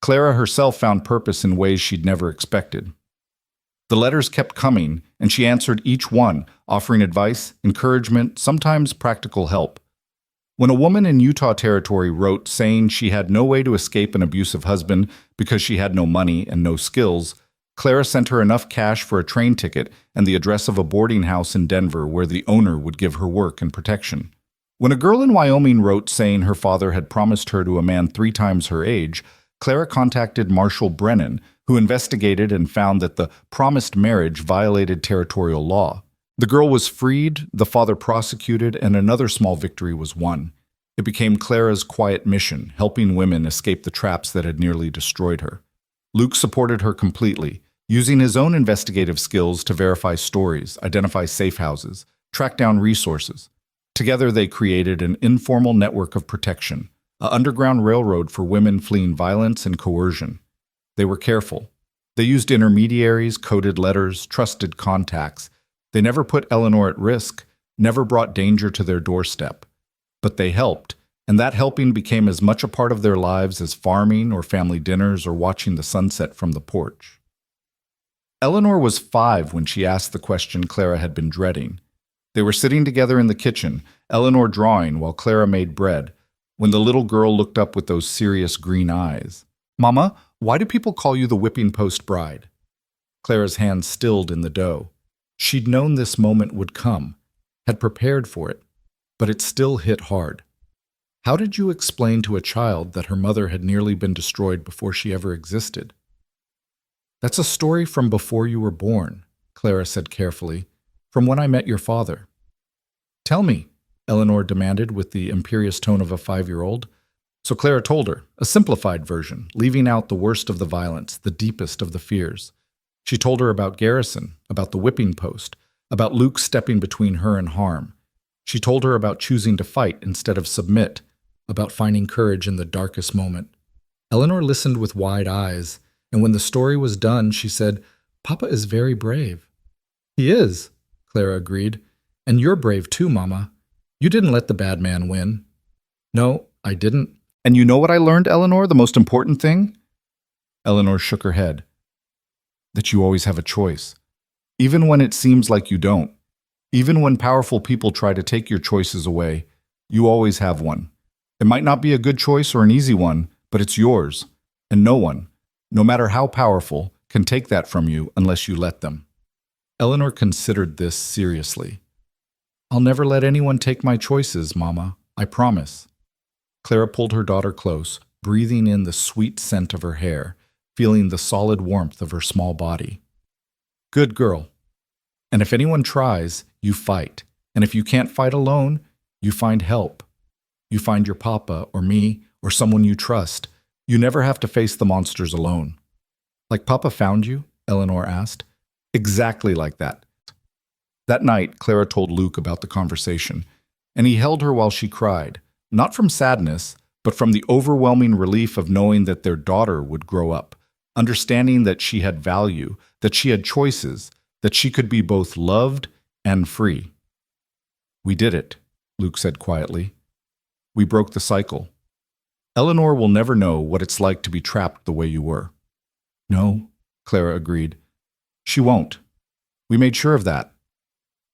Clara herself found purpose in ways she'd never expected. The letters kept coming, and she answered each one, offering advice, encouragement, sometimes practical help. When a woman in Utah Territory wrote saying she had no way to escape an abusive husband because she had no money and no skills, Clara sent her enough cash for a train ticket and the address of a boarding house in Denver where the owner would give her work and protection. When a girl in Wyoming wrote saying her father had promised her to a man 3 times her age, Clara contacted Marshal Brennan, who investigated and found that the promised marriage violated territorial law. The girl was freed, the father prosecuted, and another small victory was won. It became Clara's quiet mission, helping women escape the traps that had nearly destroyed her. Luke supported her completely, using his own investigative skills to verify stories, identify safe houses, track down resources. Together they created an informal network of protection, an underground railroad for women fleeing violence and coercion. They were careful. They used intermediaries, coded letters, trusted contacts. They never put Eleanor at risk, never brought danger to their doorstep. But they helped, and that helping became as much a part of their lives as farming or family dinners or watching the sunset from the porch. Eleanor was 5 when she asked the question Clara had been dreading. They were sitting together in the kitchen, Eleanor drawing while Clara made bread, when the little girl looked up with those serious green eyes. "Mama, why do people call you the whipping post bride?" Clara's hands stilled in the dough. She'd known this moment would come, had prepared for it, but it still hit hard. How did you explain to a child that her mother had nearly been destroyed before she ever existed? "That's a story from before you were born," Clara said carefully, "from when I met your father." "Tell me," Eleanor demanded with the imperious tone of a 5-year-old. So Clara told her, a simplified version, leaving out the worst of the violence, the deepest of the fears. She told her about Garrison, about the whipping post, about Luke stepping between her and harm. She told her about choosing to fight instead of submit, about finding courage in the darkest moment. Eleanor listened with wide eyes, and when the story was done, she said, "Papa is very brave." "He is," Clara agreed. "And you're brave too, Mama. You didn't let the bad man win." "No, I didn't." "And you know what I learned, Eleanor, the most important thing?" Eleanor shook her head. "That you always have a choice. Even when it seems like you don't. Even when powerful people try to take your choices away, you always have one. It might not be a good choice or an easy one, but it's yours. And no one, no matter how powerful, can take that from you unless you let them." Eleanor considered this seriously. I'll never let anyone take my choices, Mama. I promise. Clara pulled her daughter close, breathing in the sweet scent of her hair, feeling the solid warmth of her small body. Good girl. And if anyone tries, you fight. And if you can't fight alone, you find help. You find your papa or me or someone you trust. You never have to face the monsters alone. Like Papa found you? Eleanor asked. Exactly like that. That night, Clara told Luke about the conversation, and he held her while she cried, not from sadness, but from the overwhelming relief of knowing that their daughter would grow up, understanding that she had value, that she had choices, that she could be both loved and free. We did it, Luke said quietly. We broke the cycle. Eleanor will never know what it's like to be trapped the way you were. No, Clara agreed. She won't. We made sure of that.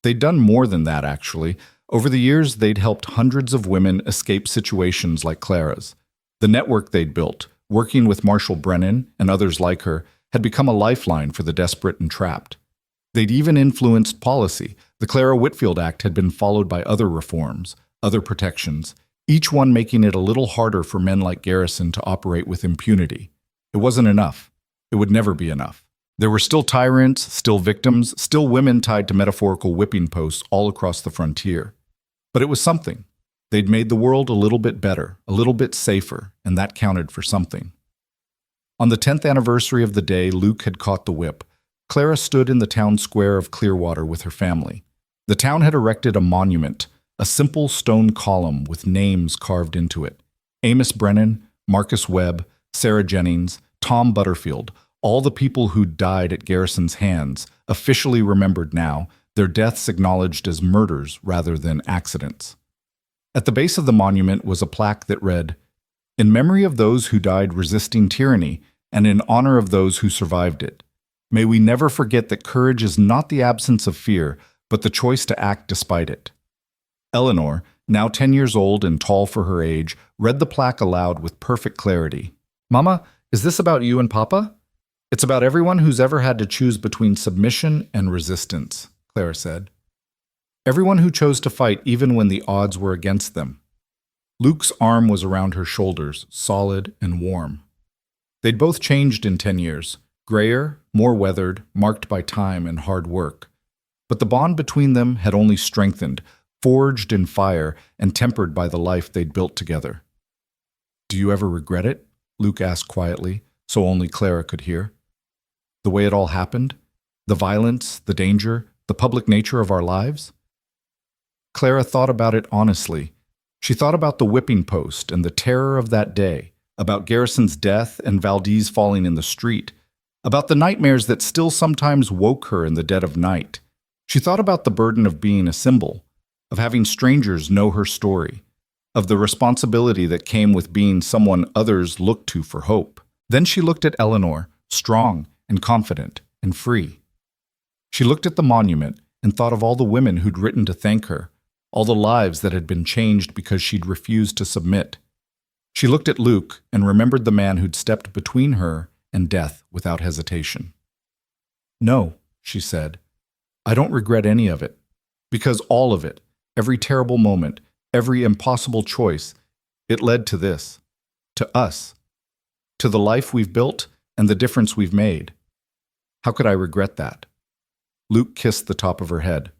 They'd done more than that, actually. Over the years, they'd helped hundreds of women escape situations like Clara's. The network they'd built, working with Marshall Brennan and others like her, had become a lifeline for the desperate and trapped. They'd even influenced policy. The Clara Whitfield Act had been followed by other reforms, other protections, each one making it a little harder for men like Garrison to operate with impunity. It wasn't enough. It would never be enough. There were still tyrants, still victims, still women tied to metaphorical whipping posts all across the frontier. But it was something. They'd made the world a little bit better, a little bit safer, and that counted for something. On the 10th anniversary of the day Luke had caught the whip, Clara stood in the town square of Clearwater with her family. The town had erected a monument, a simple stone column with names carved into it. Amos Brennan, Marcus Webb, Sarah Jennings, Tom Butterfield, all the people who'd died at Garrison's hands, officially remembered now, their deaths acknowledged as murders rather than accidents. At the base of the monument was a plaque that read, "In memory of those who died resisting tyranny and in honor of those who survived it. May we never forget that courage is not the absence of fear, but the choice to act despite it." Eleanor, now 10 years old and tall for her age, read the plaque aloud with perfect clarity. "Mama, is this about you and Papa?" "It's about everyone who's ever had to choose between submission and resistance," Clara said. "Everyone who chose to fight even when the odds were against them." Luke's arm was around her shoulders, solid and warm. They'd both changed in 10 years, grayer, more weathered, marked by time and hard work. But the bond between them had only strengthened, forged in fire and tempered by the life they'd built together. "Do you ever regret it?" Luke asked quietly, so only Clara could hear. "The way it all happened? The violence, the danger, the public nature of our lives?" Clara thought about it honestly. She thought about the whipping post and the terror of that day, about Garrison's death and Valdez falling in the street, about the nightmares that still sometimes woke her in the dead of night. She thought about the burden of being a symbol, of having strangers know her story, of the responsibility that came with being someone others looked to for hope. Then she looked at Eleanor, strong and confident and free. She looked at the monument and thought of all the women who'd written to thank her, all the lives that had been changed because she'd refused to submit. She looked at Luke and remembered the man who'd stepped between her and death without hesitation. "No," she said, "I don't regret any of it, because all of it, every terrible moment, every impossible choice, it led to this, to us, to the life we've built and the difference we've made. How could I regret that?" Luke kissed the top of her head.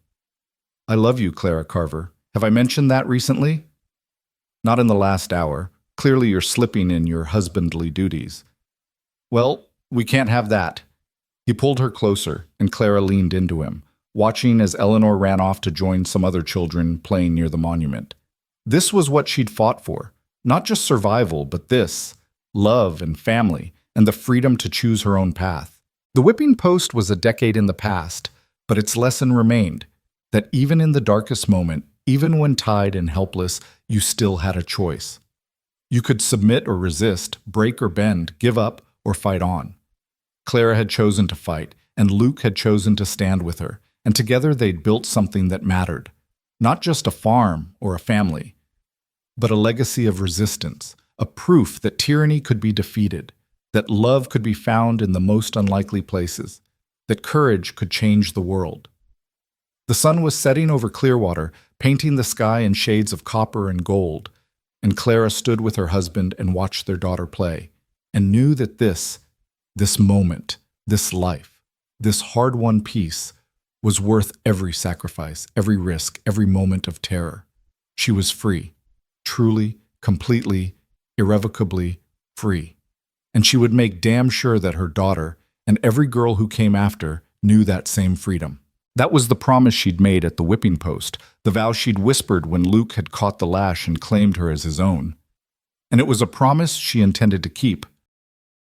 "I love you, Clara Carver. Have I mentioned that recently?" "Not in the last hour. Clearly you're slipping in your husbandly duties." "Well, we can't have that." He pulled her closer, and Clara leaned into him, watching as Eleanor ran off to join some other children playing near the monument. This was what she'd fought for, not just survival, but this, love and family, and the freedom to choose her own path. The whipping post was a decade in the past, but its lesson remained, that even in the darkest moment, even when tied and helpless, you still had a choice. You could submit or resist, break or bend, give up or fight on. Clara had chosen to fight, and Luke had chosen to stand with her, and together they'd built something that mattered. Not just a farm or a family, but a legacy of resistance, a proof that tyranny could be defeated, that love could be found in the most unlikely places, that courage could change the world. The sun was setting over Clearwater, painting the sky in shades of copper and gold, and Clara stood with her husband and watched their daughter play, and knew that this moment, this life, this hard-won peace was worth every sacrifice, every risk, every moment of terror. She was free, truly, completely, irrevocably free. And she would make damn sure that her daughter, and every girl who came after, knew that same freedom. That was the promise she'd made at the whipping post, the vow she'd whispered when Luke had caught the Lash and claimed her as his own. And it was a promise she intended to keep,